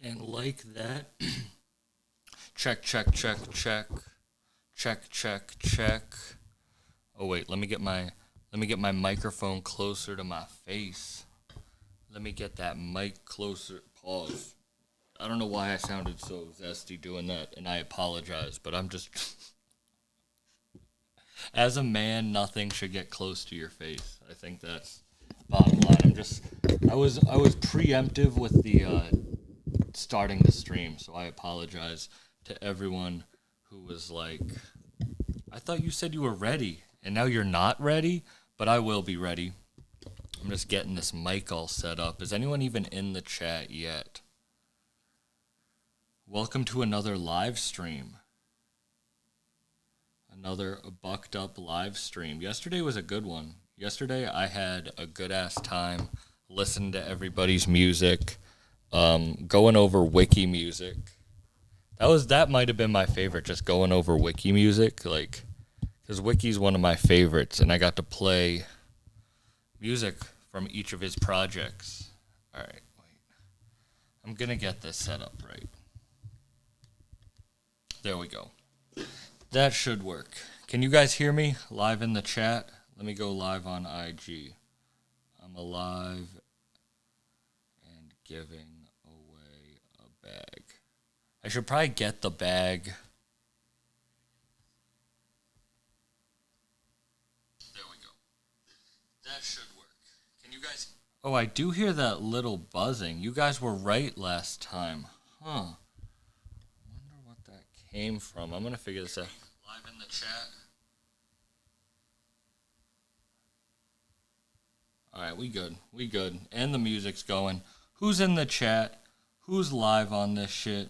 And like that, check, check, check, check, check, check, check. Oh wait, let me get my microphone closer to my face. Let me get that mic closer. Pause. I don't know why I sounded so zesty doing that, and I apologize, but I'm just as a man, nothing should get close to your face. I think that's bottom line. I was preemptive with the starting the stream, so I apologize to everyone who was like, I thought you said you were ready, and now you're not ready, but I will be ready. I'm just getting this mic all set up. Is anyone even in the chat yet? Welcome to another live stream. Another bucked up live stream. Yesterday was a good one. Yesterday I had a good ass time listening to everybody's music, going over wiki music. That might have been my favorite, just going over wiki music, like, because wiki's one of my favorites, and I got to play music from each of his projects. All right, wait. I'm gonna get this set up right. There we go. That should work. Can you guys hear me live in the chat? Let me go live on IG. I'm alive and giving away a bag. I should probably get the bag. There we go. That should work. Can you guys... Oh, I do hear that little buzzing. You guys were right last time. Huh. Wonder what that came from. I'm going to figure this out. Live in the chat. Alright, we good. We good. And the music's going. Who's in the chat? Who's live on this shit?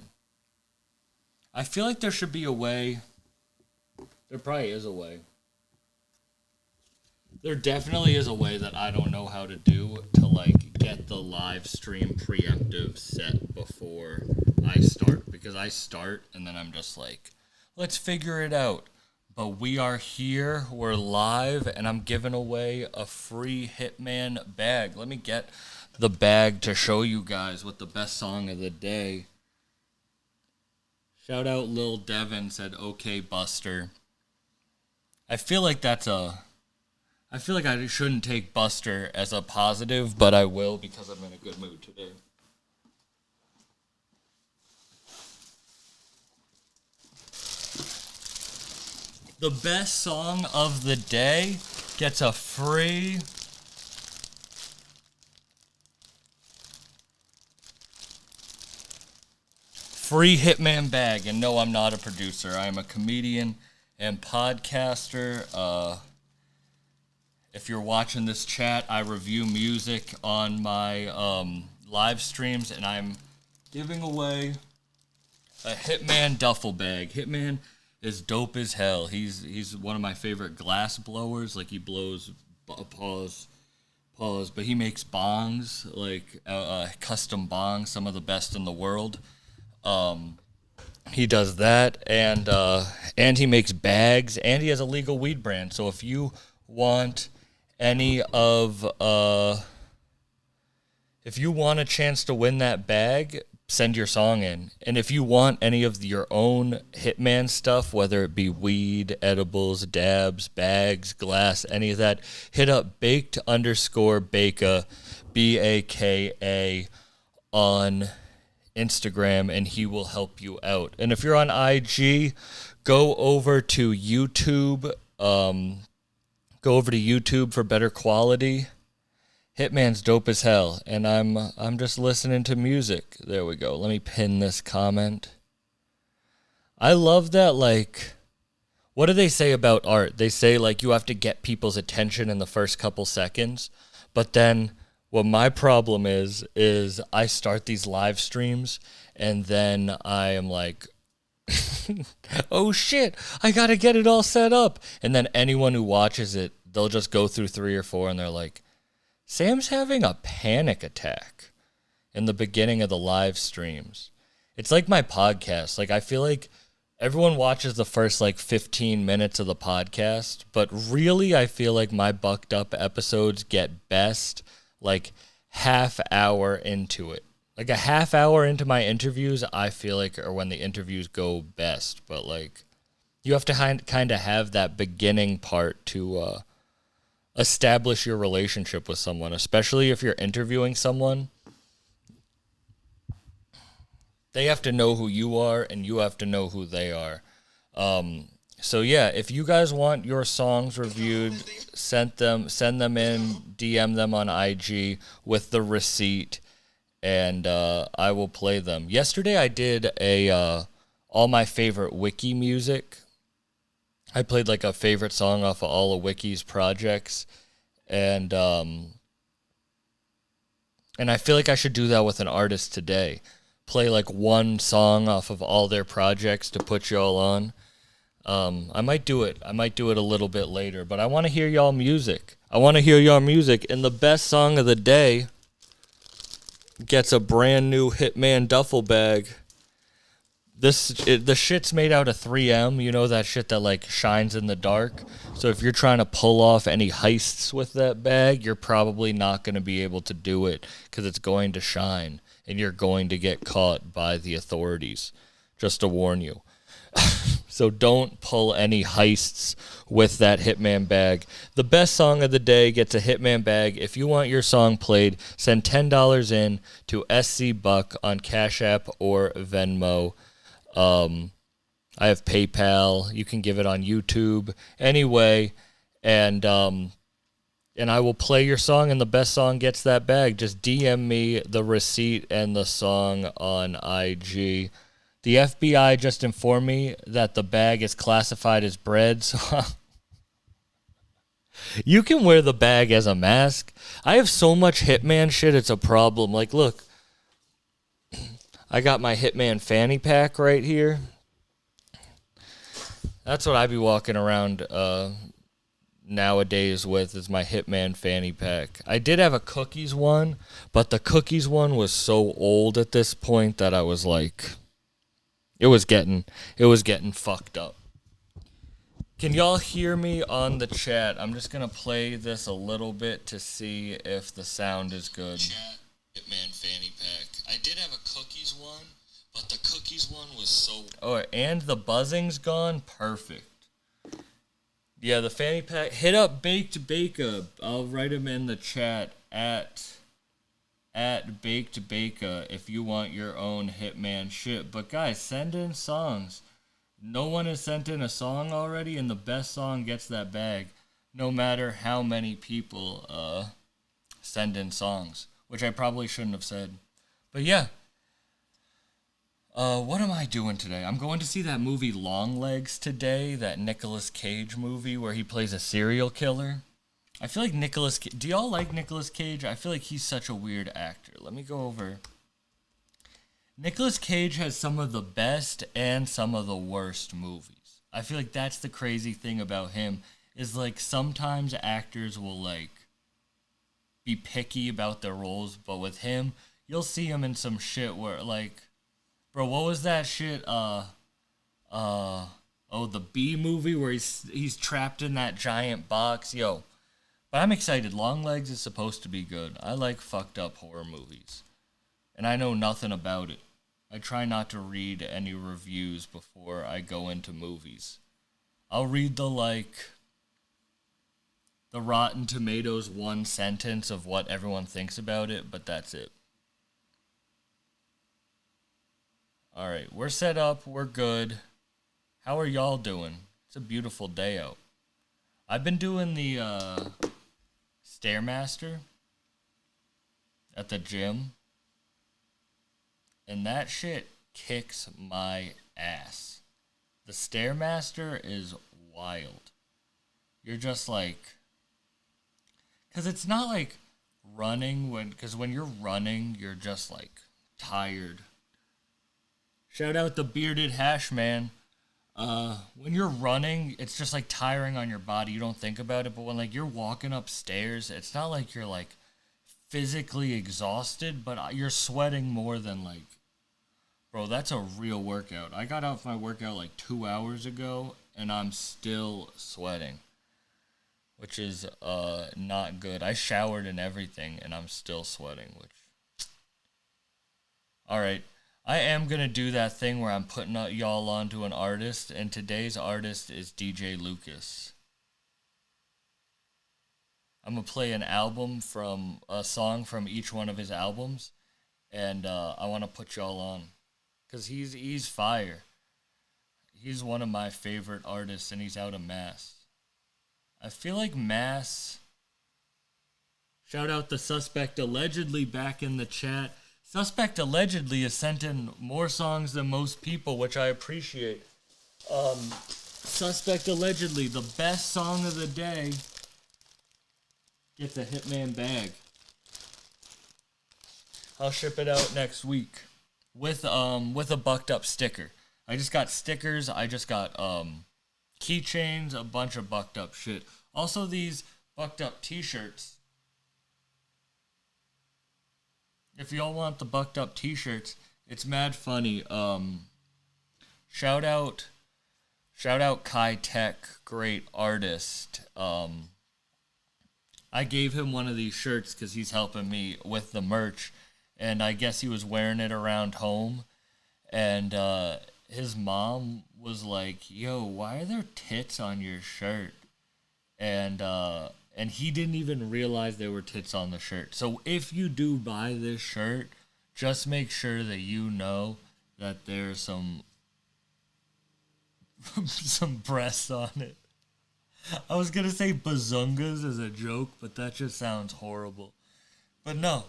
I feel like there should be a way. There probably is a way. There definitely is a way that I don't know how to do to, like, get the live stream preemptive set before I start. Because I start and then I'm just like, let's figure it out. But we are here, we're live, and I'm giving away a free Hitman bag. Let me get the bag to show you guys what the best song of the day. Shout out Lil Devin, said, okay, Buster. I feel like I shouldn't take Buster as a positive, but I will because I'm in a good mood today. The best song of the day gets a free Hitman bag. And no, I'm not a producer. I am a comedian and podcaster. If you're watching this chat, I review music on my live streams, and I'm giving away a Hitman duffel bag. Hitman is dope as hell. He's one of my favorite glass blowers. Like, he blows, pause, but he makes bongs, like custom bongs, some of the best in the world. He does that, and he makes bags, and he has a legal weed brand. So if you want if you want a chance to win that bag, send your song in. And if you want any of your own Hitman stuff, whether it be weed, edibles, dabs, bags, glass, any of that, hit up baked_baka, BAKA, on Instagram, and he will help you out. And if you're on IG, go over to YouTube. Go over to YouTube for better quality. Hitman's dope as hell, and I'm just listening to music. There we go. Let me pin this comment. I love that, like, what do they say about art? They say, like, you have to get people's attention in the first couple seconds, but then what my problem is I start these live streams, and then I am like, oh shit, I gotta get it all set up. And then anyone who watches it, they'll just go through 3 or 4 and they're like, Sam's having a panic attack in the beginning of the live streams. It's like my podcast. Like, I feel like everyone watches the first, like, 15 minutes of the podcast, but really I feel like my bucked up episodes get best, like, half hour into it. Like a half hour into my interviews, I feel like are when the interviews go best. But like you have to kind of have that beginning part to establish your relationship with someone, especially if you're interviewing someone. They have to know who you are, and you have to know who they are. So yeah, if you guys want your songs reviewed, send them in, DM them on IG with the receipt, and I will play them. Yesterday I did a all my favorite Wiki music. I played like a favorite song off of all of Wiki's projects, and and I feel like I should do that with an artist today. Play like one song off of all their projects to put y'all on. I might do it. I might do it a little bit later, but I want to hear y'all music. I want to hear y'all music, and the best song of the day gets a brand new Hitman duffel bag. The shit's made out of 3M. You know that shit that like shines in the dark. So if you're trying to pull off any heists with that bag, you're probably not going to be able to do it because it's going to shine and you're going to get caught by the authorities. Just to warn you. So don't pull any heists with that Hitman bag. The best song of the day gets a Hitman bag. If you want your song played, send $10 in to SC Buck on Cash App or Venmo. I have PayPal. You can give it on YouTube. Anyway, and I will play your song, and the best song gets that bag. Just DM me the receipt and the song on IG. The FBI just informed me that the bag is classified as bread, so you can wear the bag as a mask. I have so much Hitman shit, it's a problem. Like, look, I got my Hitman fanny pack right here. That's what I be walking around nowadays with, is my Hitman fanny pack. I did have a cookies one, but the cookies one was so old at this point that I was like, it was getting fucked up. Can y'all hear me on the chat? I'm just gonna play this a little bit to see if the sound is good. Chat, Hitman fanny pack. I did have a cookies one, but the cookies one was so... Oh, and the buzzing's gone? Perfect. Yeah, the fanny pack. Hit up Baked Baka. I'll write him in the chat at Baked Baka if you want your own Hitman shit. But guys, send in songs. No one has sent in a song already, and the best song gets that bag, no matter how many people send in songs, which I probably shouldn't have said. But yeah. What am I doing today? I'm going to see that movie Longlegs today, that Nicolas Cage movie where he plays a serial killer. I feel like Nicolas Cage... Do y'all like Nicolas Cage? I feel like he's such a weird actor. Let me go over... Nicolas Cage has some of the best and some of the worst movies. I feel like that's the crazy thing about him, is like sometimes actors will like be picky about their roles, but with him, you'll see him in some shit where like... Bro, what was that shit? The Bee movie where he's trapped in that giant box. Yo, but I'm excited. Longlegs is supposed to be good. I like fucked up horror movies, and I know nothing about it. I try not to read any reviews before I go into movies. I'll read the Rotten Tomatoes one sentence of what everyone thinks about it, but that's it. Alright, we're set up, we're good. How are y'all doing? It's a beautiful day out. I've been doing the Stairmaster at the gym, and that shit kicks my ass. The Stairmaster is wild. You're just like... Because it's not like running, because when you're running, you're just like tired. Shout out the Bearded Hash Man. When you're running, it's just like tiring on your body. You don't think about it, but when like you're walking upstairs, it's not like you're like physically exhausted, but you're sweating more than like... Bro, that's a real workout. I got out my workout like 2 hours ago, and I'm still sweating, which is not good. I showered and everything, and I'm still sweating, which... All right. I am going to do that thing where I'm putting y'all onto an artist, and today's artist is DJ Lucas. I'm going to play a song from each one of his albums, and I want to put y'all on, because he's fire. He's one of my favorite artists, and he's out of Mass. I feel like Mass... Shout out the Suspect Allegedly back in the chat. Suspect Allegedly has sent in more songs than most people, which I appreciate. Suspect Allegedly, the best song of the day, gets a Hitman bag. I'll ship it out next week with a bucked up sticker. I just got stickers. I just got keychains, a bunch of bucked up shit. Also, these bucked up t-shirts. If y'all want the bucked up t-shirts, it's mad funny. Shout out Kai Tech, great artist. I gave him one of these shirts because he's helping me with the merch, and I guess he was wearing it around home, and his mom was like, "Yo, why are there tits on your shirt?" And he didn't even realize there were tits on the shirt. So if you do buy this shirt, just make sure that you know that there's some breasts on it. I was going to say bazungas as a joke, but that just sounds horrible. But no.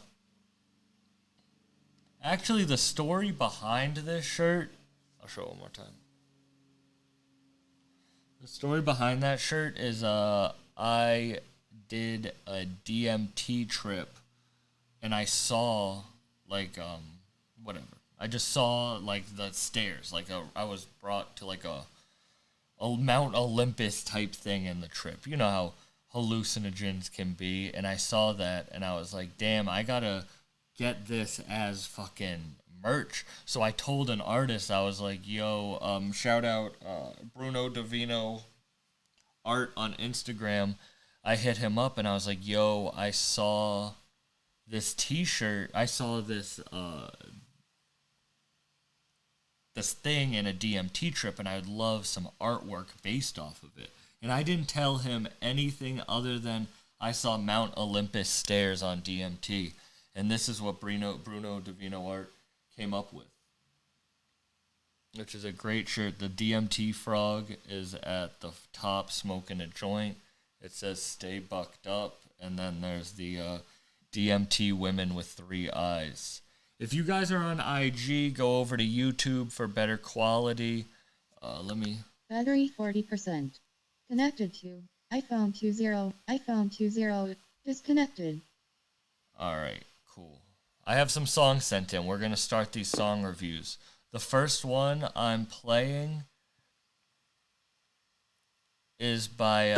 Actually, the story behind this shirt, I'll show it one more time. The story behind that shirt is I did a DMT trip, and I saw whatever. I just saw the stairs, I was brought to a Mount Olympus type thing in the trip. You know how hallucinogens can be, and I saw that, and I was like, damn, I gotta get this as fucking merch. So I told an artist, I was like, yo, shout out Bruno Davino Art on Instagram. I hit him up and I was like, yo, I saw this t-shirt. I saw this thing in a DMT trip, and I would love some artwork based off of it. And I didn't tell him anything other than I saw Mount Olympus stairs on DMT. And this is what Bruno Davino Art came up with, which is a great shirt. The DMT frog is at the top smoking a joint. It says "Stay bucked up," and then there's the DMT women with 3 eyes. If you guys are on IG, go over to YouTube for better quality. Battery 40%. Connected to iPhone 20. Disconnected. Alright, cool. I have some songs sent in. We're going to start these song reviews. The first one I'm playing is by...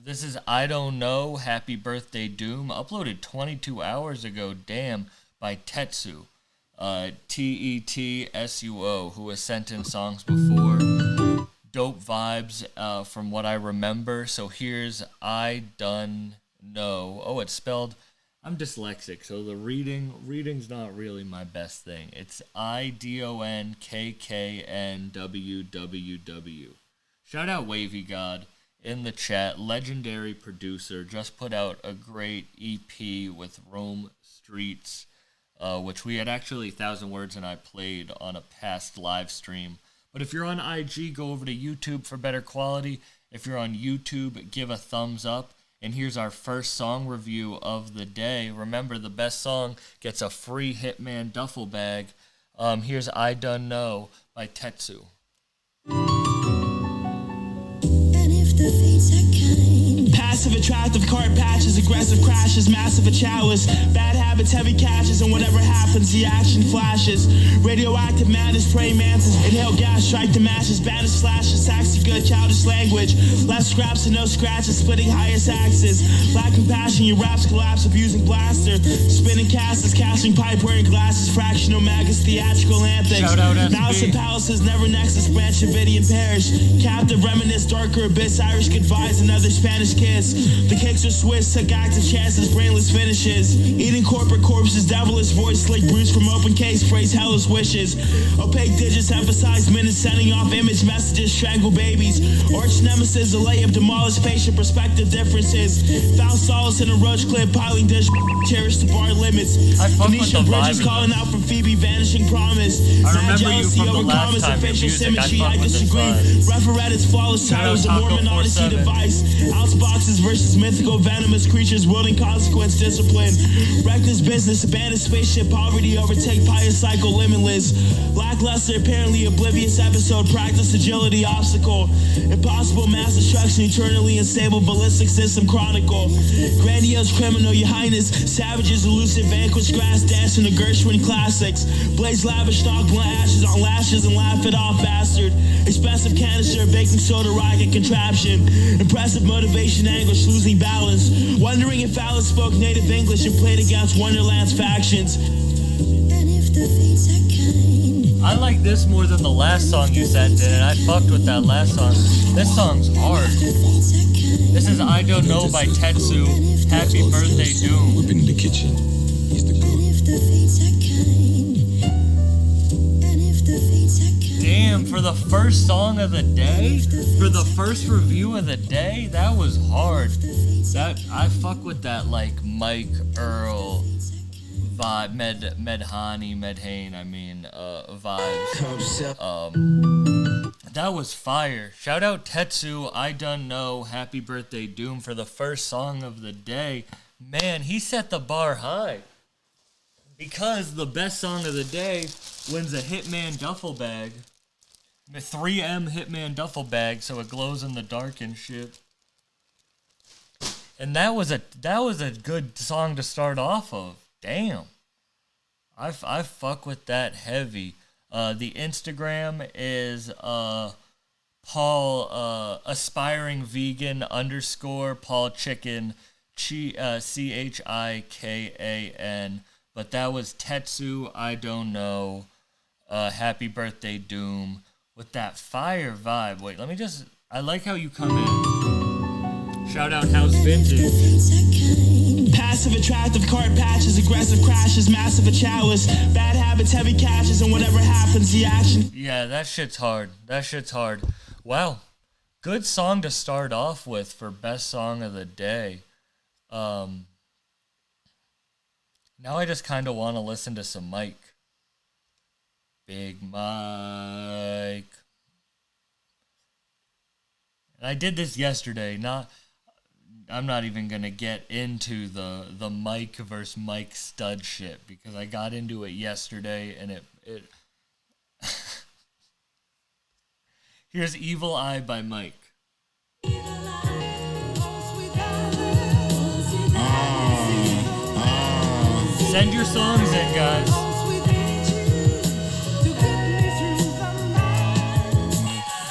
this is I Don't Know, Happy Birthday Doom, uploaded 22 hours ago, damn, by Tetsu, Tetsuo, who has sent in songs before. Dope vibes from what I remember. So here's I Done Know. Oh, it's spelled, I'm dyslexic, so the reading's not really my best thing. It's IDONKKNWWW. Shout out Wavy God in the chat, legendary producer, just put out a great EP with Rome Streets, which we had actually 1,000 Words and I played on a past live stream. But if you're on IG, go over to YouTube for better quality. If you're on YouTube, give a thumbs up. And here's our first song review of the day. Remember, the best song gets a free Hitman duffel bag. Here's I Done Know by Tetsu. Passive, attractive, card patches, aggressive crashes, massive showers, bad habits, heavy caches, and whatever happens, the action flashes. Radioactive madness, praying mantis, inhale gas, strike the matches, baddest flashes, taxi good, childish language, less scraps and no scratches, splitting highest axes, lacking passion, your raps collapse, abusing blaster, spinning casters, casting pipe, wearing glasses, fractional maggots, theatrical antics, mouse and palaces, never nexus, branch, Davidian parish, captive, reminisce, darker abyss, Irish good vibes, another Spanish kiss. promise. The kicks are Swiss, took active chances, brainless finishes. Eating corporate corpses, devilish voice, slick Bruce from open case, phrase hellish wishes. Opaque digits emphasize minutes, sending off image messages, strangle babies. Arch nemesis, a layup, demolish patient perspective differences. Found solace in a roach clip, piling dish, cherish the bar limits. Phoenician bridges calling out from Phoebe, vanishing promise. I remember you from the last time your music. I disagree. Referat its flawless titles, a Mormon odyssey device. Ounce boxes versus mythical venomous creatures wielding consequence discipline. Reckless business, abandoned spaceship, poverty overtake pious cycle limitless. Lackluster, apparently oblivious episode, practice agility obstacle. Impossible mass destruction, eternally unstable ballistic system chronicle. Grandiose criminal, your highness. Savages elusive, vanquish grass dance in the Gershwin classics. Blaze lavish, knock blunt ashes on lashes and laugh it off bastard. Expensive canister, baking soda, rocket contraption. Impressive motivation, anguish, losing balance. Wondering if Alice spoke native English and played against Wonderland's factions. I like this more than the last song you sent in, and I fucked with that last song. This song's hard. This is I Don't Know by Tetsu. Happy Birthday Doom. Up in the kitchen. He's the cook. Damn, for the first song of the day, for the first review of the day, that was hard. That I fuck with that like Mike Earl vibe, Medhane, vibes. That was fire. Shout out Tetsu, I Done Know, Happy Birthday Doom for the first song of the day. Man, he set the bar high. Because the best song of the day wins a Hitman duffel bag. A 3M Hitman duffel bag, so it glows in the dark and shit. And that was a good song to start off of. Damn. I fuck with that heavy. The Instagram is Paul aspiring vegan _ Paul Chicken CHIKAN. But that was Tetsu, I Don't Know, Happy Birthday Doom, with that fire vibe. Wait, let me just, I like how you come in. Shout out House Vintage. Passive, attractive card patches, aggressive crashes, massive chalice, bad habits, heavy cashes, and whatever happens, the action. Yeah, that shit's hard. Wow. Good song to start off with for best song of the day. Now I just kind of want to listen to some Mike. Big Mike. And I did this yesterday. I'm not even going to get into the Mike versus Mike stud shit because I got into it yesterday and it Here's Evil Eye by Mike. Send your songs in, guys.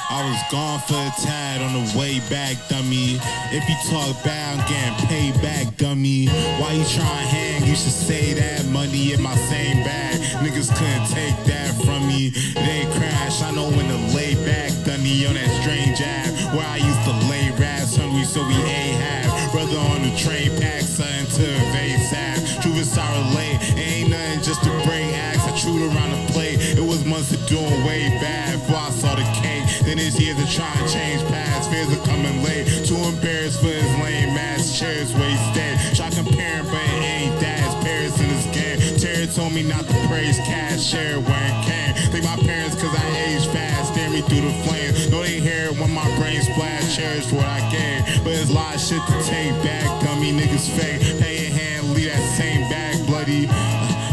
I was gone for a tad on the way back, dummy. If you talk bad, I'm getting paid back, dummy. Why you trying to hang? You should say that money in my same bag. Niggas couldn't take that from me. It ain't crash. I know when to lay back, dummy, on that strange app where I used to lay rats hungry, so we ain't have. Brother on the train, pack something to evade sap. Truth is sour late. Ain't nothing just to bring axe. I chewed around the plate. It was months of doing way bad before I saw the cake. Then it's years of trying to change paths. Fears are coming late. Too embarrassed for his lame ass chairs where he stayed. Try comparing, but it ain't that. It's Paris in this game. Terry told me not to praise cash, share it where it came. Thank my parents cause I aged fast. Stare me through the flames. Know they hear it when my brain splash. Cherish what I gave. But it's a lot of shit to take back. Dummy niggas fake. Pay your hand, leave that same bag bloody.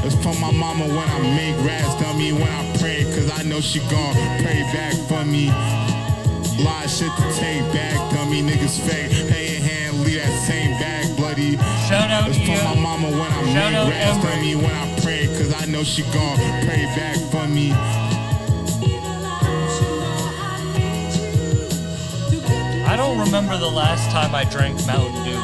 It's from my mama when I make rats, dummy, when I pray, cause I know she gon' pray back for me. Lot of shit to take back, dummy, niggas fake. Pay your hand, leave that same bag bloody. Shout out It's from my mama when I Shout make out rats, Emery. dummy, when I pray, cause I know she gon' pray back for me. I don't remember the last time I drank Mountain Dew.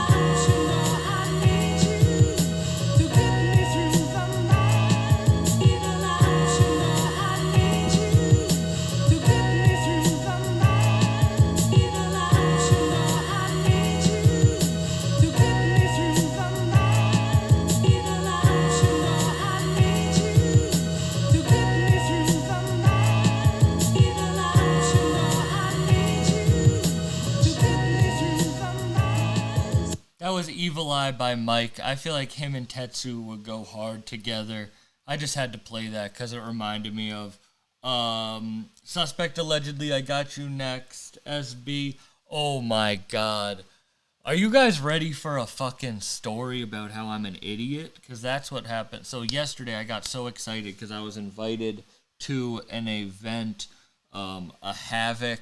Evil Eye by Mike. I feel like him and Tetsu would go hard together. I just had to play that because it reminded me of Suspect Allegedly, I Got You Next, SB. Oh my god. Are you guys ready for a fucking story about how I'm an idiot? Because that's what happened. So yesterday I got so excited because I was invited to an event, a Havoc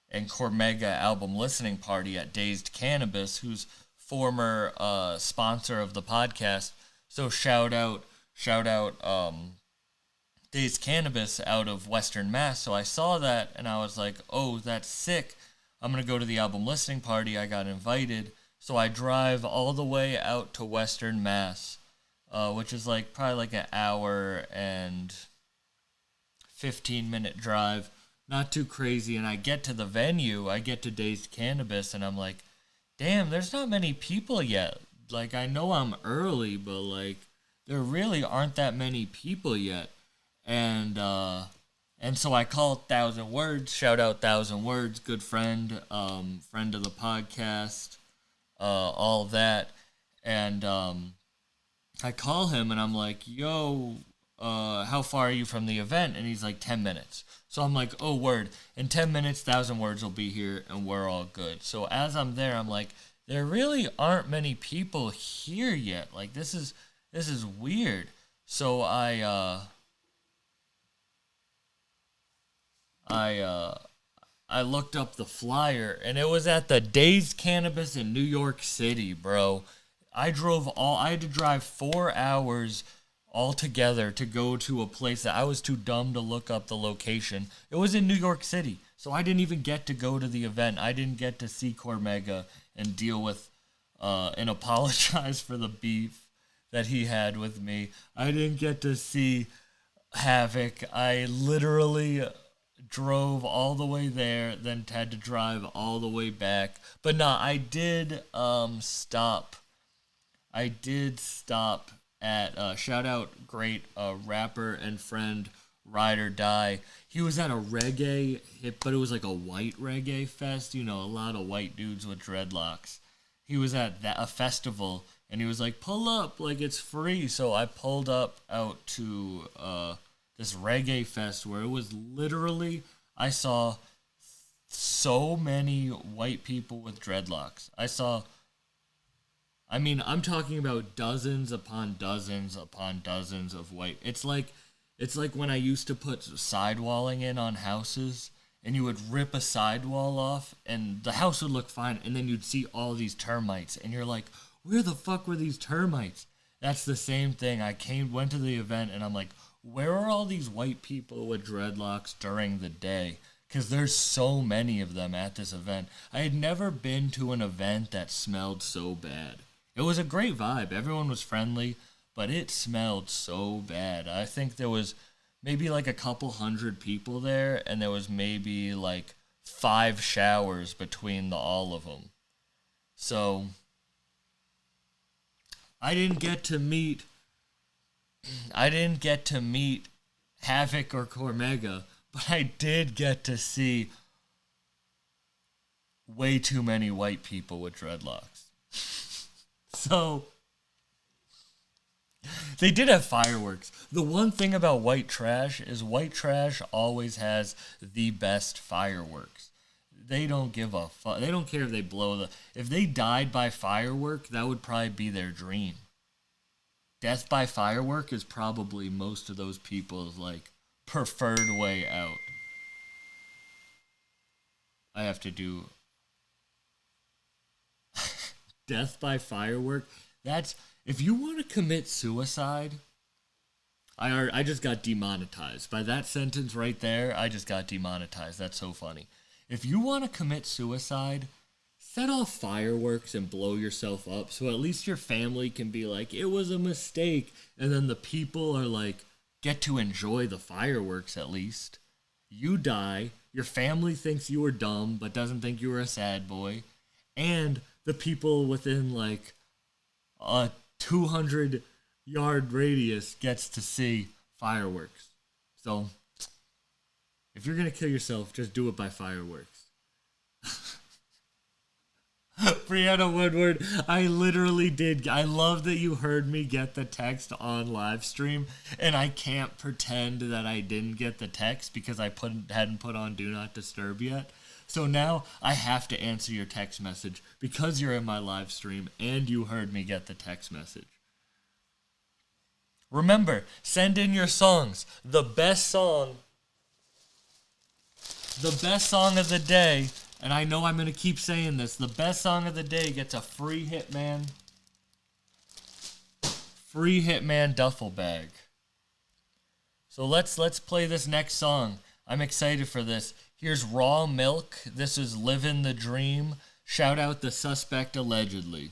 and Cormega album listening party at Dazed Cannabis, who's former sponsor of the podcast. So shout out Dazed Cannabis out of Western Mass. So I saw that and I was like, oh, that's sick. I'm going to go to the album listening party. I got invited. So I drive all the way out to Western Mass, which is like probably like an hour and 15-minute drive. Not too crazy. And I get to the venue. I get to Dazed Cannabis and I'm like, damn, there's not many people yet. Like, I know I'm early, but like, there really aren't that many people yet. And so I call 1,000 Words, shout out 1,000 Words, good friend, friend of the podcast, all that. And I call him and I'm like, yo, how far are you from the event? And he's like, 10 minutes. So I'm like, oh, word. In 10 minutes, 1,000 Words will be here and we're all good. So as I'm there, I'm like, there really aren't many people here yet. Like, this is weird. So I looked up the flyer, and it was at the Dazed Cannabis in New York City, bro. I had to drive 4 hours altogether to go to a place that I was too dumb to look up the location. It was in New York City, so I didn't even get to go to the event. I didn't get to see Cormega and deal with and apologize for the beef that he had with me. I didn't get to see Havoc. I literally drove all the way there, then had to drive all the way back. But no, I did stop. I did stop at shout out great rapper and friend Ride or Die. He was at a reggae hip, but it was like a white reggae fest. You know, a lot of white dudes with dreadlocks. He was at a festival, and he was like, "Pull up, like it's free." So I pulled up out to this reggae fest where it was literally, I saw so many white people with dreadlocks. I'm talking about dozens upon dozens upon dozens of white. It's like when I used to put sidewalling in on houses, and you would rip a sidewall off, and the house would look fine, and then you'd see all these termites, and you're like, where the fuck were these termites? That's the same thing. I went to the event, and I'm like, where are all these white people with dreadlocks during the day? Because there's so many of them at this event. I had never been to an event that smelled so bad. It was a great vibe. Everyone was friendly, but it smelled so bad. I think there was maybe like a couple hundred people there, and there was maybe like 5 showers between all of them. So I didn't get to meet Havoc or Cormega, but I did get to see way too many white people with dreadlocks. So they did have fireworks. The one thing about white trash is white trash always has the best fireworks. They don't give a fuck. They don't care if they if they died by firework, that would probably be their dream. Death by firework is probably most of those people's like preferred way out. I have to do death by firework. That's if you want to commit suicide. I just got demonetized by that sentence right there. I just got demonetized. That's so funny. If you want to commit suicide, set off fireworks and blow yourself up, so at least your family can be like, it was a mistake, and then the people are like, get to enjoy the fireworks at least. You die, your family thinks you were dumb, but doesn't think you were a sad boy, and the people within like a 200-yard radius gets to see fireworks. So, if you're gonna kill yourself, just do it by fireworks. Brianna Woodward, I literally did. I love that you heard me get the text on live stream, and I can't pretend that I didn't get the text because I hadn't put on Do Not Disturb yet. So now I have to answer your text message because you're in my live stream and you heard me get the text message. Remember, send in your songs. The best song of the day, and I know I'm going to keep saying this, the best song of the day gets a free Hitman duffel bag. So let's play this next song. I'm excited for this. Here's Raw Milk. This is Livin' the Dream. Shout out The Suspect Allegedly.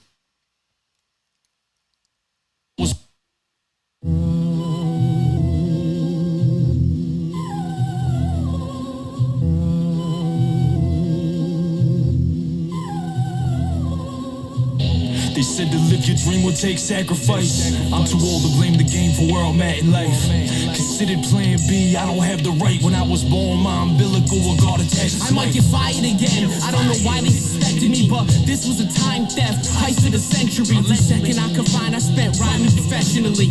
They said to live your dream will take sacrifice. I'm too old to blame the game for where I'm at in life. Considered plan B, I don't have the right. When I was born, my umbilical was guard attached. I might get fired again. I don't know why they suspected me, but this was a time theft, heist of the century. The second I could find, I spent rhyming professionally.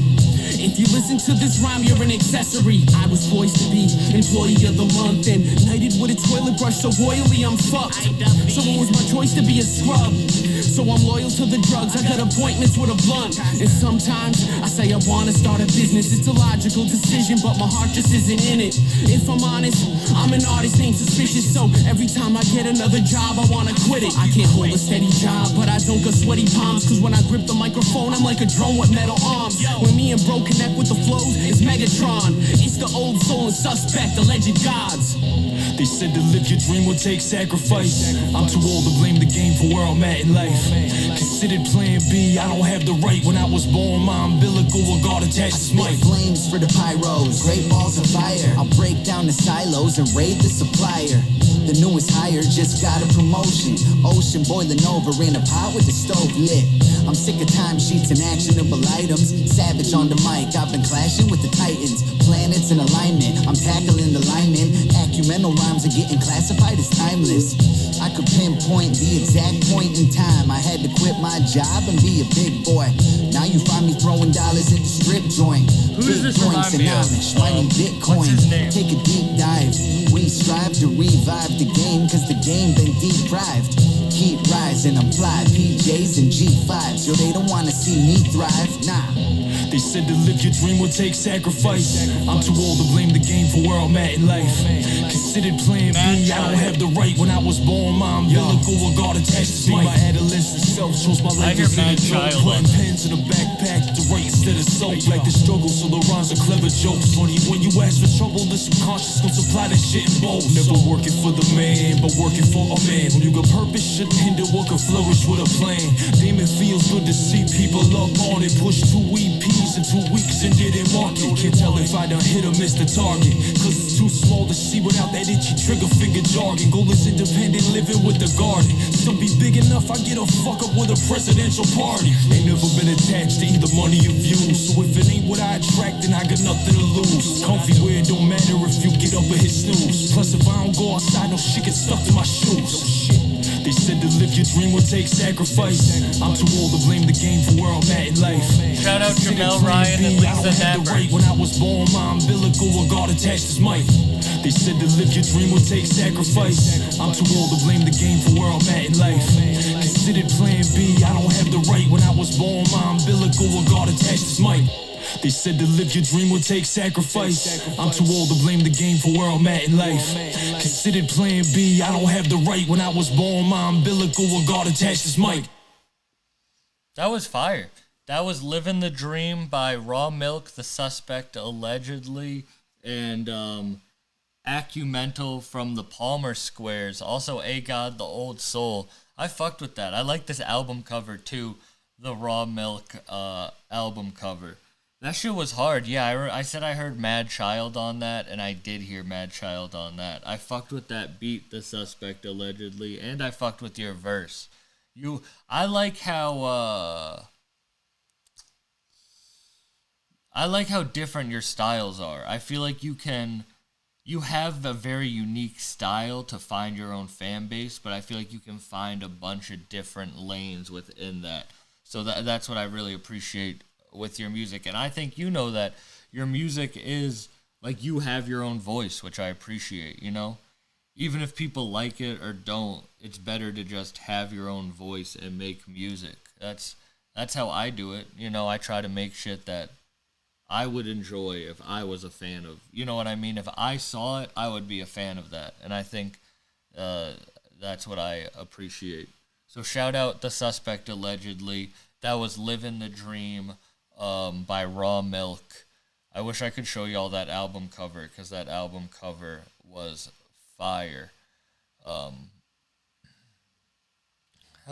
If you listen to this rhyme, you're an accessory. I was poised to be employee of the month and knighted with a toilet brush so royally I'm fucked. So it was my choice to be a scrub. So I'm loyal to the drugs, I got appointments with a blunt. And sometimes I say I wanna start a business. It's a logical decision, but my heart just isn't in it. If I'm honest, I'm an artist named Suspicious. So every time I get another job, I wanna quit it. I can't hold a steady job, but I don't got sweaty palms. Cause when I grip the microphone, I'm like a drone with metal arms. When me and bro connect with the flows, it's Megatron. It's the old soul and suspect, alleged gods. They said to live your dream will take sacrifice. I'm too old to blame the game for where I'm at in life. Considered plan B, I don't have the right. When I was born, my umbilical was guard attached to spit flames for the pyros, great balls of fire. I'll break down the silos and raid the supplier. The newest hire just got a promotion. Ocean boiling over in a pot with the stove lit. I'm sick of timesheets and actionable items. Savage on the mic, I've been clashing with the titans. Planets in alignment, I'm tackling the linemen. Acumenal rhymes are getting classified as timeless. I could pinpoint the exact point in time I had to quit my job and be a big boy. Now you find me throwing dollars at the strip joint. Who's Big this joints and Amish, mining Bitcoin. What's his name? Take a deep dive. We strive to revive the game, cause the game been deprived. Keep rising, I'm fly, PJs and G5s. Yo, they don't wanna see me thrive, nah. They said to live your dream will take sacrifice. I'm too old to blame the game for where I'm at in life. Considered plan B, I don't have the right. When I was born, my umbilical was guard attached to my adolescent self. Chose my life as an adult, putting pens in a backpack to write instead of soap. Like the struggle, so the rhymes are clever jokes. Funny when you ask for trouble, the subconscious gon' supply that shit in both. Never working for the man, but working for a man. When you got purpose, shouldn't hinder what can flourish with a plan. Damn, it feels good to see people up on it. Push 2 EPs in 2 weeks and didn't mark it. Can't tell if I done hit or missed the target, cause it's too small to see without that itchy trigger finger jargon. Goal is independent living with the garden. Still be big enough, I get a fuck up with a presidential party. Ain't never been attached to either money or views. So if it ain't what I attract, then I got nothing to lose. Comfy where it don't matter if you get up and hit snooze. Plus if I don't go outside, no shit gets stuck to my shoes. No shit. They said to live your dream will take sacrifice. I'm too old to blame the game for where I'm at in life. Shout out Jamel Ryan and Lisa Napper. When I was born, my umbilical was guard attached as Mike. They said to live your dream will take sacrifice. I'm too old to blame the game for where I'm at in life. Considered plan B, I don't have the right. When I was born, my umbilical was guard attached as Mike. They said to live your dream will take sacrifice. I'm too old to blame the game for where I'm at in life. Considered plan B, I don't have the right. When I was born, my umbilical was guard attached as Mike. That was fire. That was Livin' the Dream by Raw Milk, The Suspect Allegedly, and Acumental from the Palmer Squares. Also, A God, The Old Soul. I fucked with that. I like this album cover too, the Raw Milk album cover. That shit was hard. Yeah, I said I heard Mad Child on that, and I did hear Mad Child on that. I fucked with that beat, The Suspect Allegedly, and I fucked with your verse. I like how different your styles are. I feel like you can you have a very unique style to find your own fan base, but I feel like you can find a bunch of different lanes within that. So that's what I really appreciate with your music. And I think you know that your music is, like, you have your own voice, which I appreciate, you know? Even if people like it or don't, it's better to just have your own voice and make music. That's how I do it. You know, I try to make shit that I would enjoy if I was a fan of, you know what I mean? If I saw it, I would be a fan of that. And I think that's what I appreciate. So shout out The Suspect Allegedly. That was Livin' the Dream by Raw Milk. I wish I could show you all that album cover, because that album cover was fire. How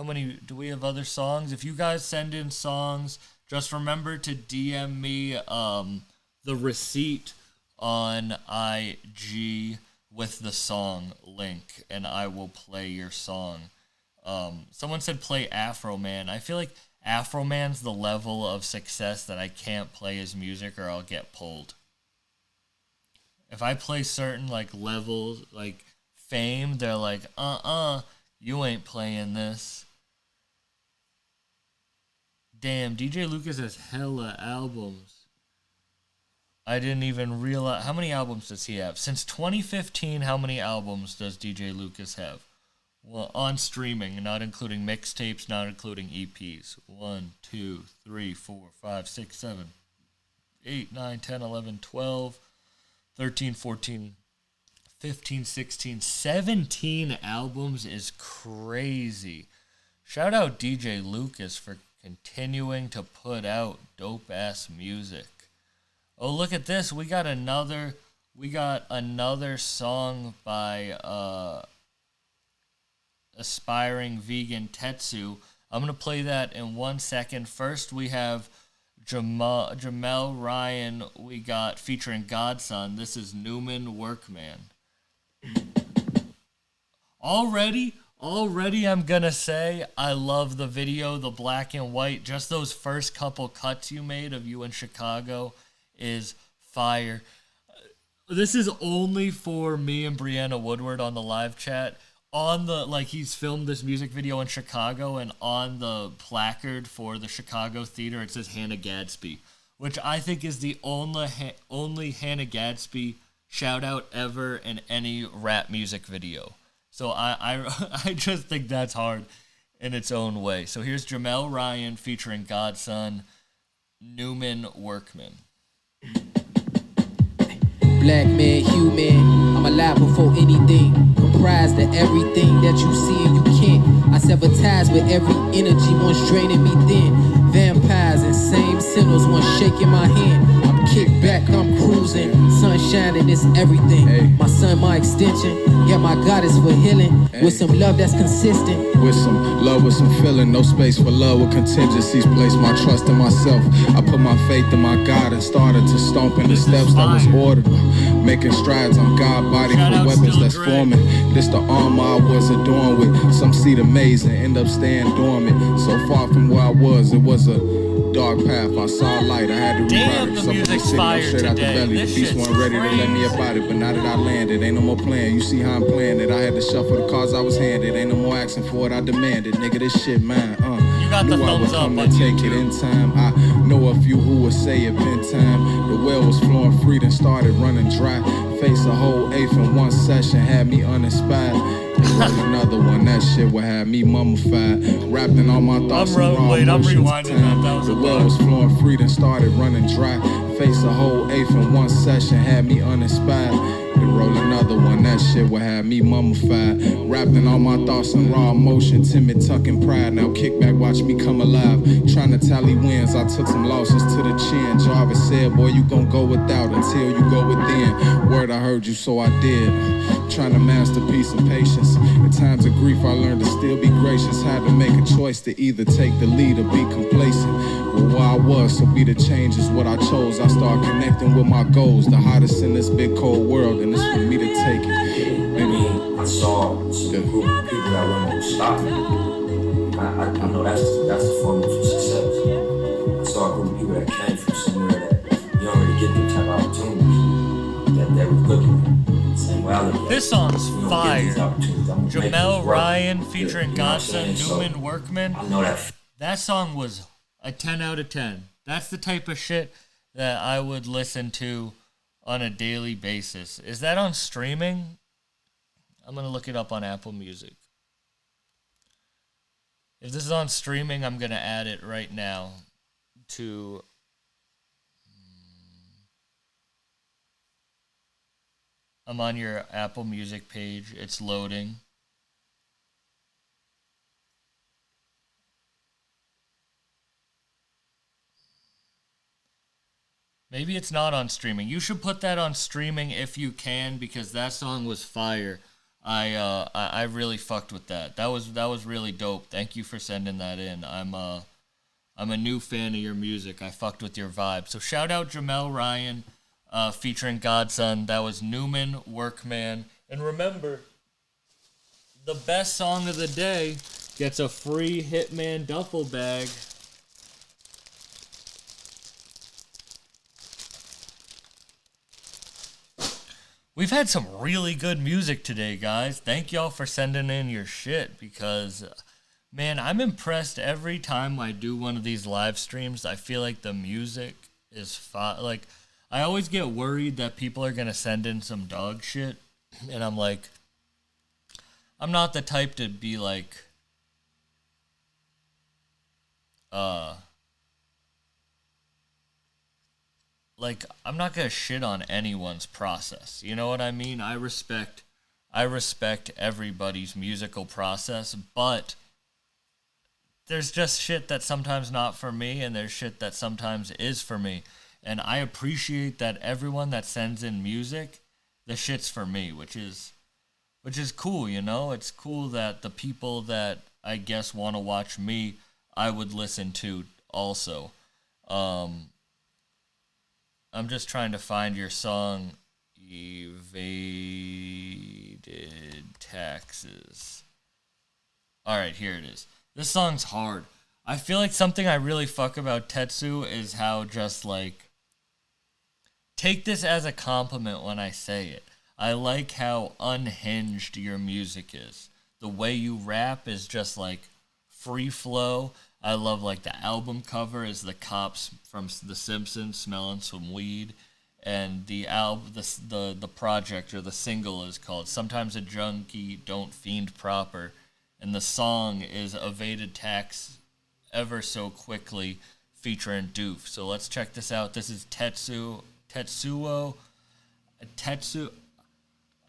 many, do we have other songs? If you guys send in songs, just remember to DM me the receipt on IG with the song link, and I will play your song. Someone said play Afro Man. I feel like Afro Man's the level of success that I can't play his music or I'll get pulled. If I play certain, like, levels, like fame, they're like, you ain't playing this. Damn, DJ Lucas has hella albums. I didn't even realize. How many albums does he have? Since 2015, how many albums does DJ Lucas have? Well, on streaming, not including mixtapes, not including EPs. 1, 2, 3, 4, 5, 6, 7, 8, 9, 10, 11, 12, 13, 14, 15, 16, 17 albums is crazy. Shout out DJ Lucas for continuing to put out dope-ass music. Oh, look at this. We got another song by aspiring vegan Tetsu. I'm going to play that in 1 second. First, we have Jamel Ryan. We got featuring Godson. This is Newman Workman. Already, I'm gonna say I love the video, the black and white. Just those first couple cuts you made of you in Chicago is fire. This is only for me and Brianna Woodward on the live chat. On the, like, he's filmed this music video in Chicago, and on the placard for the Chicago theater it says Hannah Gadsby, which I think is the only Hannah Gadsby shout out ever in any rap music video. So I just think that's hard in its own way. So here's Jamel Ryan featuring Godson, Newman Workman. Black man, human, I'm alive before anything. Comprised of everything that you see and you can't. I sever ties with every energy, one's draining me thin. Vampires and same sinners, one shaking my hand. I'm kicked back, I'm cruising. Sun shining, it's everything. Hey. My son, my extension. Yeah, my God is for healing. Hey. With some love that's consistent. With some love, with some feeling. No space for love with contingencies. Place my trust in myself. I put my faith in my God and started to stomp in the steps that was ordered. Making strides on God body for weapons that's forming. This the armor I was adorned with. Some see the maze and end up staying dormant. So far from where I was, it was a dark path. I saw light, I had to reroute it. Some of the signal straight out the belly. The beast wasn't ready to let me about it, but now that I landed, ain't no more playing. You see how I'm playing it. I had to shuffle the cards I was handed. Ain't no more asking for it, I demanded. Nigga, this shit mine. You got the thumbs up on take it in time. I know a few who would say it been time. The well was flowing free, then started running dry. Face a whole eighth in one session, had me uninspired. Another one, that shit would have me mummified. Wrapped in all my thoughts and raw emotions. The well was flowing free, then started running dry. Face a whole eighth in one session, had me uninspired. Then roll another one, that shit would have me mummified. Wrapped in all my thoughts and raw emotion, timid tucking pride. Now kick back, watch me come alive. Trying to tally wins, I took some losses to the chin. Jarvis said, boy, you gon' go without until you go within. Word, I heard you, so I did. Trying to master peace and patience. In times of grief, I learned to still be gracious. Had to make a choice to either take the lead or be complacent. Well, where I was, so be the change is what I chose. I started connecting with my goals. The hottest in this big cold world, and it's for me to take it. I mean, I saw a group of people that weren't going to stop me. I know that's the formula for success. I saw a group of people that came from somewhere that you don't really get them type of opportunities that was looking validate. This song's fire. These opportunities. I'm gonna make Jamel this work. Ryan featuring You know what I'm Godson, saying? So, Newman Workman. I know that. That song was a 10 out of 10. That's the type of shit that I would listen to on a daily basis. Is that on streaming? I'm going to look it up on Apple Music. If this is on streaming, I'm going to add it right now to... I'm on your Apple Music page. It's loading. Maybe it's not on streaming. You should put that on streaming if you can, because that song was fire. I really fucked with that. That was really dope. Thank you for sending that in. I'm a new fan of your music. I fucked with your vibe. So shout out Jamel Ryan, featuring Godson. That was Newman Workman. And remember, the best song of the day gets a free Hitman duffel bag. We've had some really good music today, guys. Thank y'all for sending in your shit, because, man, I'm impressed every time I do one of these live streams. I feel like the music is like, I always get worried that people are going to send in some dog shit, and I'm like, I'm not the type to be like, I'm not gonna shit on anyone's process. You know what I mean? I respect everybody's musical process, but there's just shit that's sometimes not for me, and there's shit that sometimes is for me. And I appreciate that everyone that sends in music, the shit's for me, which is cool, you know? It's cool that the people that I guess want to watch me, I would listen to also. I'm just trying to find your song, Evaded Taxes. Alright, here it is. This song's hard. I feel like something I really fuck about Tetsu is how just like, take this as a compliment when I say it. I like how unhinged your music is. The way you rap is just like free flow. I love like the album cover is the cops from The Simpsons smelling some weed, and the project or the single is called Sometimes a Junkie Don't Fiend Proper, and the song is Evaded Tax Ever So Quickly featuring Doof. So let's check this out. This is Tetsu.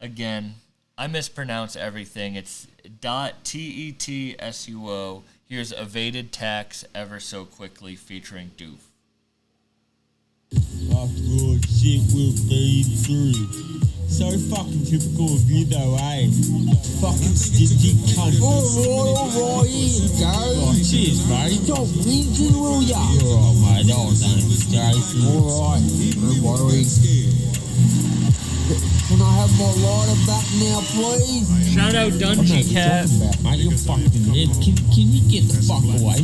Again, I mispronounce everything. It's .tetsuo. Here's Evaded Tax Ever So Quickly featuring Doof. After shit will be through. So fucking typical of you though, eh? Fucking stingy cunt. Alright, here you go. Oh, cheers, mate. Stop whinging, will ya? Alright, mate, hold on, Jason. Alright, no worries. Can I have my lighter back now, please? Shout out Dungy Cat. Mate, you're fucking dead. Can you get the fuck away?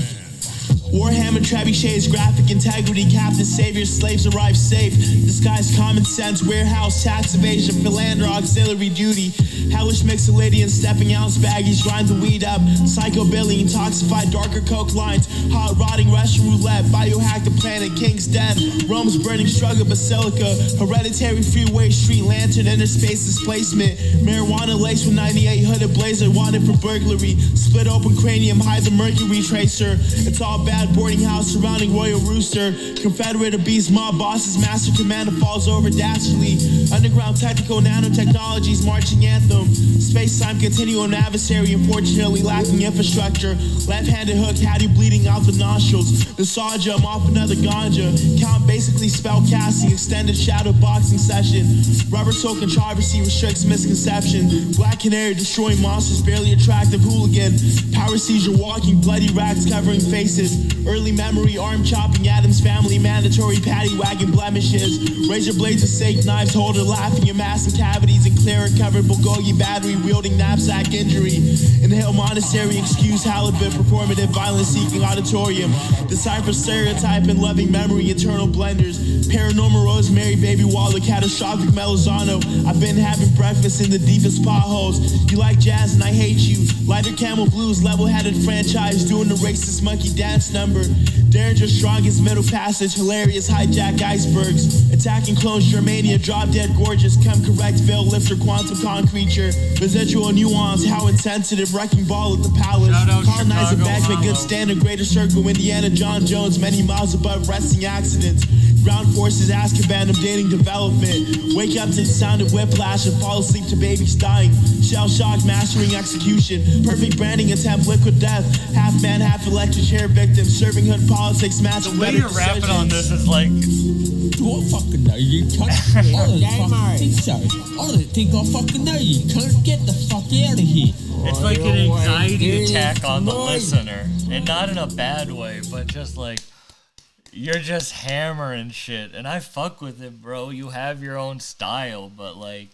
Warhammer, trebuchets, graphic integrity, captain, savior, slaves arrive safe. Disguised common sense, warehouse, tax evasion, philander, auxiliary duty. Hellish mixolydian, stepping ounce baggies, grind the weed up. Psychobilly, intoxified, darker coke lines. Hot rotting Russian roulette, biohack the planet, king's death. Rome's burning struggle, basilica. Hereditary freeway, street lantern, inner space displacement. Marijuana laced with 98 hooded blazer, wanted for burglary. Split open cranium, hide the mercury tracer. It's all bad. Boarding house surrounding Royal Rooster. Confederate beast mob bosses. Master commander falls over dastardly. Underground technical nanotechnologies marching anthem. Space-time continuum adversary unfortunately lacking infrastructure. Left-handed hook had you bleeding out the nostrils. Nostalgia, I'm off another ganja. Count basically spell casting. Extended shadow boxing session. Rubber toe controversy restricts misconception. Black canary destroying monsters barely attractive hooligan. Power seizure walking bloody rags covering face. faces. Early memory, arm chopping, Adam's family, mandatory paddy wagon blemishes. Razor blades and steak knives, holder laughing in massive cavities and clear covered Bulgogi battery wielding knapsack injury. Inhale monastery, excuse halibut, performative violence seeking auditorium. Decipher stereotype and loving memory, eternal blenders. Paranormal rosemary, baby waller, catastrophic melozano. I've been having breakfast in the deepest potholes. You like jazz and I hate you. Lighter camel blues, level-headed franchise, doing the racist monkey dance number. Derringer's strongest middle passage, hilarious hijack icebergs. Attacking clones, Germania, drop dead gorgeous. Come correct, veil lifter, quantum concreature. Residual nuance, how insensitive, wrecking ball at the palace. Colonize a bag, make good standard, greater circle, Indiana, John Jones, many miles above resting accidents. Ground forces, Azkaban, I'm dating development. Wake up to the sound of whiplash and fall asleep to babies dying. Shell shock, mastering execution. Perfect branding attempt, liquid death. Half man, half electric chair victim. Serving hood politics, matching better decisions. The way you're rapping on this is like... Do I fucking know you cunt? I don't fucking think so. I don't think I fucking know you cunt. Get the fuck out of here. It's like an anxiety attack on the listener. And not in a bad way, but just like... You're just hammering shit, and I fuck with it, bro. You have your own style, but like,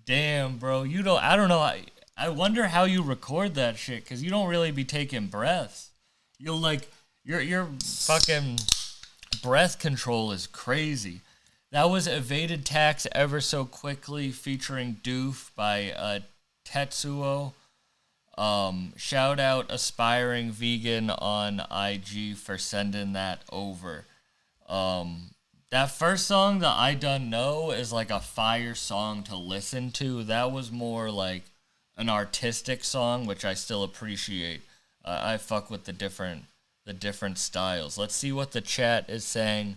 damn, bro, I don't know. I wonder how you record that shit, because you don't really be taking breaths. You'll like, your fucking breath control is crazy. That was Evaded Tax Ever So Quickly featuring Doof by Tetsuo. Shout out Aspiring Vegan on IG for sending that over. That first song, the I Done Know, is like a fire song to listen to. That was more like an artistic song, which I still appreciate. I fuck with the different styles. Let's see what the chat is saying.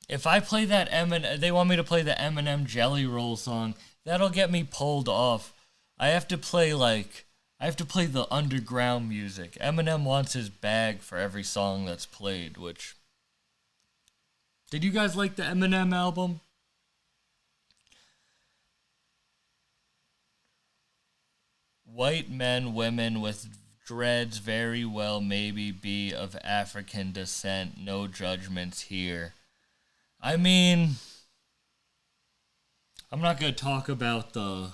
If I play that they want me to play the Eminem Jelly Roll song, that'll get me pulled off. I have to play the underground music. Eminem wants his bag for every song that's played, which... Did you guys like the Eminem album? White men, women with dreads very well maybe be of African descent. No judgments here. I mean... I'm not going to talk about the...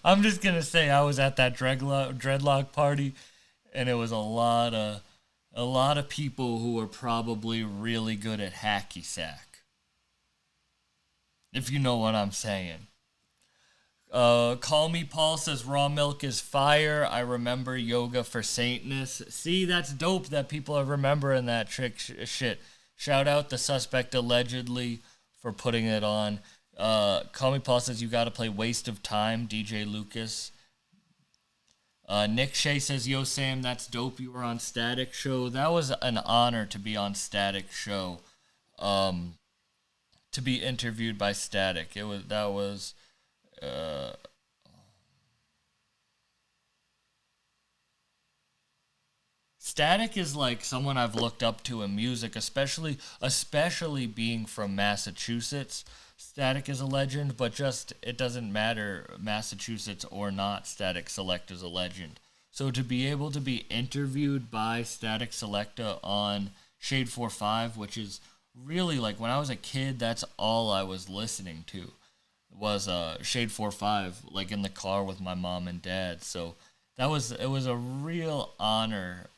I'm just going to say I was at that dreadlock party, and it was a lot of people who were probably really good at hacky sack. If you know what I'm saying. Call Me Paul says raw milk is fire. I remember yoga for saintness. See, that's dope that people are remembering that trick shit. Shout out the suspect allegedly for putting it on. Call Me Paul says you gotta play Waste of Time, DJ Lucas. Nick Shea says, yo Sam, that's dope you were on Static Show. That was an honor to be on Static Show. To be interviewed by Static. Static is like someone I've looked up to in music, especially being from Massachusetts. Static is a legend, but it doesn't matter Massachusetts or not, Static Selecta is a legend. So to be able to be interviewed by Static Selecta on Shade 45, which is really like when I was a kid, that's all I was listening to was Shade 45, like in the car with my mom and dad. So it was a real honor,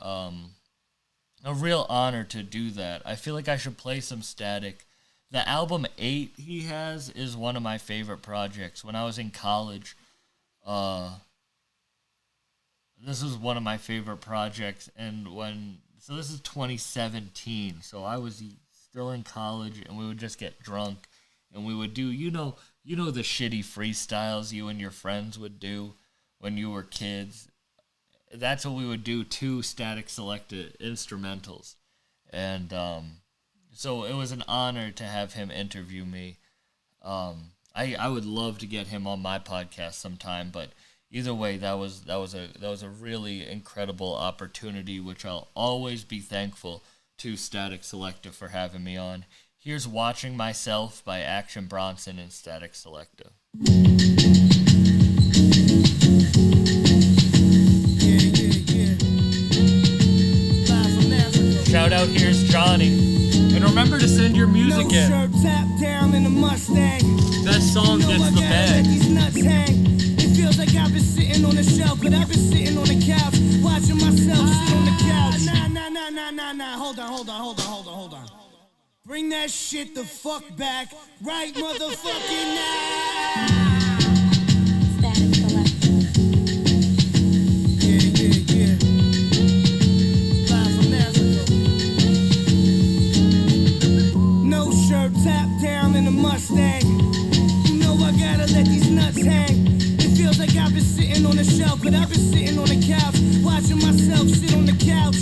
to do that. I feel like I should play some Static. The album 8 he has is one of my favorite projects. When I was in college, this was one of my favorite projects. So this is 2017. So I was still in college, and we would just get drunk, and we would do, you know the shitty freestyles you and your friends would do when you were kids. That's what we would do to Static Selecta instrumentals, and so it was an honor to have him interview me. I would love to get him on my podcast sometime, but either way, that was a really incredible opportunity, which I'll always be thankful to Static Selecta for having me on. Here's Watching Myself by Action Bronson and Static Selecta. Shout out, here's Johnny. And remember to send your music in. Shirt, tap down in a Mustang. That song gets the bag. These nuts hang. It feels like I've been sitting on a shelf, but I've been sitting on the couch, watching myself sit on the couch. Nah. Hold on. Bring that shit the fuck back right motherfucking now. Static Selector. Yeah. Live from Nazareth. No shirt, tap down in a Mustang. You know I gotta let these nuts hang. It feels like I've been sitting on a shelf, but I've been sitting on the couch, watching myself sit on the couch.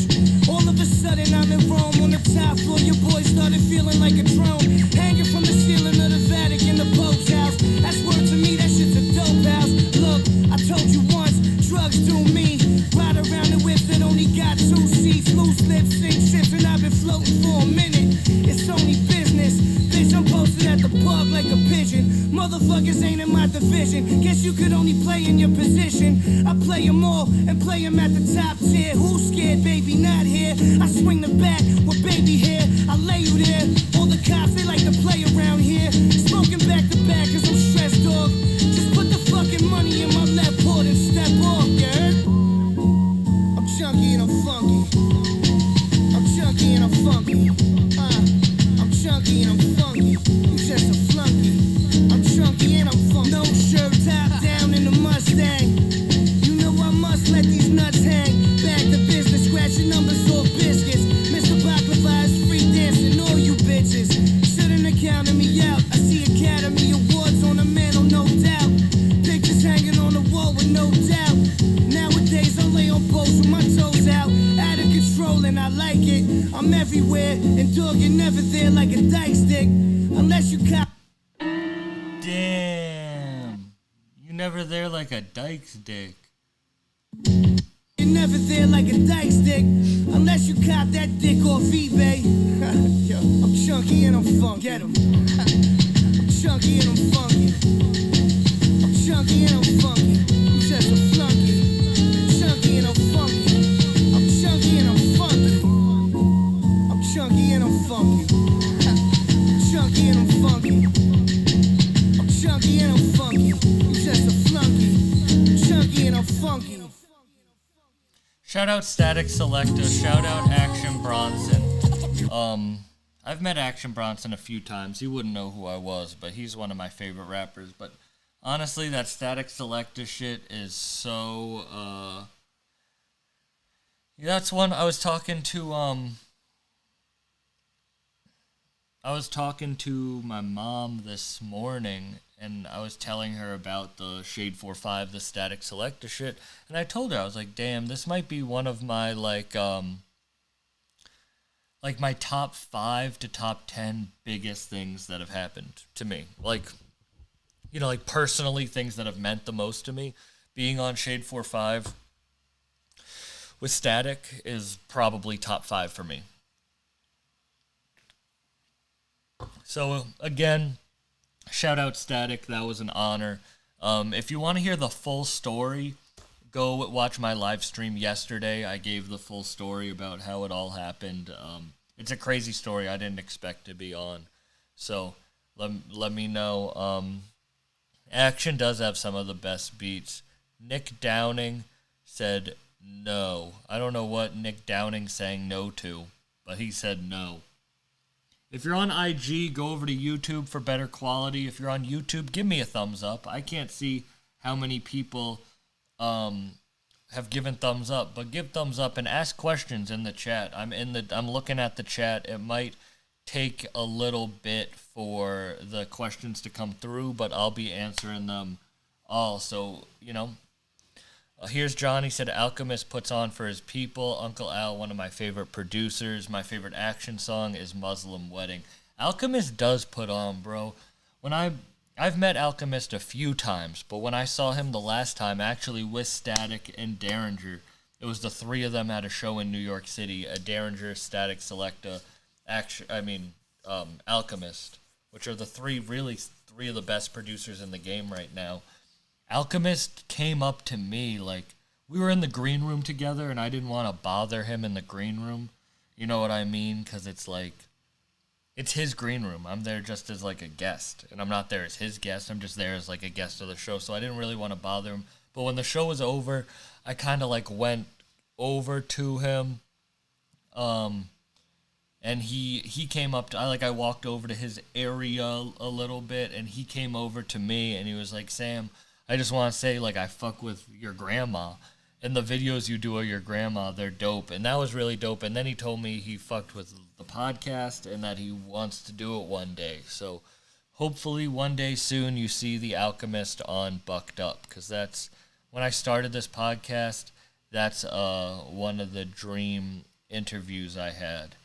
All of a sudden I'm in Rome on the top floor. Your boy started feeling like a drone, hanging from the ceiling of the Vatican, the Pope's house. That's word to me, that shit's a dope house. Look, I told you once, drugs do me. Ride around in whips that only got 2 seats, loose lips, sink ships, and I've been floating for a minute. It's only business. Bitch, I'm posted at the park like a pigeon. Motherfuckers ain't in my division. Guess you could only play in your position. I play them all and play them at the top tier. Who's scared, baby? Not here. I swing the bat with baby hair. I lay you there. All the cops, they like to play around here. Smoking back to back cause I'm stressed, dog. Just put the fucking money in my left port and step off, you heard? I'm chunky and I'm funky. I'm chunky and I'm funky. I'm chunky and I'm funky. You just a flunky. I'm chunky and I'm funky. No shirt, top down in the Mustang. You know I must let these nuts hang. Back to business, scratching numbers off biscuits. Mr. Baklava is free dancing, all you bitches. Shouldn't have counted me out. I see Academy Awards on the mantle, no doubt. Pictures hanging on the wall with no doubt. Nowadays I lay on posts with my toes out. Out of control and I like it. I'm everywhere and dog, you're never there like a dyke stick. Unless you cop. Damn. You never there like a dyke's dick. You're never there like a dyke stick. Unless you cop that dick off eBay. Yo, I'm chunky and I'm funky. Get 'em. I'm chunky and I'm funky. I'm chunky and I'm funky. You just a flunky. Chunky and I'm funky. I'm chunky and I'm funky. I'm chunky and I'm funky. Chunky and I'm funky. I'm chunky and I'm funky. You just a flunky. Chunky and I'm funky. Shout out Static Selecta. Shout out Action Bronson. I've met Action Bronson a few times. He wouldn't know who I was, but he's one of my favorite rappers. But honestly, that Static Selecta shit is so, that's one I was talking to my mom this morning, and I was telling her about the Shade 45, the Static Selecta shit, and I told her, I was like, damn, this might be one of my, like my top 5 to top 10 biggest things that have happened to me. Like, you know, like personally, things that have meant the most to me. Being on Shade 45 with Static is probably top 5 for me. So, again, shout out Static. That was an honor. If you want to hear the full story, go watch my live stream yesterday. I gave the full story about how it all happened. It's a crazy story I didn't expect to be on. So, let me know. Action does have some of the best beats. Nick Downing said no. I don't know what Nick Downing's saying no to, but he said no. If you're on IG, go over to YouTube for better quality. If you're on YouTube, give me a thumbs up. I can't see how many people have given thumbs up, but give thumbs up and ask questions in the chat. I'm looking at the chat. It might take a little bit for the questions to come through, but I'll be answering them all. So, you know, here's Johnny said Alchemist puts on for his people. Uncle Al, one of my favorite producers. My favorite Action song is Muslim Wedding. Alchemist does put on, bro. I've met Alchemist a few times, but when I saw him the last time, actually with Static and Derringer, it was the 3 of them at a show in New York City. Derringer, Static, Selecta, Alchemist, which are the 3 of the best producers in the game right now. Alchemist came up to me, like, we were in the green room together, and I didn't want to bother him in the green room, You know what I mean? Because it's like, it's his green room. I'm there just as like a guest, and I'm not there as his guest. I'm just there as like a guest of the show. So I didn't really want to bother him. But when the show was over, I kind of like went over to him, and he came up to, I walked over to his area a little bit, and he came over to me, and he was like, Sam, I just want to say, like, I fuck with your grandma, and the videos you do of your grandma, they're dope, and that was really dope. And then he told me he fucked with the podcast and that he wants to do it one day. So hopefully one day soon you see The Alchemist on Bucked Up, because that's, when I started this podcast, that's one of the dream interviews I had.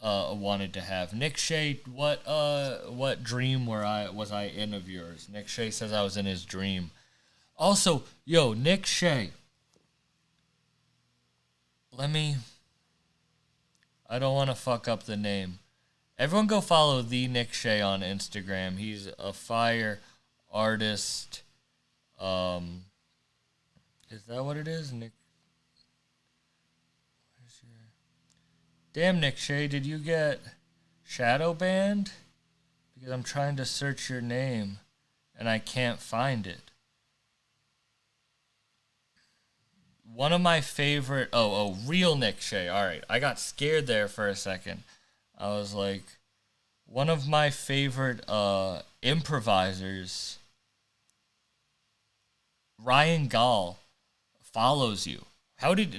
Wanted to have. Nick Shea, what dream was I in of yours? Nick Shea says I was in his dream. Also, yo, Nick Shea. I don't want to fuck up the name. Everyone go follow the Nick Shea on Instagram. He's a fire artist. Is that what it is? Nick. Damn, Nick Shea, did you get shadow banned? Because I'm trying to search your name, and I can't find it. One of my favorite... real Nick Shea. All right, I got scared there for a second. I was like, one of my favorite improvisers, Ryan Gall, follows you.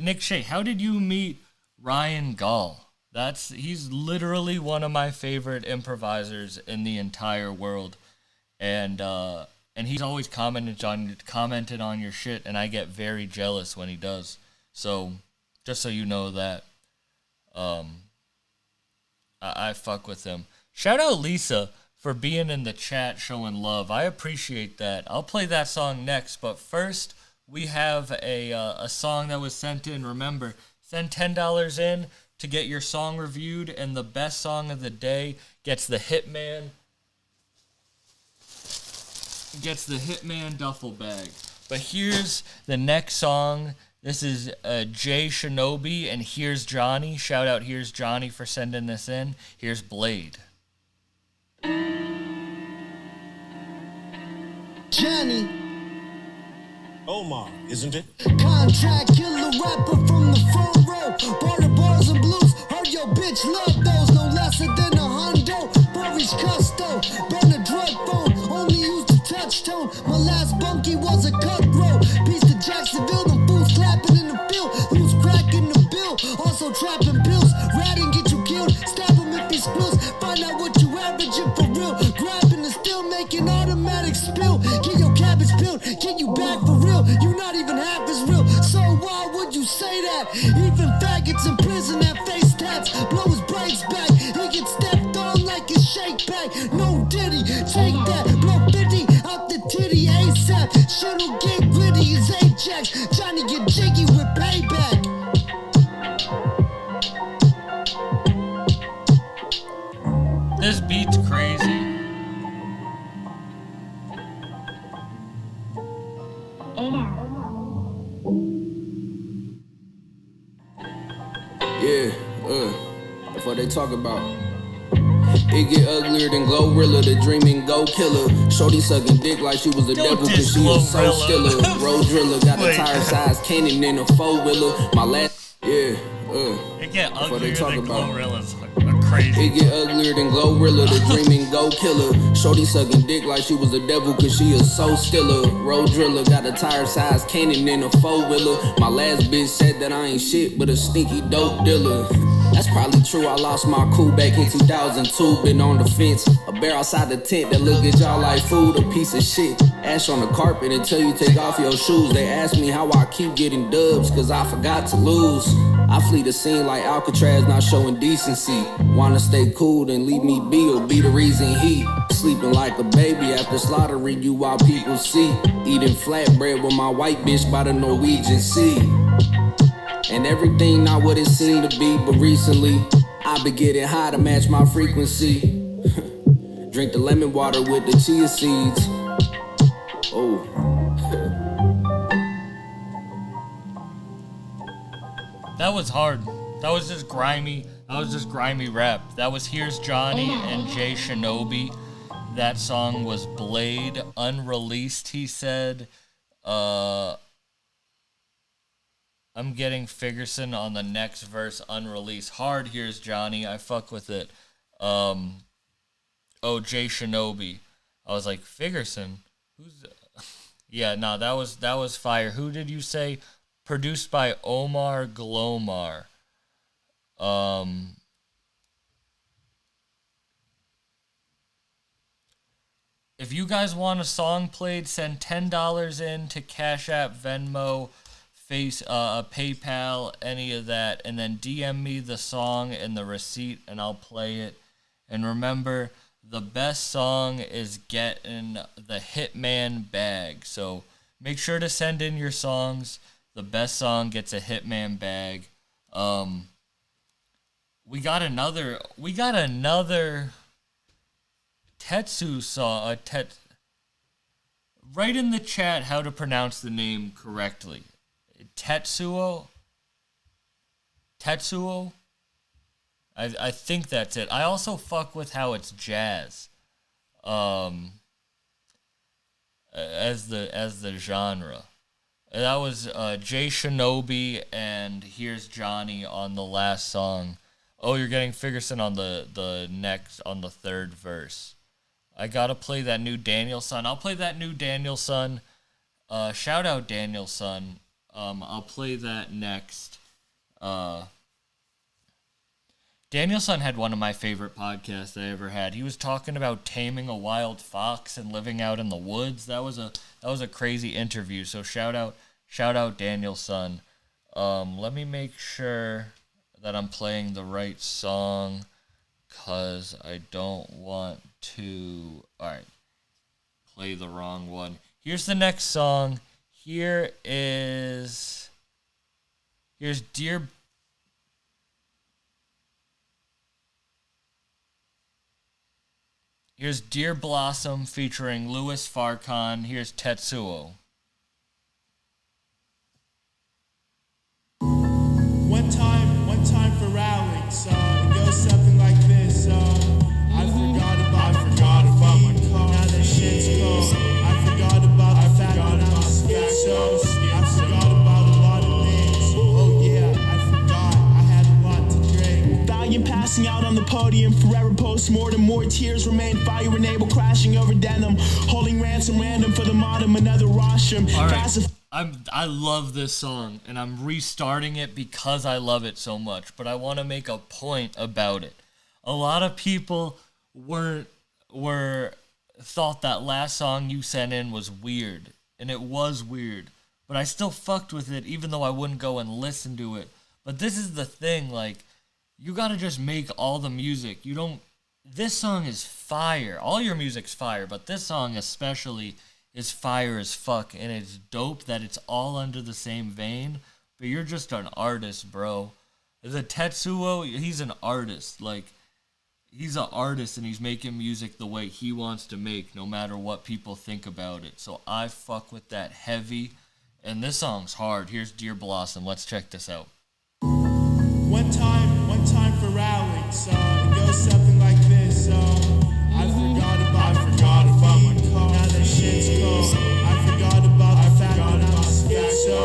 Nick Shea, how did you meet Ryan Gall? He's literally one of my favorite improvisers in the entire world, and he's always commented on your shit, and I get very jealous when he does. So just so you know that, I fuck with him. Shout out Lisa for being in the chat, showing love. I appreciate that. I'll play that song next, but first we have a song that was sent in. Remember, send $10 in to get your song reviewed, and the best song of the day gets the Hitman duffel bag. But here's the next song. This is Jay Shinobi and Here's Johnny. Shout out Here's Johnny for sending this in. Here's Blade. Johnny. Omar, isn't it? Contract killer rapper from the front row. Border bars and blues. Heard your bitch love those. No lesser than a hundo. Boris Custo. Burn a drug phone. Only used a touch tone. My last bunkie was a cutthroat. Piece to Jacksonville. Them fools clapping in the field. Loose crack in the bill. Also trapping pills. Ratting get you killed. Stab him if he spills. Find out what you averaging for real. Grabbing and still making automatic spill. Get your cabbage peeled. Get you back for real. You not even half as real. So why would you say that? Even faggots in prison have face tats. Blow his brains back. He gets stepped on like a shake back. No diddy. Take that. Blow 50 out the titty ASAP. Shit'll get gritty as Ajax. Johnny get jiggy with payback. This beat's crazy. Yeah, that's what they talk about. It get uglier than Glorilla, the dreaming go killer. Shorty sucking dick like she was a devil cause she was so stiller. Road driller, got a tire size cannon in a four-wheeler. My last, It get uglier than Glorilla's crazy. It get uglier than Glorilla, the dreaming go killer. Shorty sucking dick like she was a devil cause she is so stiller. Road driller, got a tire size cannon in a four-wheeler. My last bitch said that I ain't shit but a stinky dope dealer. That's probably true, I lost my cool back in 2002. Been on the fence, a bear outside the tent that look at y'all like food, a piece of shit. Ash on the carpet until you take off your shoes. They ask me how I keep getting dubs, cause I forgot to lose. I flee the scene like Alcatraz, not showing decency. Wanna stay cool, then leave me be, or be the reason he sleeping like a baby after slaughtering you while people see. Eating flatbread with my white bitch by the Norwegian Sea. And everything not what it seemed to be, but recently I've been getting high to match my frequency. Drink the lemon water with the chia seeds. Oh. That was hard. That was just grimy. That was just grimy rap. That was Here's Johnny and Jay Shinobi. That song was Blade, unreleased, he said. I'm getting Figerson on the next verse, unreleased. Hard, Here's Johnny. I fuck with it. Jay Shinobi. I was like, Figerson? Who's... Yeah, no, that was fire. Who did you say? Produced by Omar Glomar. If you guys want a song played, send $10 in to Cash App, Venmo, PayPal, any of that, and then DM me the song and the receipt, and I'll play it. And remember, the best song is getting the Hitman bag. So make sure to send in your songs. The best song gets a Hitman bag. We got another Tetsu song. Write in the chat how to pronounce the name correctly. Tetsuo. I think that's it. I also fuck with how it's jazz. As the genre. That was Jay Shinobi and Here's Johnny on the last song. Oh, you're getting Figerson on the next, on the third verse. I gotta play that new Danielson. I'll play that new Danielson. Shout out Danielson. I'll play that next. Danielson had one of my favorite podcasts I ever had. He was talking about taming a wild fox and living out in the woods. That was a crazy interview. So shout out Danielson. Let me make sure that I'm playing the right song, cause I don't want to play the wrong one. Here's the next song. Here's Dear Blossom featuring Louis Farrakhan. Here's Tetsuo. One time for rallying, so it goes something like this. I forgot about my car. Now that shit's cold. I forgot about the fact that I'm schizo. I forgot about a lot of things. Oh yeah, I forgot. I had a lot to drink. Valiant passing out on the podium, forever post-mortem. More tears remain, fire enable crashing over denim. Holding ransom random for the modem, another rostrum. All right. I love this song, and I'm restarting it because I love it so much, but I want to make a point about it. A lot of people thought that last song you sent in was weird, and it was weird, but I still fucked with it even though I wouldn't go and listen to it. But this is the thing, like, you gotta just make all the music. This song is fire. All your music's fire, but this song especially is fire as fuck, and it's dope that it's all under the same vein, but you're just an artist, bro. The Tetsuo, he's an artist. Like, he's an artist, and he's making music the way he wants to make, no matter what people think about it. So I fuck with that heavy, and this song's hard. Here's Dear Blossom. Let's check this out. One time for rallying, so it goes something like this. I forgot about my car. Now that shit's cold. I forgot about the fact that I'm schizo.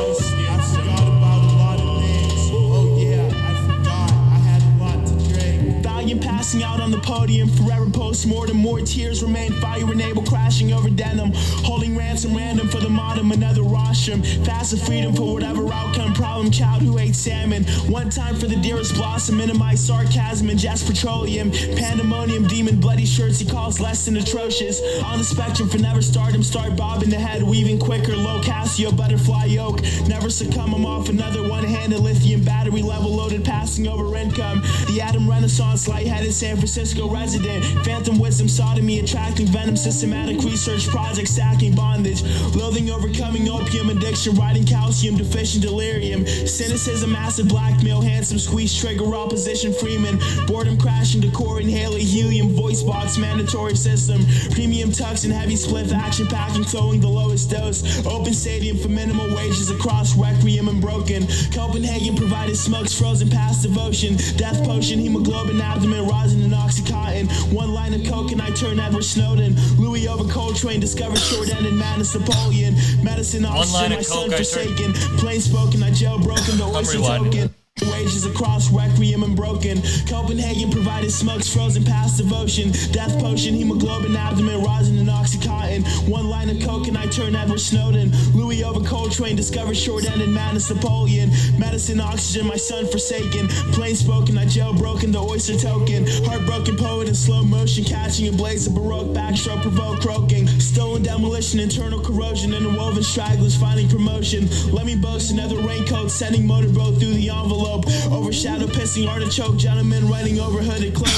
I forgot about a lot of things. Oh yeah, I forgot. I had a lot to drink. Valiant passing out on the podium, forever post-mortem. More tears remain, fire enable crashing over denim. Holding ransom random for the modem, another rostrum. Fast of freedom for whatever outcome. Problem child who ate salmon. One time for the dearest blossom. Minimize sarcasm and just petroleum. Pandemonium, demon, bloody shirts he calls less than atrocious. On the spectrum for never stardom, start bobbing the head, weaving quicker. Low Casio, butterfly yoke. Never succumb, I'm off another one-handed lithium battery level loaded, passing over income. The atom renaissance, lightheaded San Francisco resident. Phantom wisdom, sodomy, attracting venom, systematic research project, stacking bondage, loathing, overcoming opium addiction, riding calcium, deficient delirium, cynicism, massive blackmail, handsome squeeze, trigger, opposition, Freeman, boredom, crashing, decor, inhaler, helium, voice box, mandatory system, premium tux and heavy spliff, action packing, towing the lowest dose, open stadium for minimal wages across Requiem and Broken, Copenhagen provided smokes, frozen past devotion, death potion, hemoglobin, abdomen, rosin and oxycontin, one line of coke and I turn Edward Snowden, Louis over Coltrane, discovered short-ended madness, Napoleon, medicine, oxygen, my son forsaken, plain spoken, I jailbroken, the oyster token. Wages across Requiem and Broken, Copenhagen provided smokes, frozen past devotion, death potion, hemoglobin, abdomen, rosin and oxycontin, one line of coke and I turn Edward Snowden, Louis over Coltrane, discovered short-ended madness, Napoleon, medicine, oxygen, my son forsaken, plain spoken, I jailbroken, the oyster token, heartbroken poet in slow motion, catching a blaze of baroque backstroke, provoke croaking, stolen demolition, internal corrosion, interwoven stragglers finding promotion, let me boast another raincoat, sending motorboat through the envelope, overshadow pissing artichoke, gentlemen riding over hooded cloak,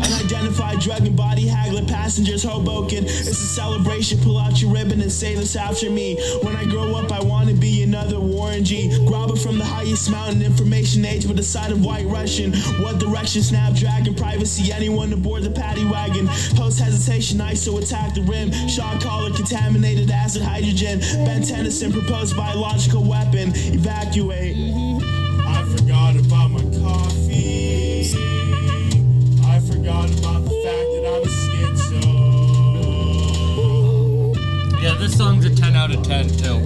unidentified drug and body haggler, passengers Hoboken, it's a celebration, pull out your ribbon and say this after me, when I grow up I want to be another Warren G, grabber from the highest mountain, information age with a side of white Russian, what direction, Snapdragon, privacy, anyone aboard the paddy wagon, post hesitation, ISO attack the rim, shot caller, contaminated acid, hydrogen, Ben Tennyson, proposed biological weapon, evacuate. I forgot about my coffee. I forgot about the fact that I'm a schizo. Yeah, this song's a 10 out of 10 too.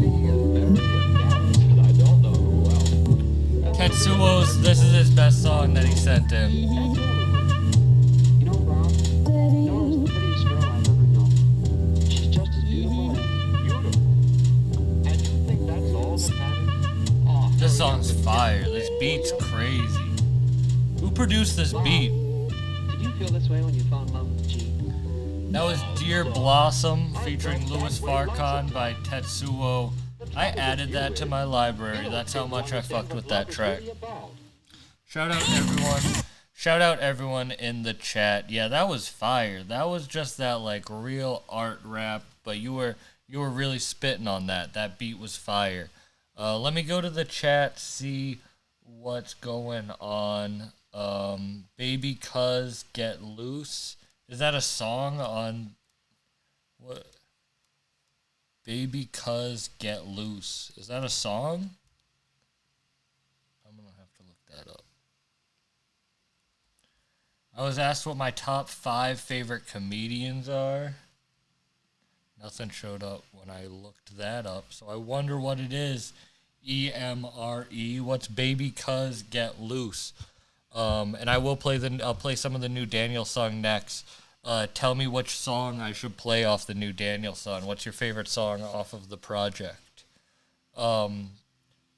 Tetsuo's, this is his best song that he sent in. This song's fire. This beat's crazy. Who produced this beat? Did you feel this way when you fell in love with G? That was Dear Blossom featuring Louis Farrakhan by Tetsuo. I added that to my library. That's how much I fucked with that track. Shout out everyone. Shout out everyone in the chat. Yeah, that was fire. That was just that like real art rap, but you were really spitting on that. That beat was fire. Let me go to the chat, see what's going on. Baby Cuz Get Loose. Is that a song on what? Baby Cuz Get Loose. Is that a song? I'm going to have to look that up. I was asked what my top 5 favorite comedians are. Nothing showed up when I looked that up, so I wonder what it is. EMRE. What's Baby Cuz Get Loose? And I'll play some of the new Daniel song next. Tell me which song I should play off the new Daniel song. What's your favorite song off of the project? Paul.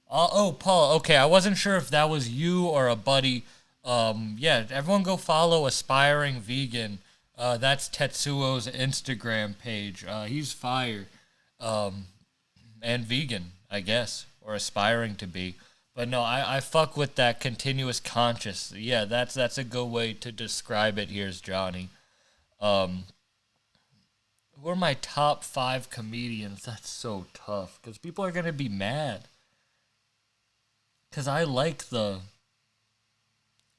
Okay, I wasn't sure if that was you or a buddy. Yeah, everyone go follow Aspiring Vegan. That's Tetsuo's Instagram page. He's fire. And vegan, I guess, or aspiring to be. But no, I fuck with that continuous conscious. Yeah, that's a good way to describe it. Here's Johnny. Who are my top 5 comedians? That's so tough, because people are going to be mad. Because I like the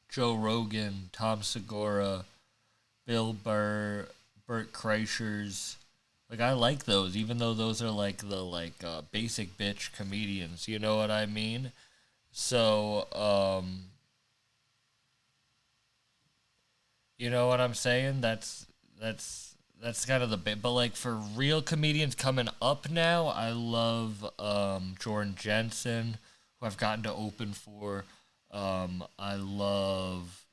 Joe Rogan, Tom Segura, Bill Burr, Burt Kreischer's. Like, I like those, even though those are like the basic bitch comedians. You know what I mean? So, you know what I'm saying? That's kind of the bit. But like for real comedians coming up now, I love Jordan Jensen, who I've gotten to open for. I love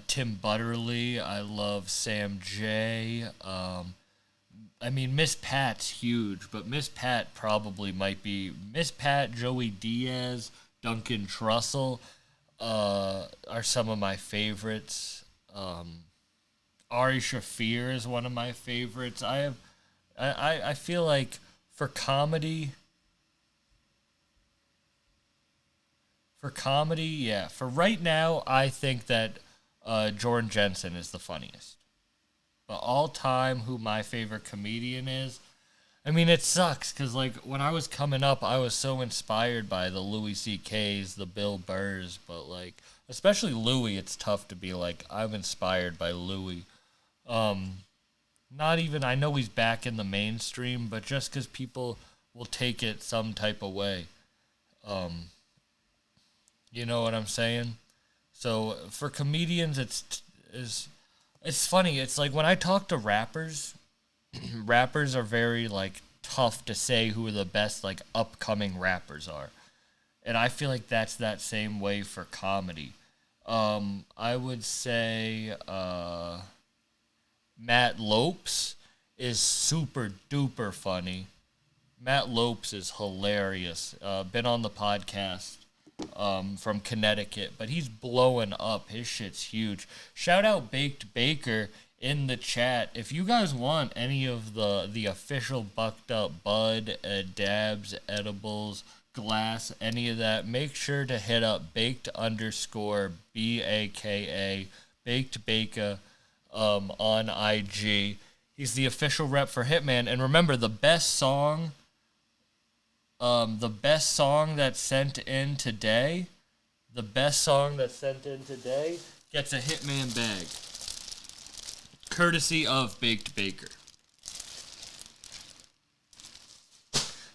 Tim Butterly. I love Sam J. I mean, Miss Pat's huge, but Miss Pat probably might be Miss Pat, Joey Diaz, Duncan Trussell are some of my favorites. Ari Shaffir is one of my favorites. I feel like for comedy, yeah, for right now, I think that Jordan Jensen is the funniest. But all time, who my favorite comedian is, I mean, it sucks because, like, when I was coming up, I was so inspired by the Louis C.K.'s, the Bill Burrs, but, like, especially Louis, it's tough to be like, I'm inspired by Louis. Not even, I know he's back in the mainstream, but just because people will take it some type of way. You know what I'm saying? So, for comedians, it's funny. It's like when I talk to rappers, rappers are very, like, tough to say who the best, like, upcoming rappers are. And I feel like that's that same way for comedy. I would say Matt Lopes is super duper funny. Matt Lopes is hilarious. Been on the podcast from Connecticut, but he's blowing up. His shit's huge. Shout out Baked Baker in the chat. If you guys want any of the official Bucked Up Bud, dabs, edibles, glass, any of that, make sure to hit up baked_BAKA, Baked Baker on IG. He's the official rep for Hitman. And remember, the best song that's sent in today gets a Hitman bag, courtesy of Baked Baker.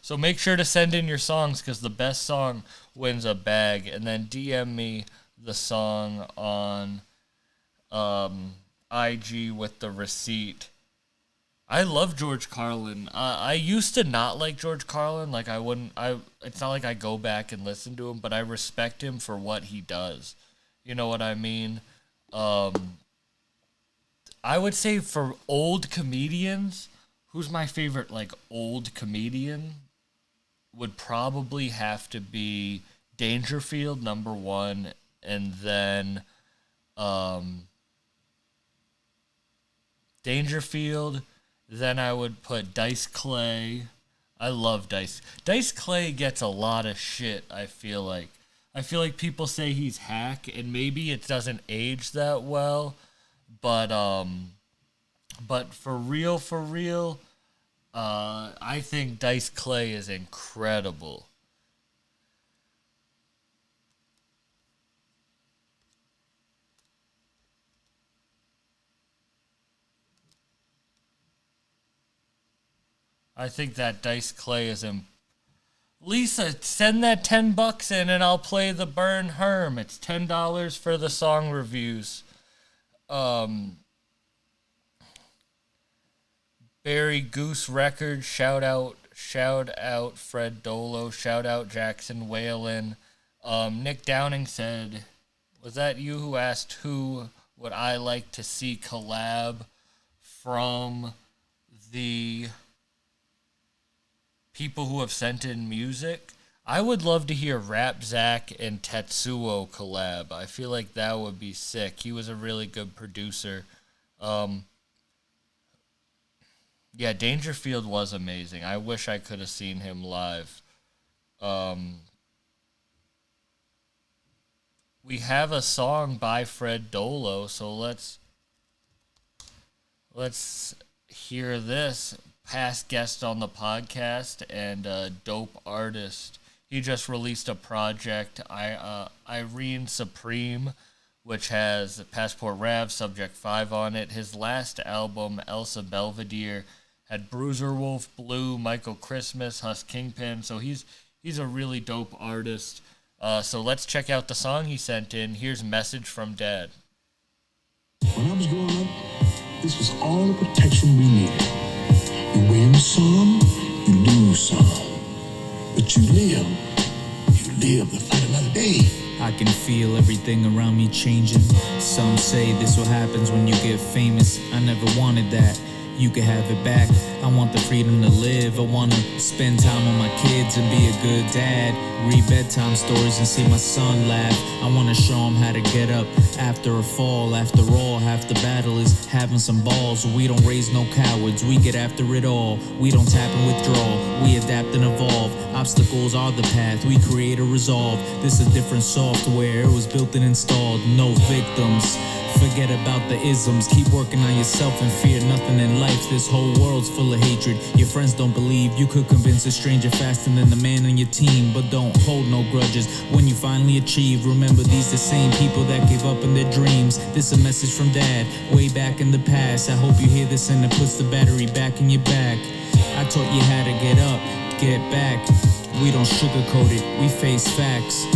So make sure to send in your songs, because the best song wins a bag. And then DM me the song on IG with the receipt. I love George Carlin. I used to not like George Carlin. Like, it's not like I go back and listen to him, but I respect him for what he does. You know what I mean? I would say for old comedians, who's my favorite, like, old comedian? Would probably have to be Dangerfield, number one, and then Dangerfield. Then I would put Dice Clay. I love Dice. Dice Clay gets a lot of shit, I feel like. I feel like people say he's hack, and maybe it doesn't age that well, but for real, I think Dice Clay is incredible. I think that Dice Clay is Lisa, send that $10 in and I'll play the Burn Herm. It's $10 for the song reviews. Barry Goose Records, shout out Fred Dolo, shout out Jackson Whalen. Nick Downing said, was that you who asked who would I like to see collab from the people who have sent in music? I would love to hear Rap Zach and Tetsuo collab. I feel like that would be sick. He was a really good producer. Yeah, Dangerfield was amazing. I wish I could have seen him live. We have a song by Fred Dolo, so let's hear this. Past guest on the podcast and a dope artist. He just released a project, Irene Supreme, which has Passport Rav, Subject 5 on it. His last album, Elsa Belvedere, had Bruiser Wolf, Blue, Michael Christmas, Huss Kingpin. So he's a really dope artist. So let's check out the song he sent in. Here's Message from Dad. When I was growing up, this was all the protection we needed. You win some, you lose some. But you live to fight another day. I can feel everything around me changing. Some say this what happens when you get famous. I never wanted that. You can have it back. I want the freedom to live. I want to spend time with my kids and be a good dad. Read bedtime stories and see my son laugh. I want to show him how to get up after a fall. After all, half the battle is having some balls. We don't raise no cowards. We get after it all. We don't tap and withdraw. We adapt and evolve. Obstacles are the path. We create a resolve. This is different software. It was built and installed. No victims. Forget about the isms, keep working on yourself and fear nothing in life. This whole world's full of hatred. Your friends don't believe you could convince a stranger faster than the man on your team. But don't hold no grudges when you finally achieve. Remember, these the same people that gave up in their dreams. This a message from Dad, way back in the past. I hope you hear this and it puts the battery back in your back. I taught you how to get up, get back. We don't sugarcoat it, we face facts.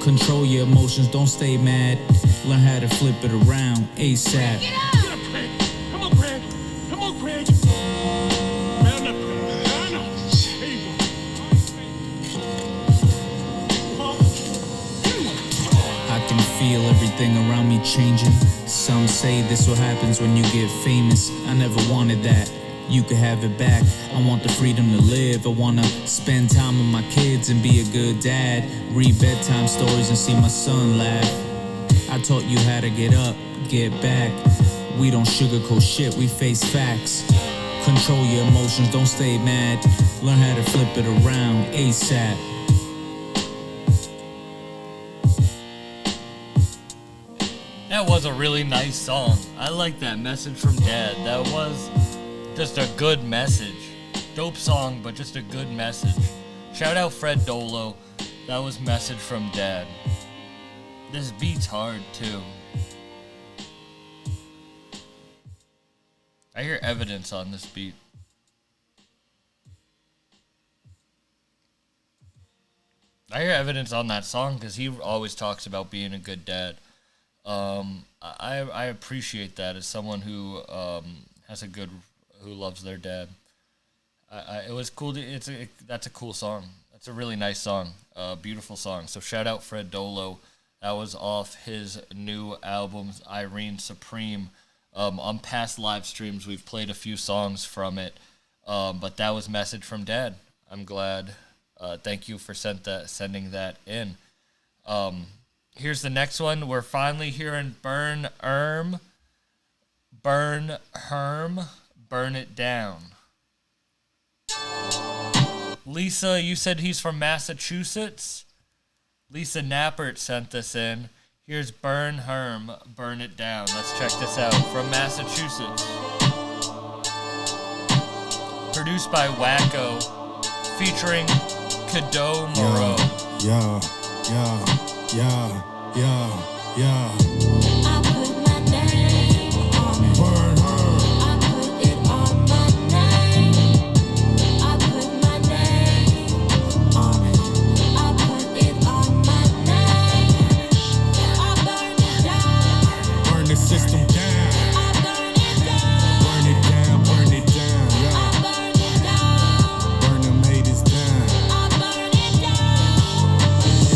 Control your emotions, don't stay mad. Learn how to flip it around ASAP. Get up, Craig. Come on, Craig. Come on, Craig. Man up, Craig. Man up. There you go. I can feel everything around me changing. Some say this what happens when you get famous. I never wanted that. You could have it back. I want the freedom to live. I wanna spend time with my kids and be a good dad. Read bedtime stories and see my son laugh. I taught you how to get up, get back. We don't sugarcoat shit, we face facts. Control your emotions, don't stay mad. Learn how to flip it around ASAP. That was a really nice song. I like that message from Dad. That was just a good message. Dope song, but just a good message. Shout out Fred Dolo. That was message from Dad. This beat's hard too. I hear evidence on this beat. I hear evidence on that song because he always talks about being a good dad. I appreciate that as someone who who loves their dad. It was cool. That's a cool song. That's a really nice song. Beautiful song. So shout out Fred Dolo. That was off his new album, Irene Supreme. On past live streams, we've played a few songs from it, but that was message from Dad. I'm glad. Thank you for sending that in. Here's the next one. We're finally hearing Burn Herm, Burn It Down. Lisa, you said he's from Massachusetts? Lisa Nappert sent this in. Here's Burn Herm, Burn It Down. Let's check this out. From Massachusetts. Produced by Wacko, featuring Cadeau Moreau. Yeah. I put my name on it. Burn her. I put it on my name. I put my name on it. I put it on my name. I burn it down. Burn the system down. I burn it down. Burn it down, burn it down. I Yeah. burn it down. Burn them haters down. I burn it down.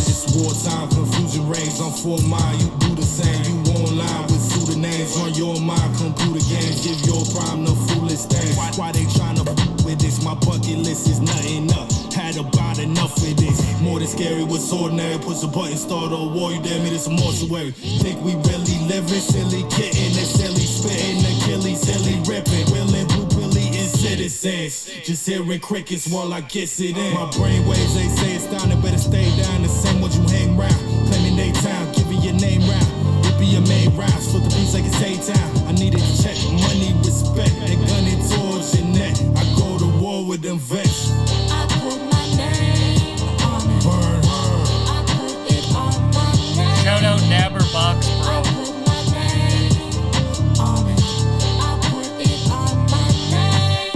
It's wartime, confusion reigns on 4 Mile. You do the same, you online with pseudonyms on your mind. Computer games give your prime the foolish things. Why they tryna with this? My bucket list is nothing up. Had about enough of this. More than scary, what's ordinary? Push a button, start a war. You damn it, it's a mortuary. Think we really living? Silly kitten, that silly spitting, Achilles, silly ripping. Willing, blue pilly, and citizens. Just hearing crickets while I gets it in. My brain waves, they say it's down, it better stay down. The same what you hang round. Claiming they town, giving your name round. It be your main rounds, flip the beats like it's A-Town. I need a check, money, respect. They gun it towards your neck. I go to war with them vets. I put my name on it. Burn her. I put it on my name. Shout out Nabberbox, I bro. put my name on it. I put it on my name.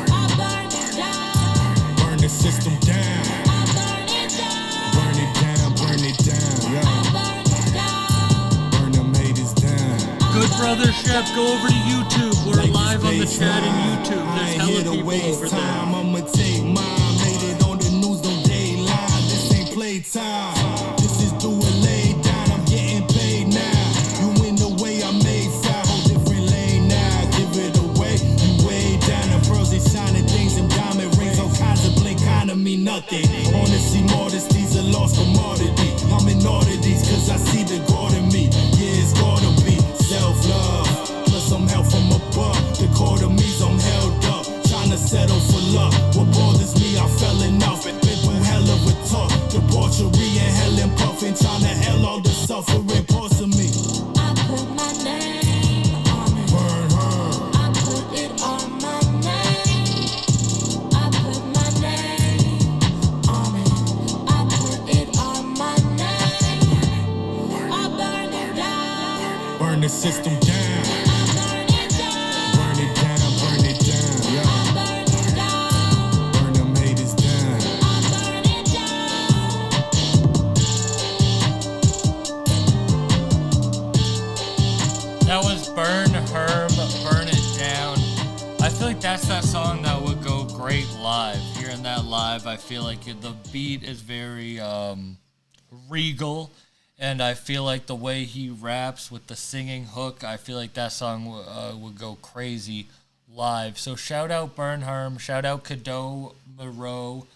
I burn it down. Burn the system down. I burn it down. Burn it down, burn it down. I Yeah. burn it down. Burn them haters down. Good brother Chef, go over to YouTube. We're live on the chat in YouTube. I There's ain't hella here to people waste over time. there. I'ma take mine. Made it on the news, no dayline. This ain't playtime. This is do it lay down. I'm getting paid now. You in the way I made foul. Whole different lane now. Give it away. You way down. The pearls they shining things and diamond rings. All kinds of blink kind of mean nothing. Honesty, modesties, a lost commodity. I'm in oddities cause I see the God in me. Yeah, it's gotta be self-love. Plus some help from above. The core to me's I'm held up. Trying to settle for love. What bothers me, I fell in love. Been through hell of a talk. Debauchery and hell and system down. Burn it down, burn it down, yeah. Burn them haters down. That was Burn Herm, Burn It Down. I feel like that's that song that would go great live. Hearing that live, I feel like the beat is very regal, and I feel like the way he raps with the singing hook, I feel like that song would go crazy live. So shout out Burn Herm, shout out Cadeau Moreau,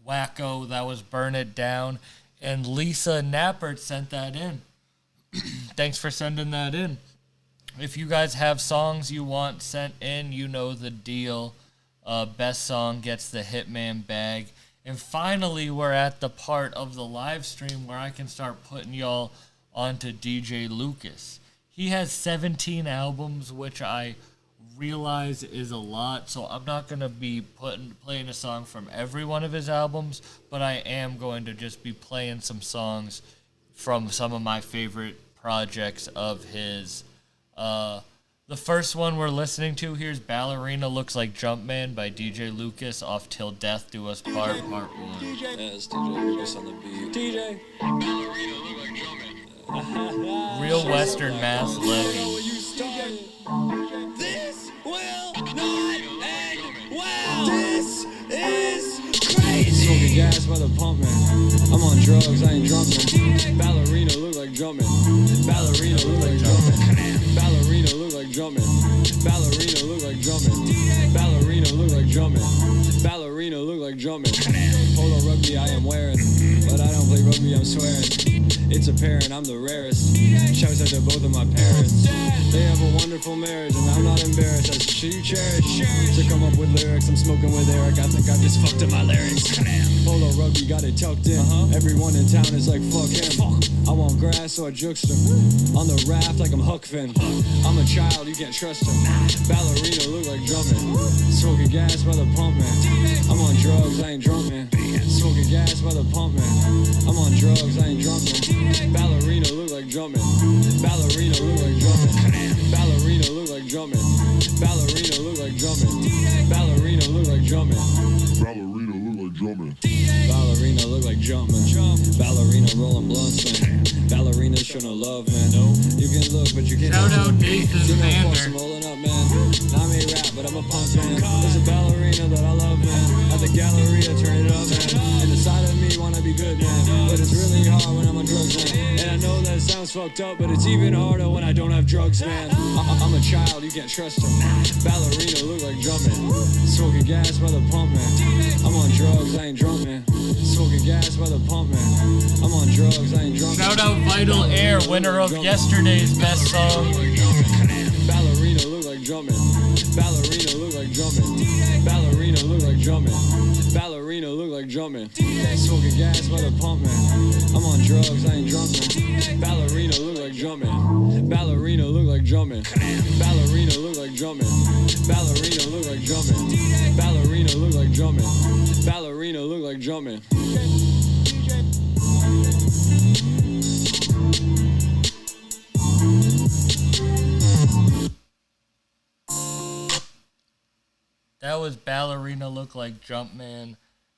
Wacko, that was Burn It Down, and Lisa Nappert sent that in. Thanks for sending that in. If you guys have songs you want sent in, you know the deal. Best song gets the Hitman bag. And finally, we're at the part of the live stream where I can start putting y'all onto DJ Lucas. He has 17 albums, which I realize is a lot, so I'm not going to be playing a song from every one of his albums, but I am going to just be playing some songs from some of my favorite projects of his. The first one we're listening to here's Ballerina Looks Like Jumpman by DJ Lucas off Till Death Do Us Part, Part 1. Yeah, it's DJ Lucas on the beat. DJ. Ballerina Look Like Jumpman. Real Western Mass Levy. This will not end well. This is crazy. Smoking gas by the pump, man. I'm on drugs, I ain't drunk, man. Ballerina look like jumping. Ballerina look like jumping. Ballerina look like jumping. Ballerina look like jumping. Ballerina look like jumping. Ballerina look like jumping. Polo rugby I am wearing, but I don't play rugby, I'm swearing. It's apparent I'm the rarest. Shouts out to both of my parents. They have a wonderful marriage, and I'm not embarrassed. That's what you cherish. To come up with lyrics, I'm smoking with Eric. I think I just fucked up my larynx. Polo rugby got it tucked in. Everyone in town is like, fuck him. I want grass, so I juked him. On the raft like I'm Huck Finn. I'm a child, you can't trust him. Ballerina look like drumming. Smoking gas by the pump, man. I'm on drugs, I ain't drunk, man. Smoking gas by the pump, man. I'm on drugs, I ain't drunk, man. Ballerina look like drumming. Ballerina look like drumming. Ballerina look like drumming. Ballerina look like drumming. Ballerina look like drumming. Ballerina look like drumming. Ballerina look like jumping. Ballerina rolling blunts, man. Ballerina showing love, man. You can look, but you can't. Shout out Nathan Vander. I'm rolling up, man. Not me rap, but I'm a punk man. There's a ballerina that I love, man. At the Galleria, turn it up, man. And the side of me wanna be good, man. But it's really hard when I'm on drugs, man. And I know that sounds fucked up, but it's even harder when I don't have drugs, man. I'm a child, you can't trust him. Ballerina look like drumming. Smoking gas by the pump, man. I'm on drugs, I ain't drunk, man. Smoking gas by the pump, man. I'm on drugs, I ain't drunk. Shout out Vital Air, winner of yesterday's best song. Ballerina look like drumming. Ballerina look like drumming. Ballerina look like drumming. Ballerina look like drumming. Smoking gas by the pump, man. I'm on drugs, I ain't drunk, man. Ballerina look like drumming. Ballerina look like drumming. Ballerina look like drumming. Ballerina look like drumming. Ballerina look like drumming. Ballerina look like drumming. That was Ballerina Look Like Jumpman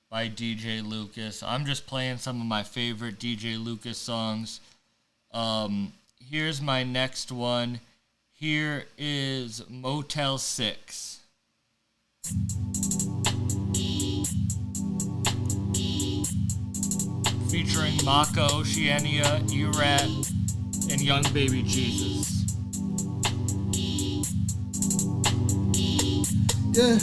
by DJ Lucas. I'm just playing some of my favorite DJ Lucas songs. Here's my next one. Here is Motel 6. Featuring Maka Oceania, E-Rat, and Young Baby Jesus. Yeah,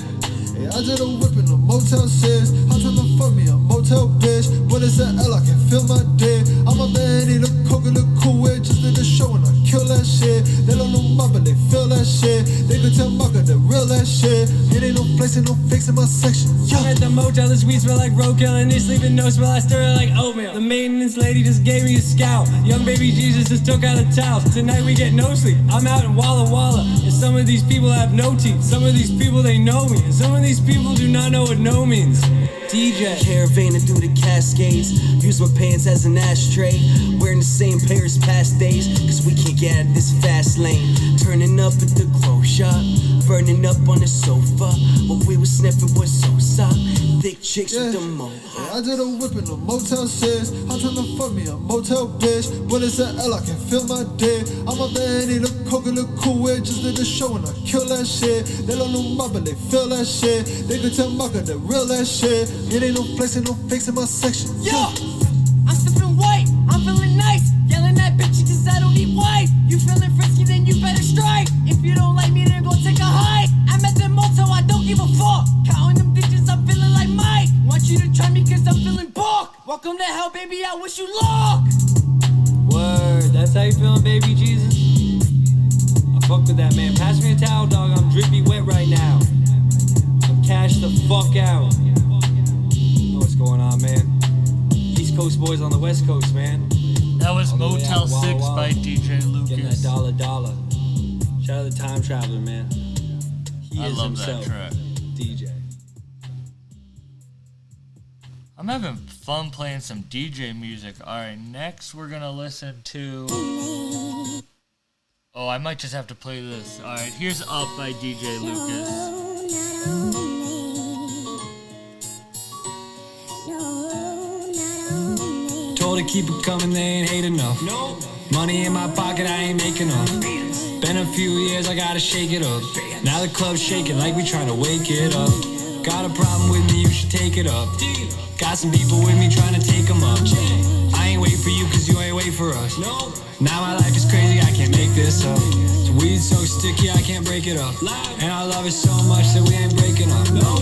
hey, I did a whip in a Motel 6. I'm tryna fuck me a motel bitch. When it's an L, I can feel my dick. I'm a man, he look coke and look cool with. Just did a show and I kill that shit. They don't know my, but they feel that that shit. They could tell Marker the real that shit. It ain't no flexing, no fakes in my section. I'm at the motel, the suite smell like roadkill, and this sleeping no smell, I stir it like oatmeal. The maintenance lady just gave me a scout. Young baby Jesus just took out a towel. Tonight we get no sleep. I'm out in Walla Walla, and some of these people have no teeth. Some of these people they know me, and some of these people do not know what no means. DJ. Caravaning through the Cascades. Use my pants as an ashtray. Wearing the same pair as past days. Cause we can't get out of this fast lane. Turning up at the clothes shop. Burning up on the sofa. What we was sniffing was so soft. Thick chicks with the mo. I did a whip in the Motel 6. I'm tryna fuck me a motel bitch. When it's an L, I can feel my dick. I'm up there and eat a coke and look cool with. Just did the show and I kill that shit. They don't know my, but they feel that shit. They could tell Marker the real that shit. It ain't no flexing, no fakes in my section. Yo! I'm stiffin' white, I'm feeling nice. Yelling at bitches cause I don't need white. You feeling frisky, then you better strike. If you don't like me, then go take a hike. I'm at the motel, I don't give a fuck. Counting them digits, I'm feeling like Mike. Want you to try me cause I'm feeling buck. Welcome to hell, baby, I wish you luck. Word, that's how you feeling, baby Jesus? I fuck with that, man. Pass me a towel, dog. I'm drippy wet right now. I'm cashed the fuck out. Know what's going on, man? East Coast boys on the West Coast, man. That was On the way Motel out, Walla 6 Walla. by DJ Lucas. Getting that dollar. Shout out to Time Traveler, man. He I is love himself. that track. DJ. I'm having fun playing some DJ music. Alright, next we're gonna listen to... Oh, I might just have to play this. Alright, here's Up by DJ Lucas. Told to keep it coming, they ain't hate enough. No. Money in my pocket, I ain't making enough. Been a few years, I gotta shake it up. Now the club's shaking like we trying to wake it up. Got a problem with me, you should take it up. Got some people with me trying to take them up. I ain't wait for you cause you ain't wait for us. No. Now my life is crazy, I can't make this up. The weed's so sticky, I can't break it up. And I love it so much that we ain't breaking up. No.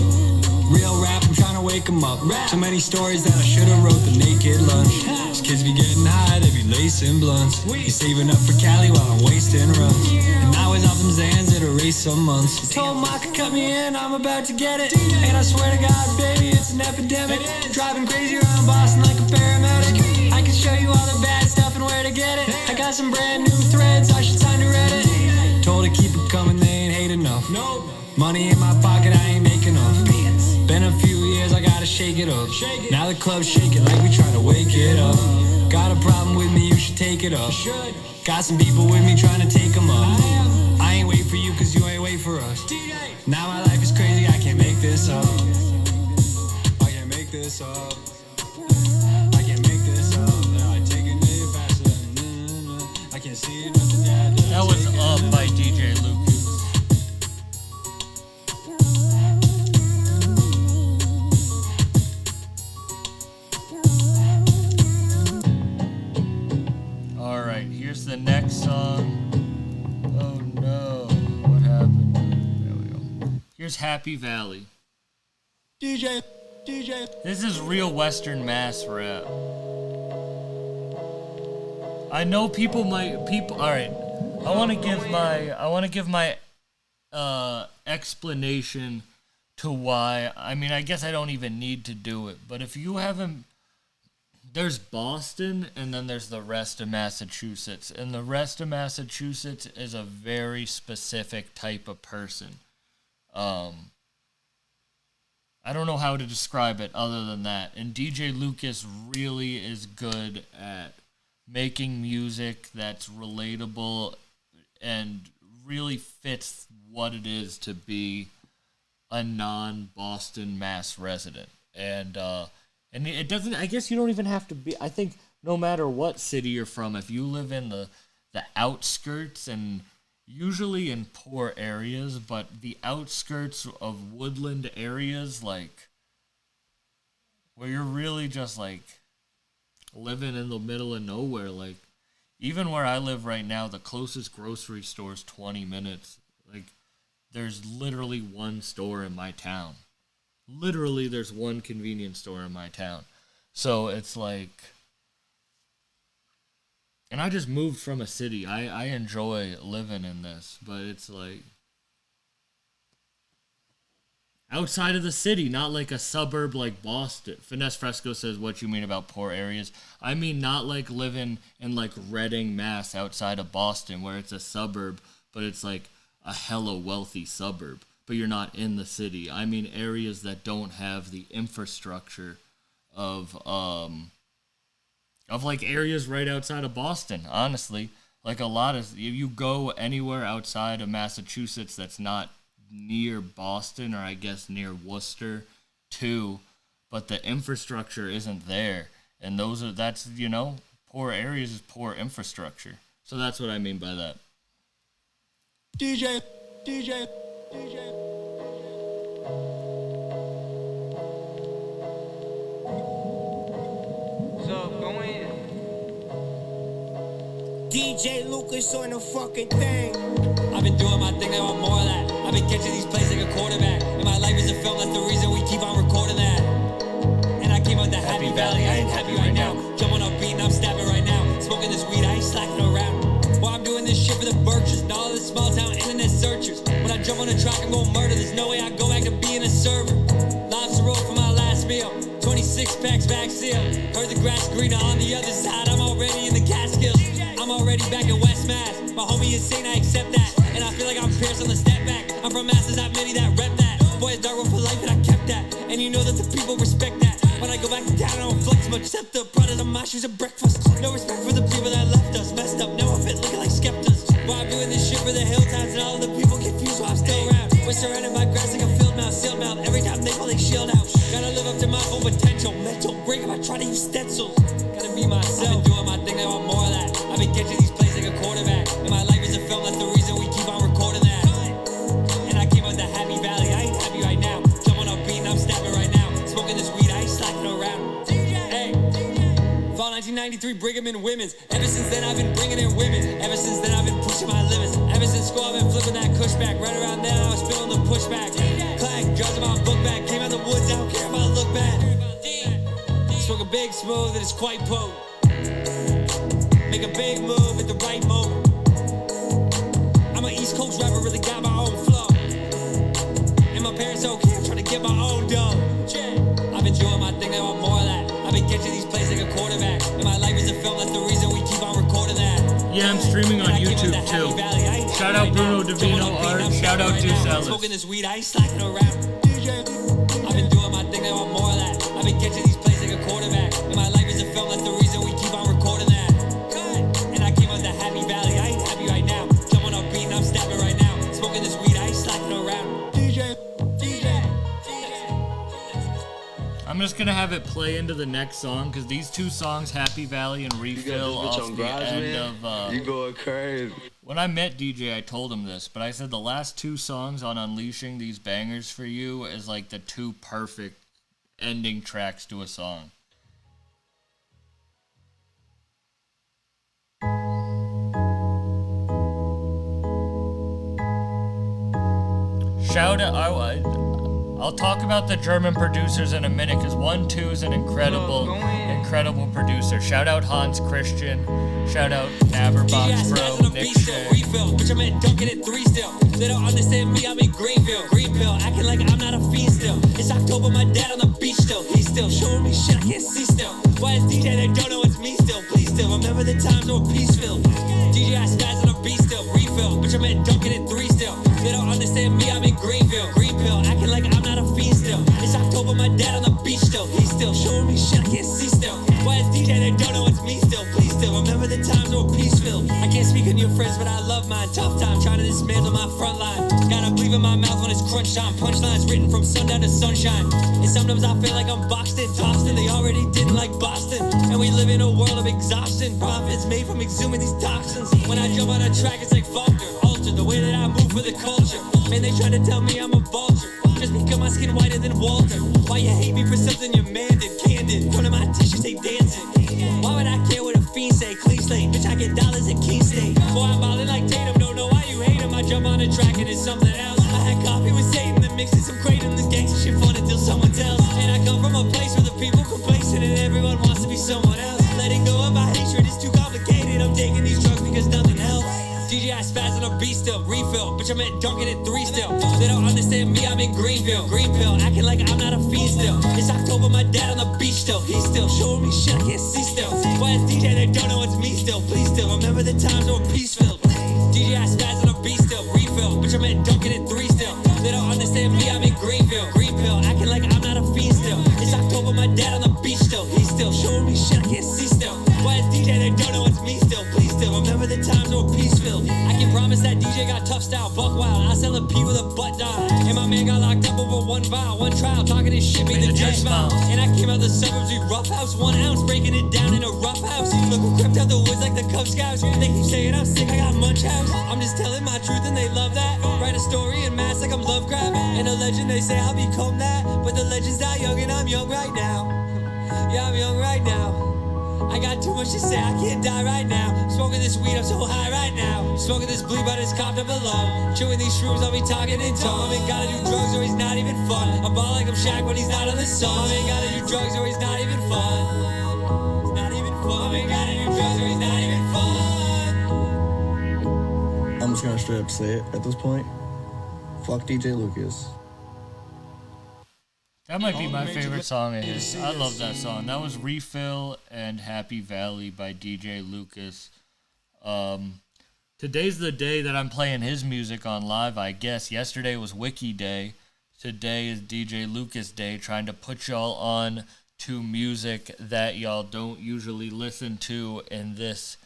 Real rap, I'm trying to wake 'em up. So many stories that I should've wrote the naked lunch. These kids be getting high, they be lacing blunts. He's saving up for Cali while I'm wasting runs. And now he's off them Zans that erase some months. Told Mike to cut me in, I'm about to get it. And I swear to God, baby, it's an epidemic. Driving crazy around Boston like a paramedic. I can show you all the bad stuff and where to get it. I got some brand new threads, I should sign to Reddit. Told to keep it coming, they ain't hate enough. Money in my pocket, I ain't making enough. Been a few years, I gotta shake it up. Now the club's shaking like we trying to wake it up. Got a problem with me, you should take it up. Got some people with me trying to take them up. I ain't wait for you cause you ain't wait for us. Now my life is crazy, I can't make this up. I can't make this up. I can't make this up. I take it faster. I can't see nothing. That was Up by DJ Lucas. Alright, here's the next song. Oh no, what happened? There we go. Here's Happy Valley. DJ. This is real Western Mass rap. I know alright. I wanna give my explanation to why. I mean, I guess I don't even need to do it, but if you haven't, there's Boston and then there's the rest of Massachusetts. And the rest of Massachusetts is a very specific type of person. I don't know how to describe it other than that. And DJ Lucas really is good at making music that's relatable and really fits what it is to be a non-Boston Mass resident. And it doesn't, I guess you don't even have to be, I think no matter what city you're from, if you live in the outskirts and usually in poor areas, but the outskirts of woodland areas, like, where you're really just, like, living in the middle of nowhere, like, even where I live right now, the closest grocery store is 20 minutes. Like, there's literally one store in my town. Literally, there's one convenience store in my town. So it's like, And I just moved from a city. I enjoy living in this, but it's like outside of the city, not like a suburb like Boston. Finesse Fresco says, what you mean about poor areas? I mean not like living in like Reading, Mass, outside of Boston, where it's a suburb, but it's like a hella wealthy suburb, but you're not in the city. I mean areas that don't have the infrastructure of like areas right outside of Boston, honestly. Like a lot of, you go anywhere outside of Massachusetts that's not near Boston, or I guess near Worcester too, but the infrastructure isn't there. And that's, you know, poor areas is poor infrastructure. So that's what I mean by that. DJ. DJ Lucas on the fucking thing. I've been doing my thing, now I'm more of that. I've been catching these plays like a quarterback. And my life is a film, that's the reason we keep on recording that. And I came out the Happy Valley, I ain't happy right now. Jump on a beat and I'm stabbing right now. Smoking this weed, I ain't slacking around. While I'm doing this shit for the Birches and all of the small town internet searchers. When I jump on the track, I'm gonna murder. There's no way I go back to being a server. Lobster roll for my last meal. 26 packs back seal. Heard the grass greener on the other side. I'm already in the Catskills. I'm already back in West Mass. My homie insane, I accept that. And I feel like I'm Pierce on the step back. I'm from Masses, not many that rep that. Boy, it's dark one for life, and I kept that. And you know that the people respect that. When I go back to town, I don't flex much. Except the products on my shoes at breakfast. No respect for the people that left us. Messed up, now I fit looking like Skeptas. While I'm doing this shit for the hilltops, and all of the people confused while I'm still around. We're surrounded by grass like a field mouse, sealed mouth. Every time they call, they shield out. Gotta live up to my full potential. Mental break if I try to use stencils. Gotta be myself. I've been doing my thing, now I'm more of that. I've been catching these plays like a quarterback. And my life is a film, that's the reason we keep on recording that. And I came out the Happy Valley, I ain't happy right now. Jump on a beat and I'm stabbing right now. Smoking this weed, I ain't slacking around. Hey, fall 1993, Brigham and Women's. Ever since then I've been bringing in women. Ever since then I've been pushing my limits. Ever since school I've been flipping that cushback. Right around then I was feeling the pushback. Clack, drugs in my book bag. Came out the woods, I don't care if I look bad. Smoke a big smooth and it's quite potent. Make a big move at the right moment. I'm an East Coast rapper, really got my own flow. And my parents okay, I'm trying to get my own dough. I've been doing my thing, now I'm more of that. I've been catching these plays like a quarterback. And my life is a film, that's the reason we keep on recording that. Yeah, I'm streaming on YouTube too. Shout out Bruno Divino Art. Shout out Deuce Ellis. Smoking this weed, I ain't slacking around. I've been doing my thing, now I'm more of that. I've been catching these plays like a quarterback. And my life is a film, that's the reason we keep on recording that. And I came out the Happy Valley, I ain't happy right now. Jump on a beat and I'm stabbing right now. Smoking this weed, I ain't slacking around. DJ. I'm just gonna have it play into the next song because these two songs, Happy Valley and Refill, off the end of. You going crazy. When I met DJ, I told him this, but I said the last two songs on Unleashing These Bangers for You is like the two perfect ending tracks to a song. Shout out, I'll talk about the German producers in a minute because 1-2 is an incredible producer. Shout out Hans Christian. Shout out Naverbox Bro, Nick Shea. Bitch, I'm at Dunkin' at 3 still. They don't understand me, I'm in Greenville. Green pill, acting like I'm not a fiend still. It's October, my dad on the beach still. He's still showing me shit I can't see still. Why is DJ, they don't know it's me still. Please still, remember the times that were peace-filled. DJ, I spaz on the beat still. Refill, bitch, I'm at Dunkin' at 3 still. They don't understand me, I'm in Greenville. Green pill, acting like I'm not a fiend still. It's October, my dad on the beach still. He's still showing me shit I can't see still. Why is DJ, they don't know it's me still. Please still, remember the times that were peace-filled. I can't speak on your friends, but I love mine. Tough time, trying to dismantle my front line. Gotta believe in my mouth when it's crunch time. Punchlines written from sundown to sunshine. And sometimes I feel like I'm boxed in, tossed in. They already didn't like Boston. And we live in a world of exhaustion. Profits made from exhuming these toxins. When I jump on a track, it's like Faulkner. Alter the way that I move for the culture. Man, they try to tell me I'm a vulture. Just because my skin whiter than Walter. Why you hate me for something your man did? Candid, front of my tissues, they dancing. Why would I care what a fiend say? Clean slate, bitch, I get dollars at Key State. Boy, I'm ballin' like Tatum, don't know why you hate him. I jump on the track and it's something else. I had coffee with Satan, then mixing some kratom. This gangsta shit fun until someone tells. And I come from a place where the people complacent and everyone wants to be someone else. letting go of my hatred is too complicated. I'm taking these drugs because nothing helps. DJ, I spaz on a beat still, refill. Bitch, I'm at Dunkin' at 3 still. They don't understand me, I'm in Greenville. Green pill, acting like I'm not a fiend still. It's October, my dad on the beach still. He's still showing me shit I can't see still. Why is DJ, they don't know it's me still. Please still, remember the times that were peace-filled. DJ, I spaz on a beat still, refill. Bitch, I'm at Dunkin' at 3 still. They don't understand me, I'm in Greenville. Green pill, acting like I'm not a fiend still. It's October, my dad on the beach still. He's still showing me shit I can't see still. Why is DJ, they don't know it's me still. Please still, remember the times that were peace-filled. I can promise that DJ got tough style, buck wild. I sell a P with a butt dial. And my man got locked up over one vial, one trial, talking his shit, made the judge smile. And I came out the suburbs, we rough house, 1 ounce, breaking it down in a rough house. Look who crept out the woods like the Cub Scouts. They keep saying I'm sick, I got munch house. I'm just telling my truth and they love that. Write a story in mass like I'm Lovecraft. And a legend, they say I'll become that. But the legends die young and I'm young right now. Yeah, I'm young right now. I got too much to say, I can't die right now. Smoking this weed, I'm so high right now. Smoking this bleed, but it's copped up alone. Chewing these shrooms, I'll be talking in tongue. I ain't gotta do drugs or he's not even fun. I'm ball like I'm Shaq when he's not on the sun. I ain't gotta do drugs or he's not even fun. It's not even fun. I ain't gotta do drugs or he's not even fun. I'm just gonna straight up say it at this point. Fuck DJ Lucas. That might be my favorite song of his. I love that song. That was Refill and Happy Valley by DJ Lucas. Today's the day that I'm playing his music on live, I guess. Yesterday was Wiki Day. Today is DJ Lucas Day, trying to put y'all on to music that y'all don't usually listen to in this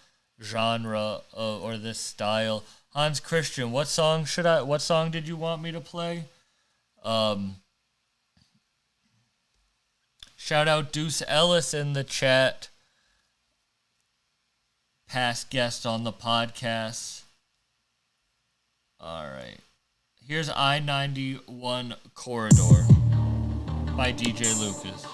genre or this style. Hans Christian, what song did you want me to play? Shout out Deuce Ellis in the chat. Past guest on the podcast. All right. Here's I-91 Corridor by DJ Lucas.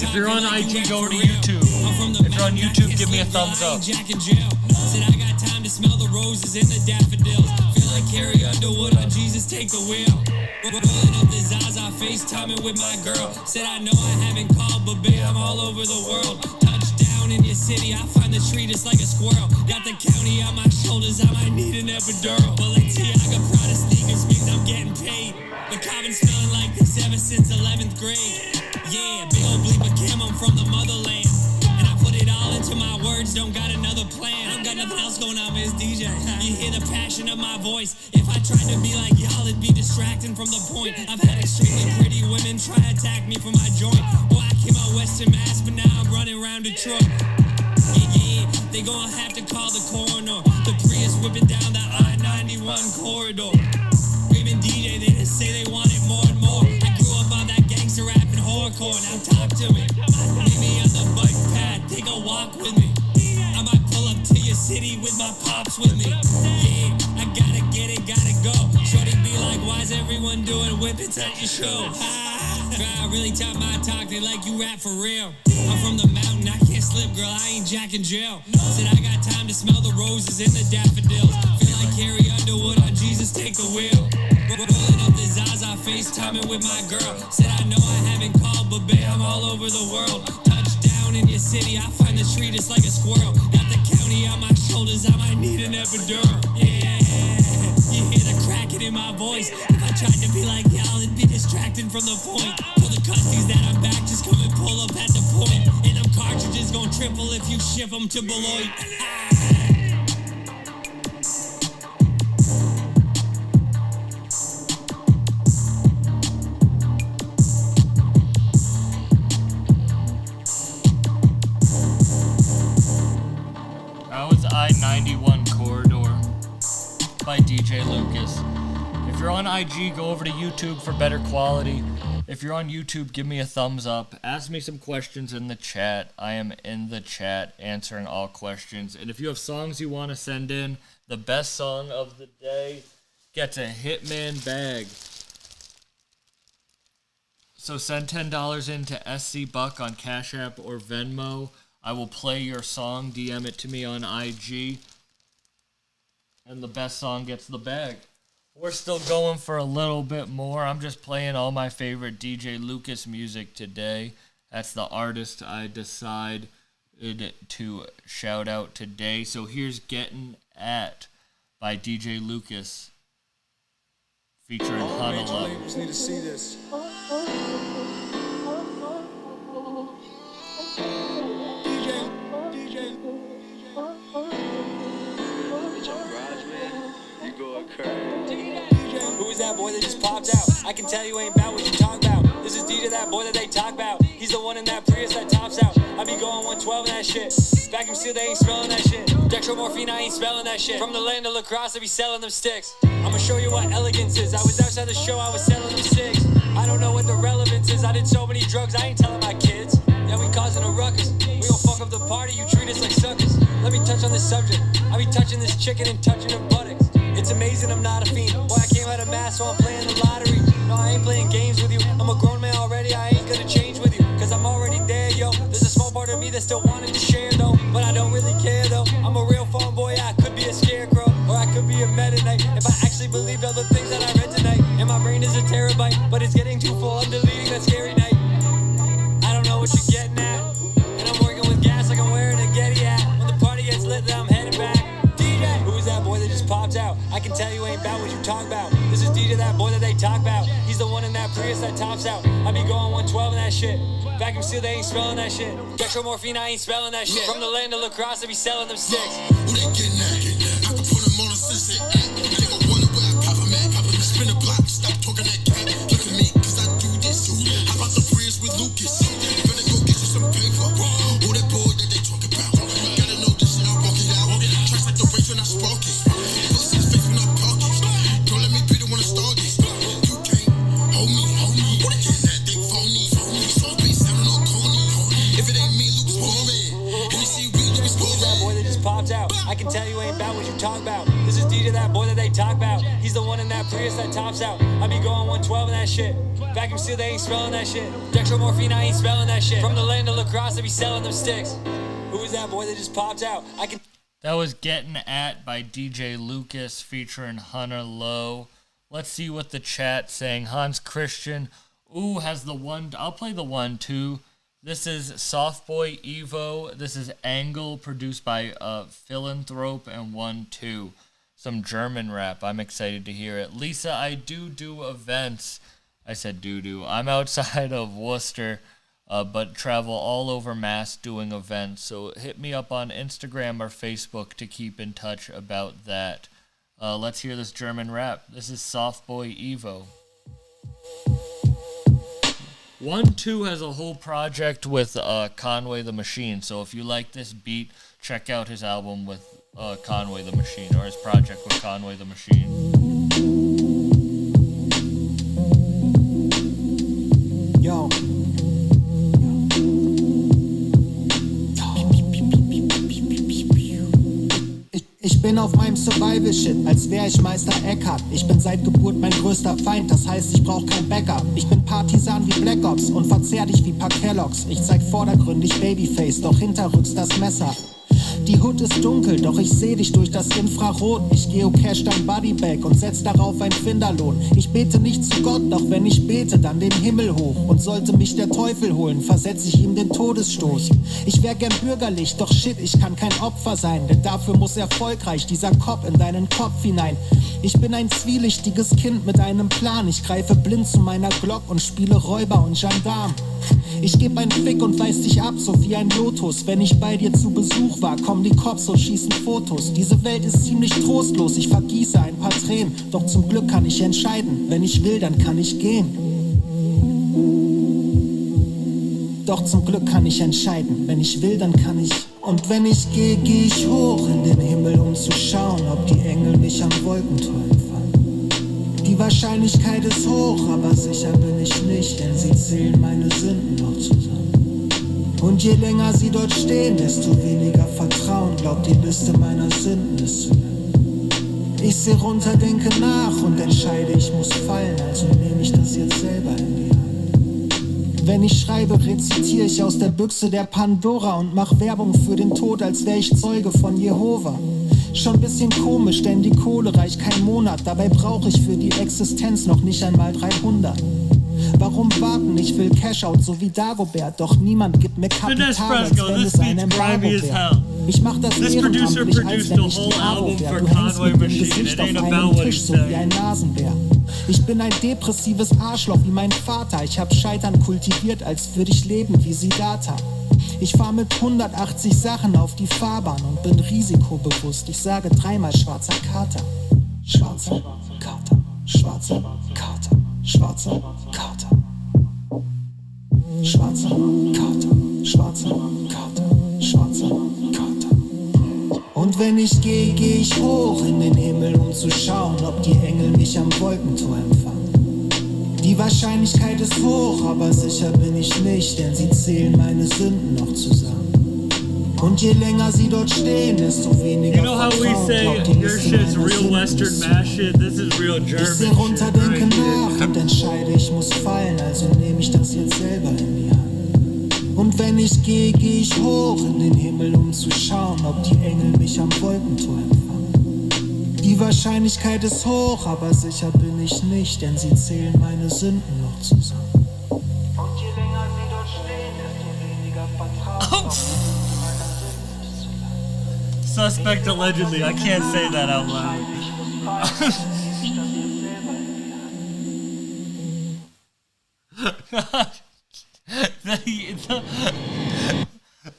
If you're on IG, go over to YouTube. If you're on YouTube, give me a thumbs up. Said I got time to smell the roses and the daffodils. Feel like Carrie Underwood on Jesus Take the Wheel. Rolling up the Zaza, FaceTiming with my girl. Said I know I haven't called, but babe, I'm all over the world. Touchdown in your city, I find the tree just like a squirrel. Got the county on my shoulders, I might need an epidural. Balenciaga Prada sneakers means I'm getting paid. The cabin smelling like this ever since 11th grade. Yeah, big old bleep of Cam, I'm from the motherland. And I put it all into my words, don't got another plan. I've got nothing else going on, Miss DJ. You hear the passion of my voice. If I tried to be like y'all, it'd be distracting from the point. I've had extremely pretty women try to attack me for my joint. Boy, I came out Western Mass, but now I'm running around Detroit. Yeah, they gonna have to call the coroner. The Prius whipping down the I-91 corridor. Screaming DJ, they just say they want it more and more. I grew up on that gangster rap and horrorcore, now talk to me. Meet me on the bike path, take a walk with me. I might pull up to your city with my pops with me. Yeah, I gotta get it, gotta go. Shorty be like, why's everyone doing whippets at your show? I really tap my talk, they like you rap for real. I'm from the mountain, I can't slip, girl, I ain't Jack in jail. Said I got time to smell the roses and the daffodils. Feel like Carrie Underwood on Jesus Take the Wheel. Rolling up the Zaza, FaceTiming with my girl. Said I know I haven't called, but babe, I'm all over the world. Touchdown in your city, I find the tree just like a squirrel. Got the county on my shoulders, I might need an epidural. Yeah, you hear the cracking in my voice. If I tried to be like y'all, it'd be distracting from the point. For the custies that I'm back, just come and pull up at the point. And them cartridges gon' triple if you ship them to Beloit. That was I-91 Corridor by DJ Lucas. If you're on IG, go over to YouTube for better quality. If you're on YouTube, give me a thumbs up. Ask me some questions in the chat. I am in the chat answering all questions. And if you have songs you want to send in, the best song of the day gets a Hitman bag. So send $10 in to SC Buck on Cash App or Venmo. I will play your song. DM it to me on IG. and the best song gets the bag. We're still going for a little bit more. I'm just playing all my favorite DJ Lucas music today. That's the artist I decided to shout out today. So here's Getting At by DJ Lucas featuring Honolulu. Labels need to see this. Who is that boy that just popped out? I can tell you ain't about what you talk about. This is DJ, that boy that they talk about. He's the one in that Prius that tops out. I be going 112 in that shit. Vacuum seal, they ain't smelling that shit. Dextromorphine, I ain't spelling that shit. From the land of lacrosse, I be selling them sticks. I'ma show you what elegance is. I was outside the show, I was selling them sticks. I don't know what the relevance is. I did so many drugs, I ain't telling my kids. Yeah, we causing a ruckus. We gon' fuck up the party, you treat us like suckers. Let me touch on this subject. I be touching this chicken and touching her buttocks. It's amazing I'm not a fiend. Boy, I came out of mass, so I'm playing the lottery. No, I ain't playing games with you. I'm a grown man already, I ain't gonna change with you. Cause I'm already there, yo. There's a small part of me that still wanted to share, though. But I don't really care, though. I'm a real farm boy, I could be a scarecrow. Or I could be a meta knight. If I actually believed all the things that I read tonight. And my brain is a terabyte, but it's getting too full. I'm deleting that scary night. I don't know what you're getting at. And I'm working with gas like I'm wearing a Getty hat. When the party gets lit, then I'm heading back. DJ, who is that boy that just popped out? I can tell you ain't about what you talk about. This is DJ, that boy that they talk about. He's the one in that Prius that tops out. I be going 112 in that shit. Vacuum seal, they ain't smelling that shit. Dextromorphine, I ain't spelling that shit. From the land of lacrosse, I be selling them sticks. Who they getting at? I can put them on a sissy. Nigga wonder where I pop them at. Spin a block, stop talking that cat. Look at me, cause I do this. How about the Prius with Lucas? Better go get you some paper. Who that boy that they talk about? Gotta know this and I walk it out. Tracks like the race when I spark it. Pussy in his face when I park it. Don't let me be the one to start it. You can't hold me. Who they getting at? They phony. So be sounding all corny. If it ain't me, Lucas Borman. And you see we Lucas Borman. That boy that just popped out. I can tell you ain't about what you talk about. This is DJ, that boy that they talk about. He's the one in that Prius that tops out. I be going 112 in that shit. Vacuum seal, they ain't smelling that shit. Dextromorphine, I ain't spelling that shit. From the land of lacrosse, I be selling them sticks. Who is that boy that just popped out? That was Getting At by DJ Lucas featuring Hunter Lowe. Let's see what the chat's saying. Hans Christian, has the one. I'll play the 1-2. This is Softboy Evo. This is Angle, produced by Philanthrope, and 1-2. Some German rap. I'm excited to hear it. Lisa, I do events. I said do. I'm outside of Worcester, but travel all over Mass doing events. So hit me up on Instagram or Facebook to keep in touch about that. Let's hear this German rap. This is Softboy Evo. 1-2 has a whole project with Conway the Machine. So if you like this beat, check out his album with Conway the Machine, or his project with Conway the Machine. Yo. Ich bin auf meinem Survival-Shit, als wär ich Meister Eckhart. Ich bin seit Geburt mein größter Feind, das heißt, ich brauch kein Backup. Ich bin Partisan wie Black Ops und verzehr dich wie paar Kelloggs. Ich zeig vordergründig Babyface, doch hinterrücks das Messer. Die Hood ist dunkel, doch ich seh dich durch das Infrarot. Ich geocache dein Bodybag und setz darauf ein Finderlohn. Ich bete nicht zu Gott, doch wenn ich bete, dann den Himmel hoch. Und sollte mich der Teufel holen, versetz ich ihm den Todesstoß. Ich wär gern bürgerlich, doch shit, ich kann kein Opfer sein. Denn dafür muss erfolgreich dieser Kopf in deinen Kopf hinein. Ich bin ein zwielichtiges Kind mit einem Plan. Ich greife blind zu meiner Glock und spiele Räuber und Gendarm. Ich geb einen Fick und weiß dich ab, so wie ein Lotus. Wenn ich bei dir zu Besuch war, kommen die Cops und schießen Fotos. Diese Welt ist ziemlich trostlos, ich vergieße ein paar Tränen. Doch zum Glück kann ich entscheiden, wenn ich will, dann kann ich gehen. Doch zum Glück kann ich entscheiden, wenn ich will, dann kann ich. Und wenn ich gehe, geh ich hoch in den Himmel, um zu schauen, ob die Engel mich am Wolkenturm fangen. Die Wahrscheinlichkeit ist hoch, aber sicher bin ich nicht, denn sie zählen meine Sünden noch zusammen. Und je länger sie dort stehen, desto weniger Vertrauen, glaubt die Liste meiner Sünden ist zu lang. Ich seh runter, denke nach und entscheide, ich muss fallen, also nehme ich das jetzt selber in die Hand. Wenn ich schreibe, rezitiere ich aus der Büchse der Pandora und mach Werbung für den Tod, als wär ich Zeuge von Jehova. Schon bisschen komisch, denn die Kohle reicht kein Monat. Dabei brauche ich für die Existenz noch nicht einmal 300. Warum warten? Ich will Cashout, so wie Dagobert. Doch niemand gibt mir Kapital, als wenn es ein Embargo wäre. Ich mach das ehrenamtlich, als wenn ich die Aro wär. Du hängst mit dem Gesicht auf einem Tisch, so wie ein Nasenbär. Ich bin ein depressives Arschloch wie mein Vater. Ich hab Scheitern kultiviert, als würde ich leben wie Siddhartha. Ich fahr mit 180 Sachen auf die Fahrbahn und bin risikobewusst. Ich sage dreimal schwarzer Kater. Schwarzer Kater, schwarzer Kater, schwarzer Kater. Schwarzer Kater, schwarzer Kater, schwarzer Kater. Und wenn ich gehe, geh ich hoch in den Himmel, um zu schauen, ob die Engel mich am Wolkentor empfangen. Die Wahrscheinlichkeit ist hoch, aber sicher bin ich nicht, denn sie zählen meine Sünden noch zusammen. Und je länger sie dort stehen, desto weniger You know how we say your shit's real Western mash shit? This is real German ich seh runter, shit denke right nach here. und entscheide, ich muss fallen, also nehme ich das jetzt selber in die Hand. Und wenn ich gehe, geh ich hoch in den Himmel, um zu schauen, ob die Engel mich am Wolkentor empfangen. Die Wahrscheinlichkeit ist hoch, aber sicher bin ich nicht, denn sie zählen meine Sünden noch zusammen. Und je länger sie dort stehen, desto weniger Vertrauen. Suspect allegedly. I can't say that out loud.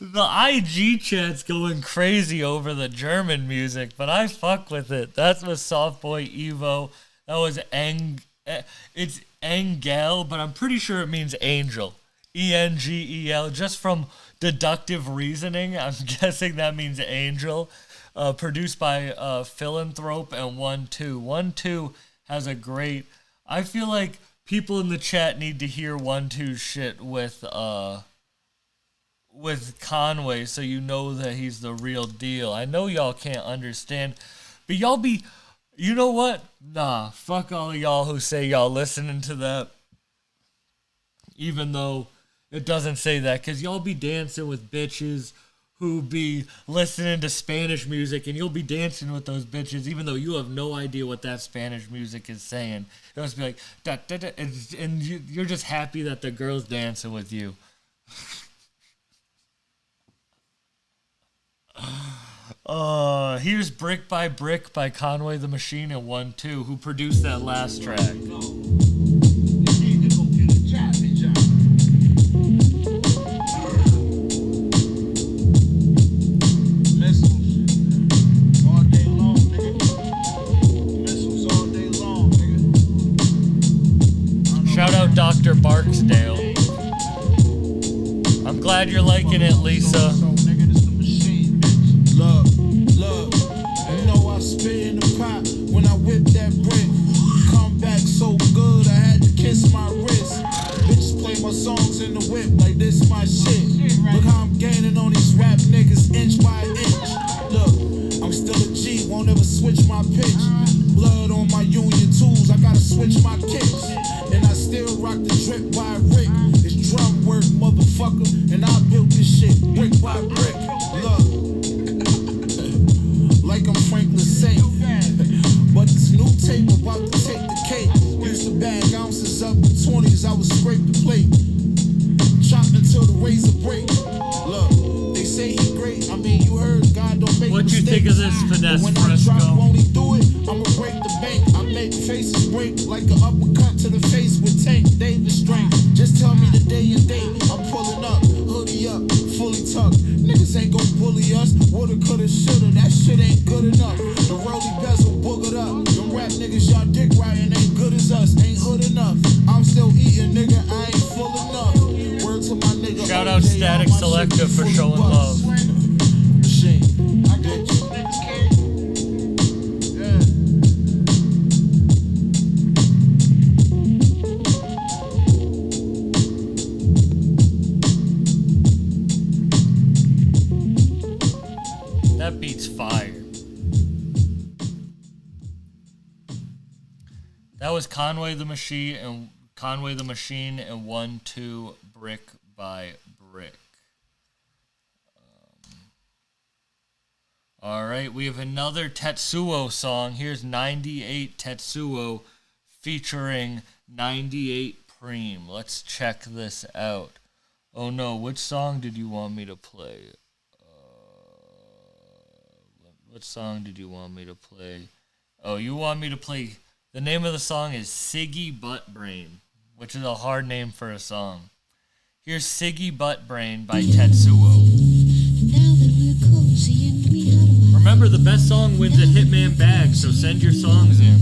The IG chat's going crazy over the German music, but I fuck with it. That's with Soft Boy Evo. That was it's Engel, but I'm pretty sure it means angel. Engel. Just from deductive reasoning, I'm guessing that means angel. Produced by Philanthrope and 1-2. 1-2 has a great. I feel like people in the chat need to hear 1-2's shit with Conway, so you know that he's the real deal. I know y'all can't understand, but y'all be. You know what? Nah, fuck all of y'all who say y'all listening to that, even though it doesn't say that, because y'all be dancing with bitches who be listening to Spanish music, and you'll be dancing with those bitches, even though you have no idea what that Spanish music is saying. It'll just be like, da, da, da, and you're just happy that the girl's dancing with you. Here's Brick by Brick by Conway the Machine and 1-2, who produced that last track. Shout out Dr. Barksdale. I'm glad you're liking it, Lisa. Look, you know I spit in the pot when I whip that brick. Come back so good, I had to kiss my wrist. Bitches play my songs in the whip like this my shit. Look how I'm gaining on these rap niggas inch by inch. Look, I'm still a G, won't ever switch my pitch. Blood on my union tools, I gotta switch my kicks. And I still rock the drip by Rick. It's drum work, motherfucker, and I built this shit brick by brick. Look. Like I'm Franklin Saint. But this new tape about to take the cake. Used to bag ounces up in 20s, I would scrape the plate. Chop until the razor break. Look, they say he great. I mean, you heard God don't make What mistakes. you think of this finesse, When Fresco? I drop, won't he do it? I'ma break the bank. I make faces break like an uppercut to the face with Tank Davis strength. Just tell me the day and date. I'm pulling up, hoodie up, fully tucked. Niggas ain't gon' bully us. Woulda, coulda, shoulda. That shit ain't good enough. The rolly bezel boogered up. Them rap niggas y'all dick riding ain't good as us. Ain't hood enough. I'm still eating, nigga. I ain't full enough. Word to my nigga. Shout out OJ, Static all my Selector shit for fully showing bust. love. Machine, bitch. Yeah. That beat's fire. That was Conway the Machine and 1-2 Brick by Brick. All right, we have another Tetsuo song. Here's 98 Tetsuo featuring 98 Preem. Let's check this out. Oh no, which song did you want me to play? What song did you want me to play? Oh, you want me to play... The name of the song is Siggy Butt Brain, which is a hard name for a song. Here's Siggy Butt Brain by Tetsuo. Remember, the best song wins a Hitman bag, so send your songs in.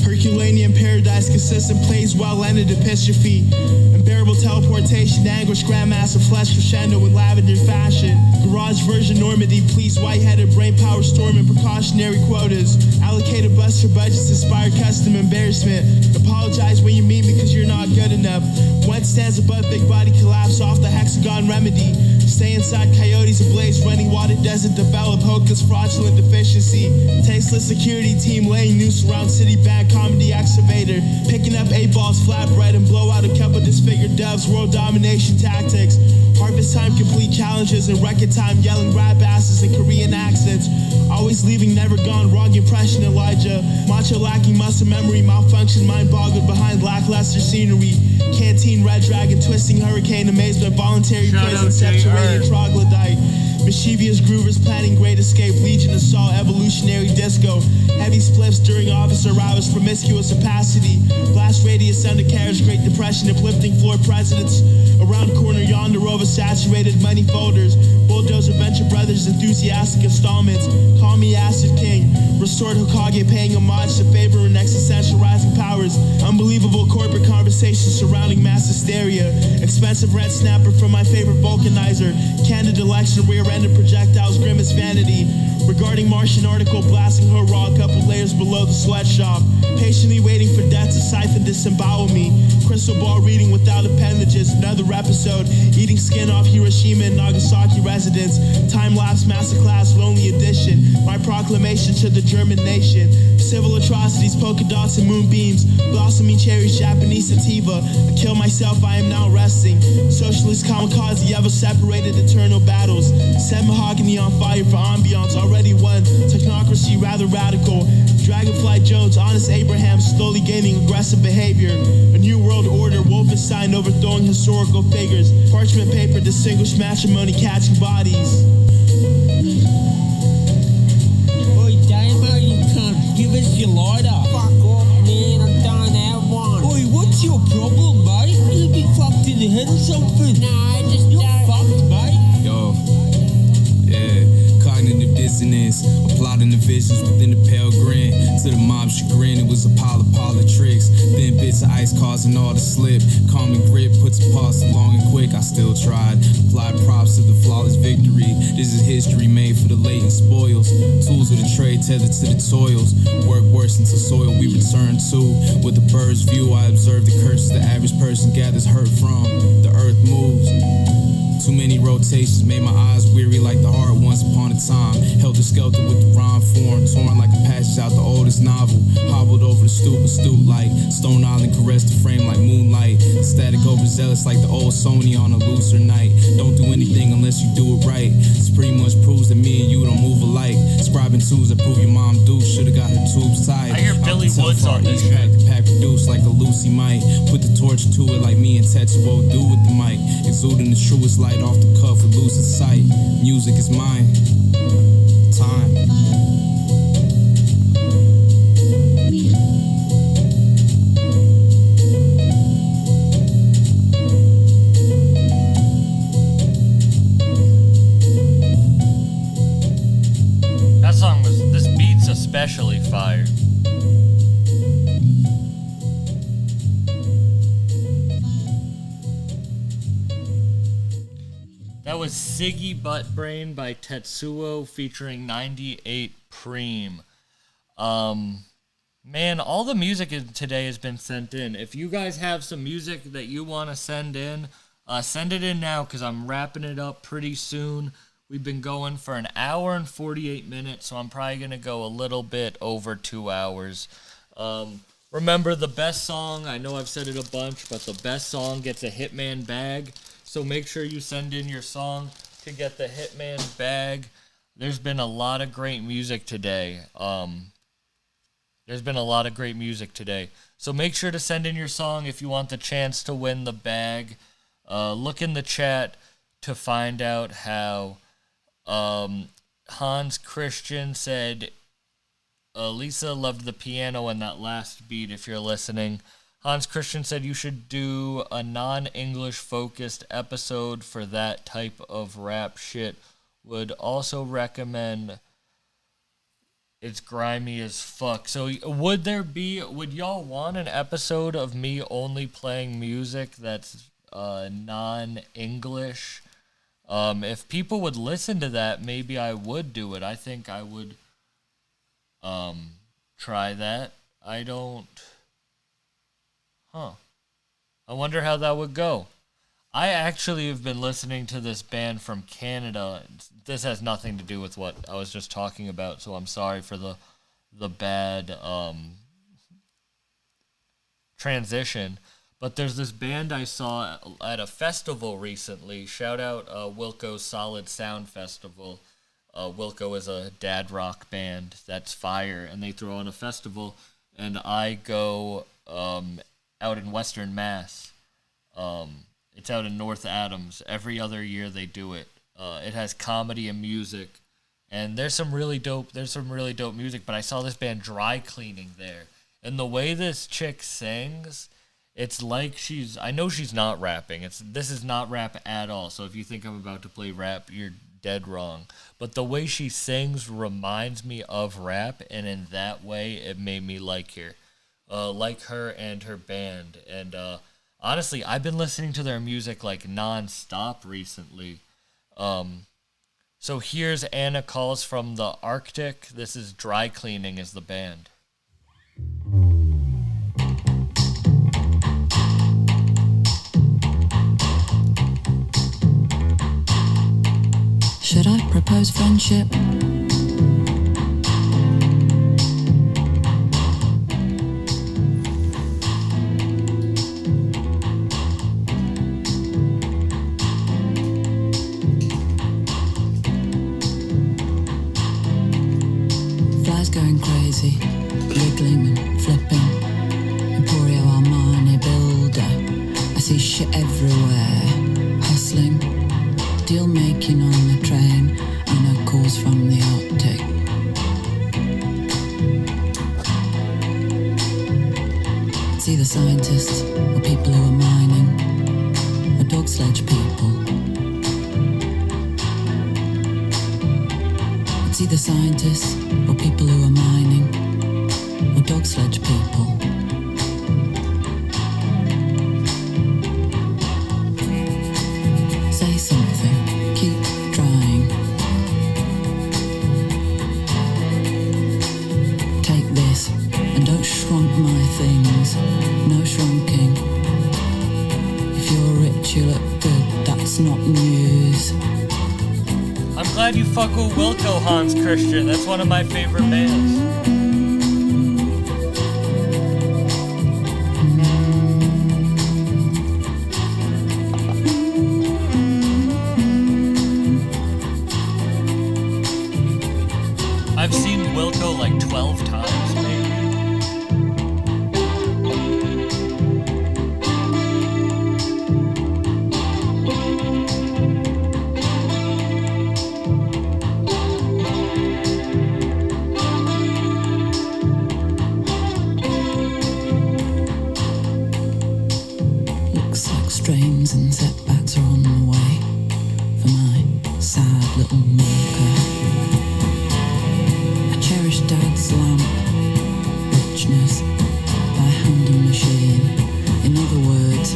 Herculaneum paradise, consistent plays well-ended epistrophe. Unbearable teleportation, anguish, grandmaster flesh crescendo in lavender fashion. Garage version Normandy, please white-headed brain power storm and precautionary quotas. Allocated buster budgets, inspired custom embarrassment. Apologize when you meet me cause you're not good enough. One stands above big body collapse off the hexagon remedy. Stay inside coyotes ablaze, running water doesn't develop Hoka's fraudulent deficiency. Tasteless security team laying noose around city bag comedy excavator. Picking up 8 balls flatbread and blow out a couple disfigured doves, world domination tactics. Harvest time complete challenges and record time yelling rap asses in Korean accents. Always leaving never gone, wrong impression Elijah. Macho lacking muscle memory, malfunction, mind boggled behind lackluster scenery. Canteen, red dragon, twisting hurricane, amazement, voluntary prison, separated troglodyte. Mischievous groovers planning great escape, legion assault, evolutionary disco. Heavy spliffs during officer hours, promiscuous opacity. Blast radius, undercarriage, great depression, uplifting floor presidents. Around corner yonder, oversaturated money folders. Bulldozer venture brothers, enthusiastic installments. Call me Acid King. Restored Hokage paying homage to favor and existential rising powers. Unbelievable corporate conversations surrounding mass hysteria. Expensive red snapper from my favorite vulcanizer. Candid election, rear-ended projectiles, grimace vanity. Regarding Martian article, blasting her raw, a couple layers below the sweatshop. Patiently waiting for death to siphon, disembowel me. Crystal ball reading without appendages. Another episode, eating skin off Hiroshima and Nagasaki residents. Time-lapse masterclass, lonely edition. My proclamation to the German nation. Civil atrocities, polka dots and moonbeams. Blossoming cherries, Japanese sativa. I kill myself, I am now resting. Socialist kamikaze, ever separated eternal battles. Set mahogany on fire for ambiance, already won. Technocracy rather radical. Dragonfly Jones, honest Abraham, slowly gaining aggressive behavior. A new world order, Wolfenstein overthrowing historical figures. Parchment paper, distinguished matrimony, catching bodies. Oi, Damo, you can't give us your lighter. Fuck off, man, I don't have one. Oi, what's your problem, mate? You be fucked in the head or something? No, I just You're don't. fucked, mate. Yo, yeah, cognitive dissonance, applauding the visions within the pale grin. To the mob's chagrin, it was a pile of tricks. Thin bits of ice causing all to slip. Calm and grip puts a pause long and quick. I still tried. Applied props to the flawless victory. This is history made for the latent spoils. Tools of the trade tethered to the toils. Work worse until soil we return to. With a bird's view, I observe the curses the average person gathers hurt from. The earth moves. Too many rotations made my eyes weary like the heart once upon a time. Helter skelter with the rhyme form, torn like a passage out the oldest novel. Hobbled over the stoop like Stone Island caressed the frame like moonlight. Static overzealous like the old Sony on a looser night. Don't do anything unless you do it right. This pretty much proves that me and you don't move alike. Scribing twos that prove your mom do. Should've got her tubes tied. I hear Billy Woods on this track. The pack produced like a Lucy might. Put the torch to it like me and Tetsuo do with the mic. Exuding the truest light off the cuff with losing sight. Music is mine. Time. This beat's especially fire. That was Siggy Butt Brain by Tetsuo featuring 98 Preem. Man, all the music today has been sent in. If you guys have some music that you want to send it in now because I'm wrapping it up pretty soon. We've been going for an hour and 48 minutes, so I'm probably going to go a little bit over 2 hours. Remember, the best song, I know I've said it a bunch, but the best song gets a Hitman bag. So make sure you send in your song to get the Hitman bag. There's been a lot of great music today. So make sure to send in your song if you want the chance to win the bag. Look in the chat to find out how Hans Christian said, Lisa loved the piano in that last beat, if you're listening. Hans Christian said you should do a non-English focused episode for that type of rap shit. Would also recommend it's grimy as fuck. So would y'all want an episode of me only playing music that's non-English? If people would listen to that, maybe I would do it. I think I would try that. I wonder how that would go. I actually have been listening to this band from Canada. This has nothing to do with what I was just talking about, so I'm sorry for the bad transition. But there's this band I saw at a festival recently. Shout out Wilco's Solid Sound Festival. Wilco is a dad rock band that's fire, and they throw on a festival, and I go out in Western Mass. It's out in North Adams. Every other year they do it. It has comedy and music, and there's some really dope music. But I saw this band Dry Cleaning there, and the way this chick sings, it's like I know she's not rapping. This is not rap at all. So if you think I'm about to play rap, you're dead wrong. But the way she sings reminds me of rap, and in that way, it made me like her and her band. And honestly, I've been listening to their music like non-stop recently. So here's Anna Calls from the Arctic. This is Dry Cleaning is the band. Should I propose friendship? Flies going crazy, wiggling and flipping. Emporio Armani builder. I see shit everywhere. Hustling, deal making on the train. I know calls from the Arctic. It's either scientists or people who are mining, or dog sledge people. It's either scientists or people who are mining, or dog sledge people. Say something, keep trying. Take this and don't shrunk my things. No shrunking. If you're rich, you look good. That's not news. I'm glad you fuck with Wilco, Hans Christian. That's one of my favorite bands. I've seen Wilco like 12 times, maybe. Looks like strains and setbacks are on the way for my sad little milker. I cherish Dad's lamp, richness by hand and machine. In other words,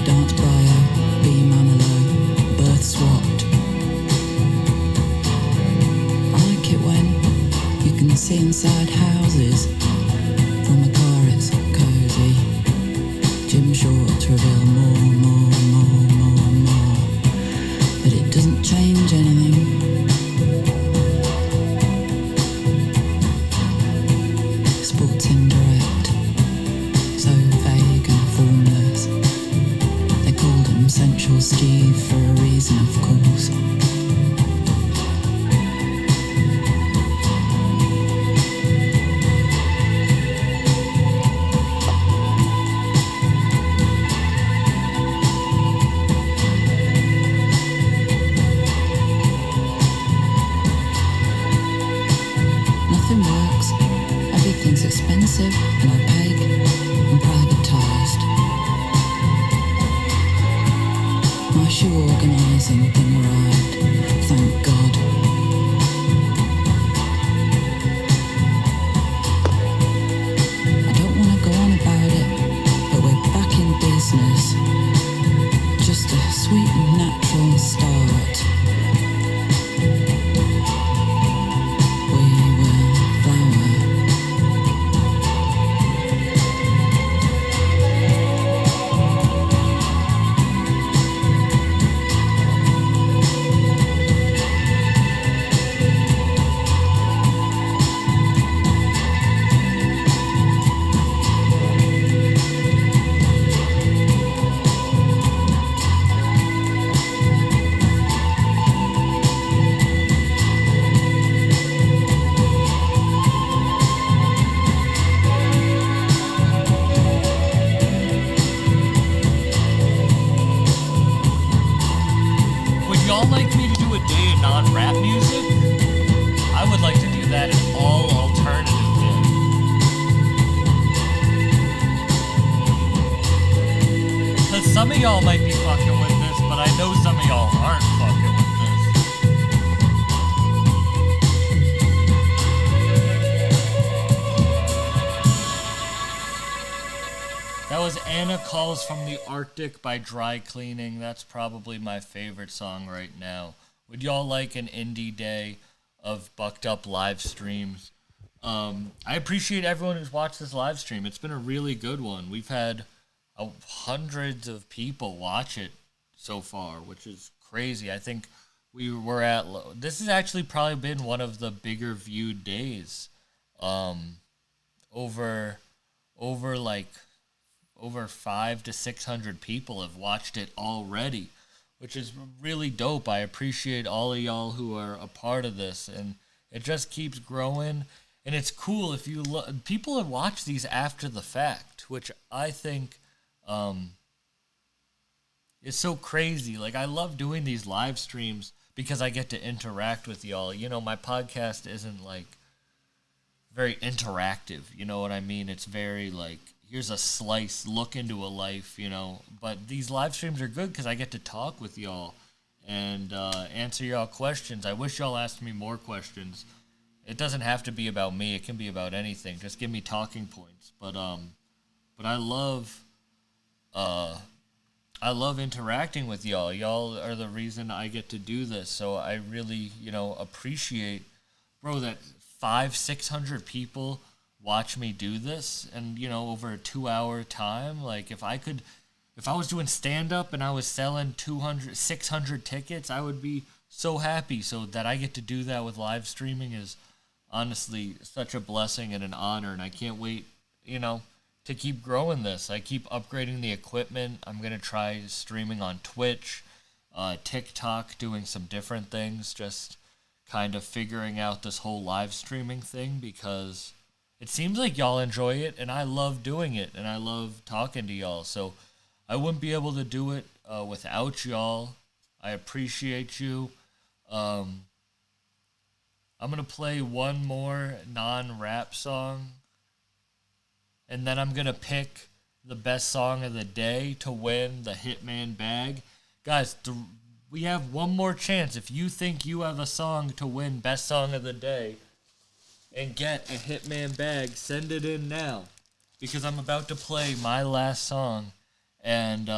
dance bio, B Manilow, birth swapped. I like it when you can see inside houses. From a car it's cozy. Jim Shorts reveal more. But it doesn't change anything. Sports Indirect. Central Steve for a reason, of course. Nothing works, everything's expensive and opaque and privatised. My shoe organising thing arrived, thank God. I don't want to go on about it, but we're back in business. Just a sweet and natural start. We will flower. Would y'all like me to do a day of non-rap music? I would like to do that in all alternative day. Because some of y'all might be fucking with this, but I know some of y'all aren't fucking with this. That was Anna Calls from the Arctic by Dry Cleaning. That's probably my favorite song right now. Would y'all like an indie day of bucked up live streams? I appreciate everyone who's watched this live stream. It's been a really good one. We've had hundreds of people watch it so far, which is crazy. I think we were at... This has actually probably been one of the bigger viewed days. Over 500 to 600 people have watched it already, which is really dope. I appreciate all of y'all who are a part of this, and it just keeps growing. And it's cool if you look. People have watched these after the fact, which I think is so crazy. Like, I love doing these live streams because I get to interact with y'all. You know, my podcast isn't like very interactive. You know what I mean? It's very like, here's a slice, look into a life, you know. But these live streams are good because I get to talk with y'all and answer y'all questions. I wish y'all asked me more questions. It doesn't have to be about me. It can be about anything. Just give me talking points. But I love interacting with y'all. Y'all are the reason I get to do this. So I really, appreciate, bro, that 500-600 people watch me do this, and over a 2-hour time. Like, if I was doing stand-up and I was selling 200-600 tickets, I would be so happy. So that I get to do that with live streaming is honestly such a blessing and an honor, and I can't wait to keep growing this. I keep upgrading the equipment. I'm gonna try streaming on Twitch, TikTok, doing some different things, just kind of figuring out this whole live streaming thing, because it seems like y'all enjoy it, and I love doing it, and I love talking to y'all. So I wouldn't be able to do it without y'all. I appreciate you. I'm going to play one more non-rap song, and then I'm going to pick the best song of the day to win the Hitman bag. Guys, we have one more chance. If you think you have a song to win best song of the day and get a Hitman bag, send it in now, because I'm about to play my last song, and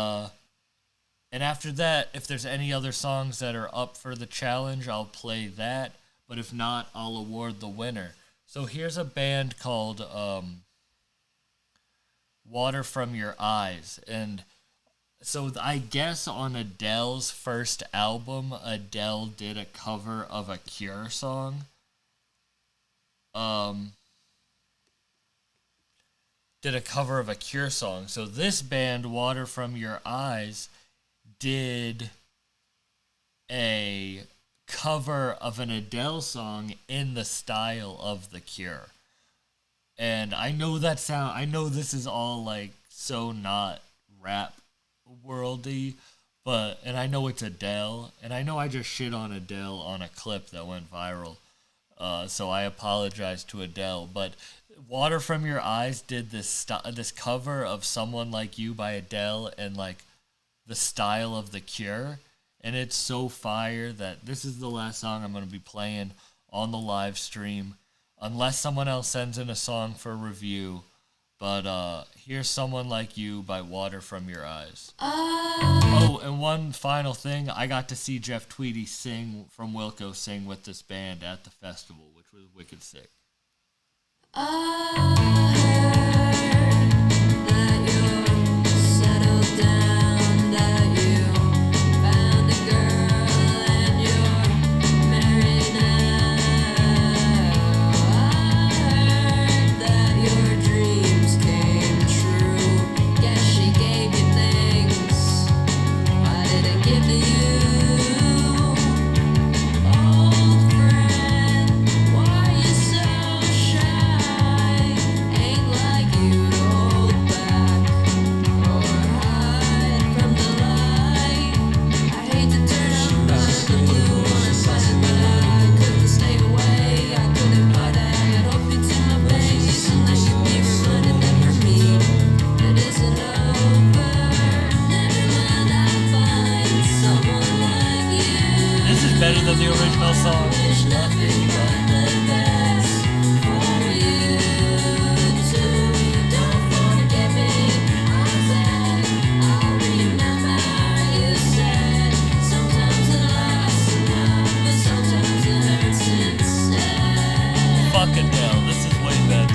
after that, if there's any other songs that are up for the challenge, I'll play that, but if not, I'll award the winner. So here's a band called Water From Your Eyes, and so I guess on Adele's first album, Adele did a cover of a Cure song. So this band, Water From Your Eyes, did a cover of an Adele song in the style of The Cure. And I know this is all like so not rap worldy, and I know it's Adele, and I know I just shit on Adele on a clip that went viral. So I apologize to Adele, but Water From Your Eyes did this cover of Someone Like You by Adele and like the style of The Cure, and it's so fire that this is the last song I'm going to be playing on the live stream, unless someone else sends in a song for review. But here's Someone Like You by Water From Your Eyes. Oh, and one final thing, I got to see Jeff Tweedy from Wilco sing with this band at the festival, which was wicked sick. Better than the original song. Fucking hell, this is way better.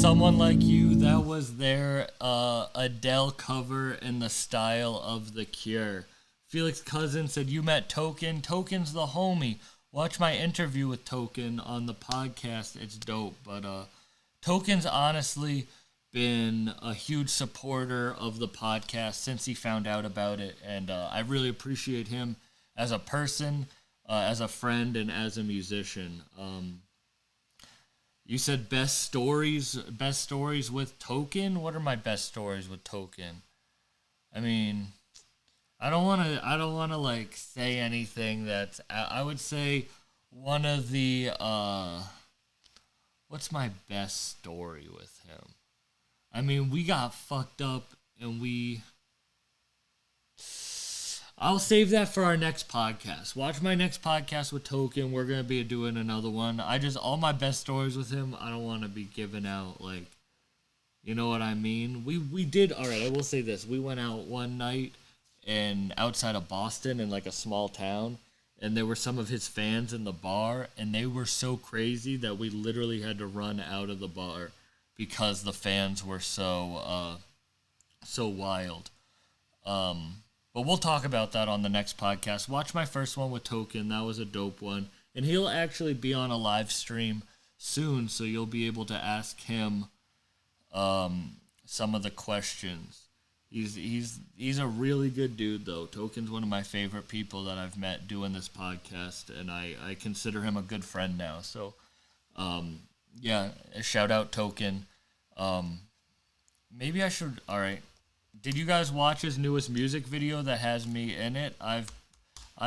Someone Like You, that was their Adele cover in the style of The Cure. Felix Cousin said, you met Talkin. Talkin's the homie. Watch my interview with Talkin on the podcast. It's dope. But Talkin's honestly been a huge supporter of the podcast since he found out about it. And I really appreciate him as a person, as a friend, and as a musician. You said best stories with Talkin. What are my best stories with Talkin? I mean, I don't want to like say anything that's. I would say one of the. What's my best story with him? I mean, we got fucked up and I'll save that for our next podcast. Watch my next podcast with Talkin. We're gonna be doing another one. All my best stories with him. I don't want to be giving out like, you know what I mean. We did all right. I will say this. We went out one night and outside of Boston in like a small town, and there were some of his fans in the bar, and they were so crazy that we literally had to run out of the bar because the fans were so wild. But we'll talk about that on the next podcast. Watch my first one with Talkin. That was a dope one. And he'll actually be on a live stream soon, so you'll be able to ask him some of the questions. He's a really good dude, though. Talkin's one of my favorite people that I've met doing this podcast, and I consider him a good friend now. So, yeah, shout out Talkin. Maybe I should... All right. Did you guys watch his newest music video that has me in it? I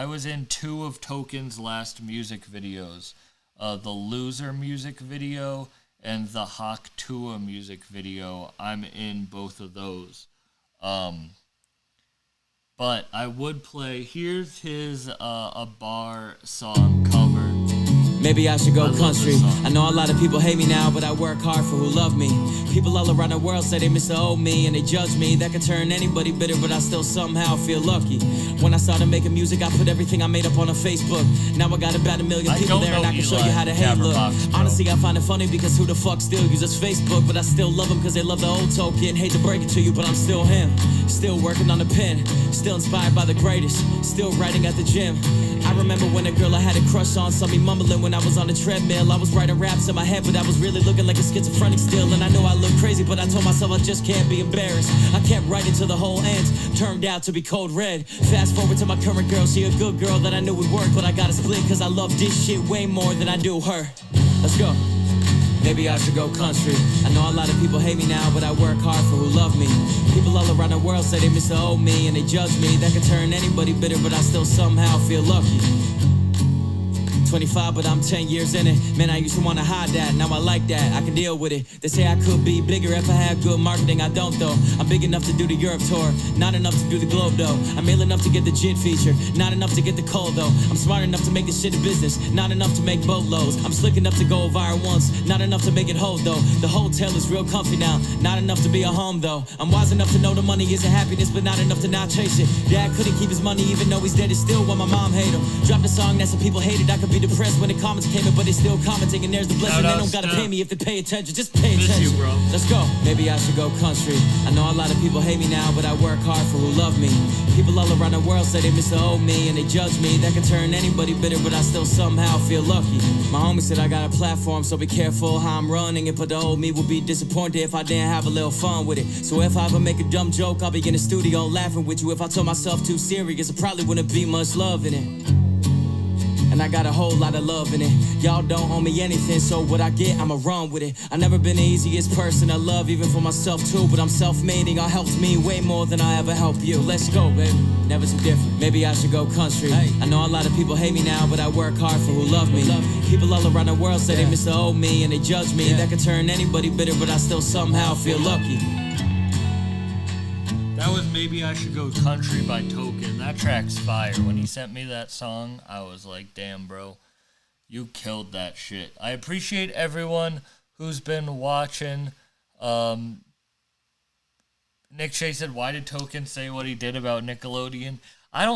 was in 2 of Talkin's last music videos. The Loser music video and the Hawk Tua music video. I'm in both of those. But I would play... Here's his A Bar song cover. Maybe I should go country. I know a lot of people hate me now, but I work hard for who love me. People all around the world say they miss the old me and they judge me. That could turn anybody bitter, but I still somehow feel lucky. When I started making music, I put everything I made up on a Facebook. Now I got about 1 million people there, and I can show you how to hate look. Honestly, I find it funny because who the fuck still uses Facebook? But I still love them because they love the old Talkin. Hate to break it to you, but I'm still him. Still working on the pen, still inspired by the greatest, still writing at the gym. I remember when a girl I had a crush on saw me mumbling when I was on the treadmill. I was writing raps in my head, but I was really looking like a schizophrenic still. And I know I look crazy, but I told myself I just can't be embarrassed. I kept writing till the whole end turned out to be cold red. Fast forward to my current girl, she a good girl that I knew would work, but I got to split cause I love this shit way more than I do her. Let's go. Maybe I should go country. I know a lot of people hate me now, but I work hard for who love me. People all around the world say they miss the old me and they judge me. That could turn anybody bitter, but I still somehow feel lucky. 25, but I'm 10 years in it. Man, I used to want to hide that. Now I like that. I can deal with it. They say I could be bigger if I had good marketing. I don't, though. I'm big enough to do the Europe tour. Not enough to do the globe, though. I'm ill enough to get the gin feature. Not enough to get the cold, though. I'm smart enough to make this shit a business. Not enough to make boatloads. I'm slick enough to go viral once. Not enough to make it hold, though. The hotel is real comfy now. Not enough to be a home, though. I'm wise enough to know the money isn't happiness, but not enough to not chase it. Dad couldn't keep his money even though he's dead. It's still why my mom hate him. Dropped a song that some people hated. I could be depressed when it comments came in, but they still commenting, and there's the blessing. They don't gotta pay me if they pay attention. Just pay attention. You, bro. Let's go. Maybe I should go country. I know a lot of people hate me now, but I work hard for who love me. People all around the world say they miss the old me and they judge me. That can turn anybody bitter, but I still somehow feel lucky. My homie said I got a platform, so be careful how I'm running it. But the old me would be disappointed if I didn't have a little fun with it. So if I ever make a dumb joke, I'll be in the studio laughing with you. If I told myself too serious, I probably wouldn't be much love in it. And I got a whole lot of love in it. Y'all don't owe me anything, so what I get, I'ma run with it. I never been the easiest person to love, even for myself too. But I'm self-made and y'all helped me way more than I ever helped you. Let's go, baby, never too different. Maybe I should go country. I know a lot of people hate me now, but I work hard for who love me. People all around the world say they miss the old me and they judge me. That could turn anybody bitter, but I still somehow feel lucky. That was Maybe I Should Go Country by Talkin. That track's fire. When he sent me that song, I was like, damn, bro, you killed that shit. I appreciate everyone who's been watching. Nick Shea said, why did Talkin say what he did about Nickelodeon?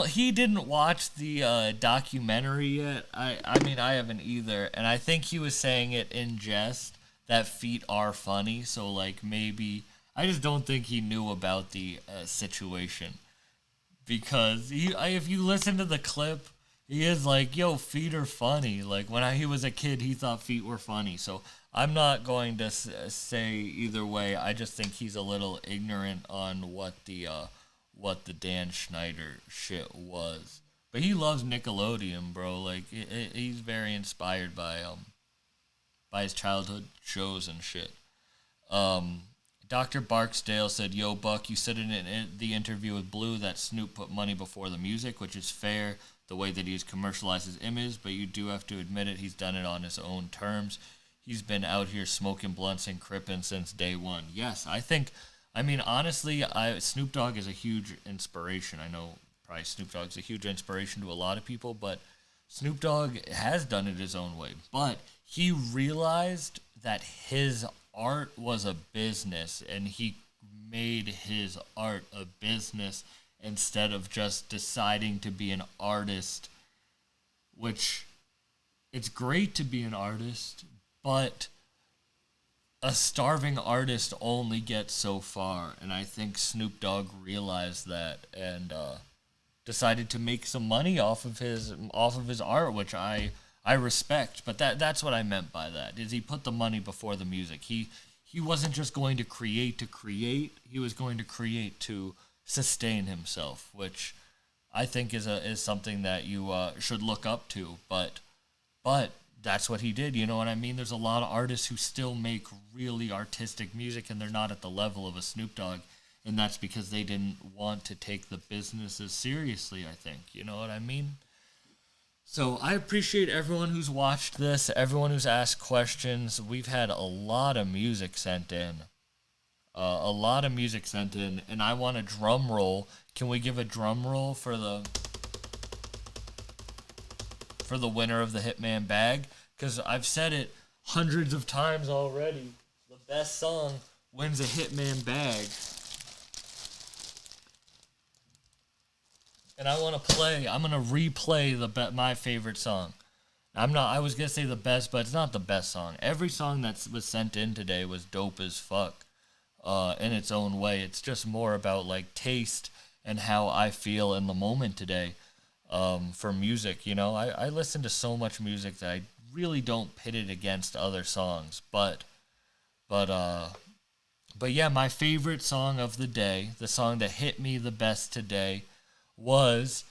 He didn't watch the documentary yet. I mean, I haven't either. And I think he was saying it in jest, that feet are funny. So, like, maybe... I just don't think he knew about the situation, because if you listen to the clip, he is like, yo, feet are funny. Like, when he was a kid, he thought feet were funny. So I'm not going to say either way. I just think he's a little ignorant on what the Dan Schneider shit was. But he loves Nickelodeon, bro. Like, he's very inspired by by his childhood shows and shit. Dr. Barksdale said, "Yo, Buck, you said in the interview with Blue that Snoop put money before the music, which is fair, the way that he's commercialized his image, but you do have to admit it, he's done it on his own terms. He's been out here smoking blunts and crippin' since day one." Yes, honestly, Snoop Dogg is a huge inspiration. I know probably Snoop Dogg's a huge inspiration to a lot of people, but Snoop Dogg has done it his own way. But he realized that his art was a business, and he made his art a business instead of just deciding to be an artist, which it's great to be an artist, but a starving artist only gets so far. And I think Snoop Dogg realized that and decided to make some money off of his art, which I respect. But that's what I meant by that, is he put the money before the music. He wasn't just going to create, he was going to create to sustain himself, which I think is something that you should look up to. But that's what he did, you know what I mean? There's a lot of artists who still make really artistic music, and they're not at the level of a Snoop Dogg, and that's because they didn't want to take the business as seriously, I think. You know what I mean? So I appreciate everyone who's watched this, everyone who's asked questions. We've had a lot of music sent in. And I want a drum roll. Can we give a drum roll for the winner of the Hitman bag? Because I've said it hundreds of times already. The best song wins a Hitman bag. And I'm going to replay my favorite song. I was going to say the best, but it's not the best song. Every song that was sent in today was dope as fuck in its own way. It's just more about like taste and how I feel in the moment today for music. You know, I listen to so much music that I really don't pit it against other songs. But yeah, my favorite song of the day, the song that hit me the best today, was,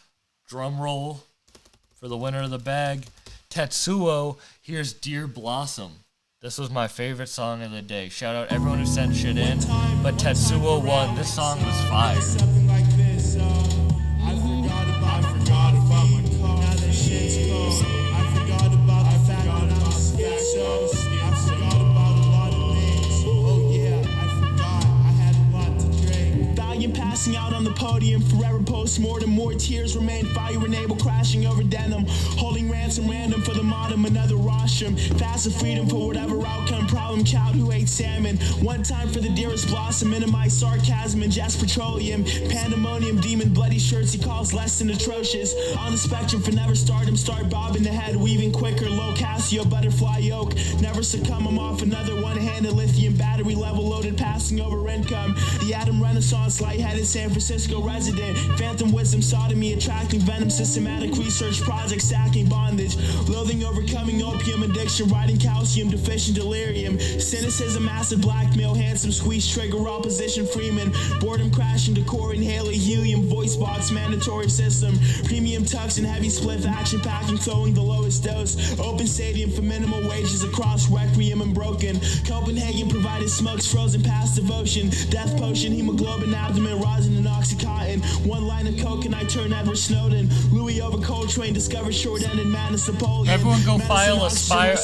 drum roll for the winner of the bag, Tetsuo. Here's Dear Blossom. This was my favorite song of the day. Shout out everyone who sent shit in, but Tetsuo won. This song was fire. Passing out on the podium, forever post-mortem. More tears remain, fire enable, crashing over denim. Holding ransom random for the modem, another rostrum. Fast of freedom for whatever outcome. Problem child who ate salmon. One time for the dearest blossom. Minimize sarcasm, ingest petroleum. Pandemonium, demon, bloody shirts he calls less than atrocious. On the spectrum for never stardom, start bobbing the head. Weaving quicker, low Casio, butterfly yoke. Never succumb, I'm off another one-handed lithium battery level loaded, passing over income. The atom renaissance, lightheaded San Francisco resident. Phantom wisdom, sodomy, attracting venom, systematic research project, stacking bondage. Loathing, overcoming opium addiction, riding calcium, deficient delirium. Cynicism, acid blackmail, handsome squeeze, trigger opposition, Freeman. Boredom crashing, decor, inhaler, helium, voice box, mandatory system. Premium tux and heavy spliff, action packing, throwing the lowest dose. Open stadium for minimal wages across Requiem and Broken. Copenhagen provided smokes, frozen past devotion. Death potion, hemoglobin, abdomen, rosin and oxycontin. One line of coke and I turn Edward Snowden. Louis over Coltrane, discovered short-ended madness, Napoleon. Everyone go follow aspiring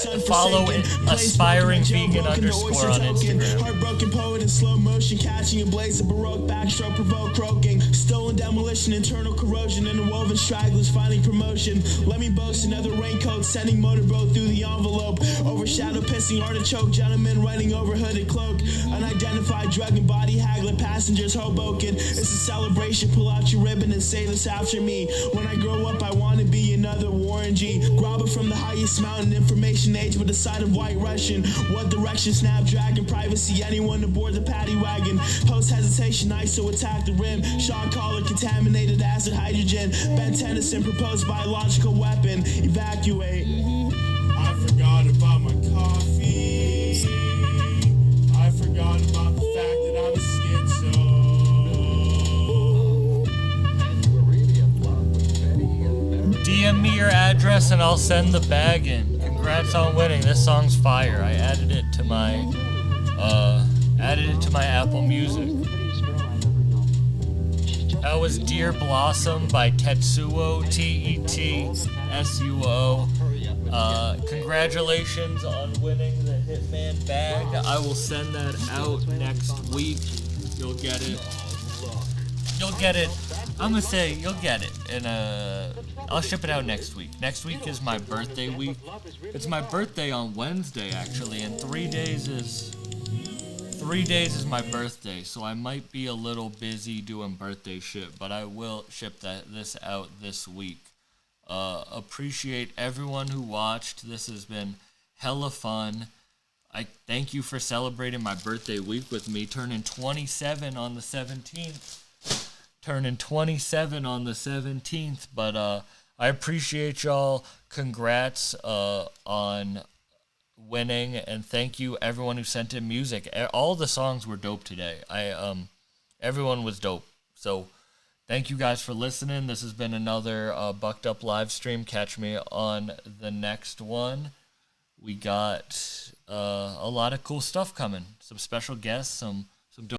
vegan underscore on Instagram. Heartbroken poet in slow motion, catching a blaze of baroque backstroke, provoke croaking. Stolen demolition, internal corrosion, interwoven stragglers finding promotion. Let me boast another raincoat, sending motorboat through the envelope. Overshadow pissing artichoke, gentlemen running over hooded cloak. Unidentified drug and body haggler, passengers Hoboken. It's a celebration, pull out your ribbon and say this after me. When I grow up, I want to be another Warren G. Grabber from the highest mountain, information age with a side of white Russian. What direction, Snapdragon, privacy, anyone aboard the paddy wagon. Post hesitation, ISO attack the rim. Shock collar, contaminated acid, hydrogen. Ben Tennyson, proposed biological weapon. Evacuate. I forgot about my coffee. I forgot about the fact that I'm a schizo. DM me your address and I'll send the bag in. congrats on winning. This song's fire. I added it to my Apple Music. That was Dear Blossom by Tetsuo, Tetsuo. Congratulations on winning the Hitman bag. I will send that out next week. You'll get it. You'll get it. I'm gonna say you'll get it. And I'll ship it out next week. Next week is my birthday week. It's my birthday on Wednesday actually, and 3 days is my birthday, so I might be a little busy doing birthday shit, but I will ship this out this week. Appreciate everyone who watched. This has been hella fun. I thank you for celebrating my birthday week with me, turning 27 on the 17th. But I appreciate y'all. Congrats on winning, and thank you everyone who sent in music. All the songs were dope today. Everyone was dope. So thank you guys for listening. This has been another Bucked Up live stream. Catch me on the next one. We got a lot of cool stuff coming. Some special guests, some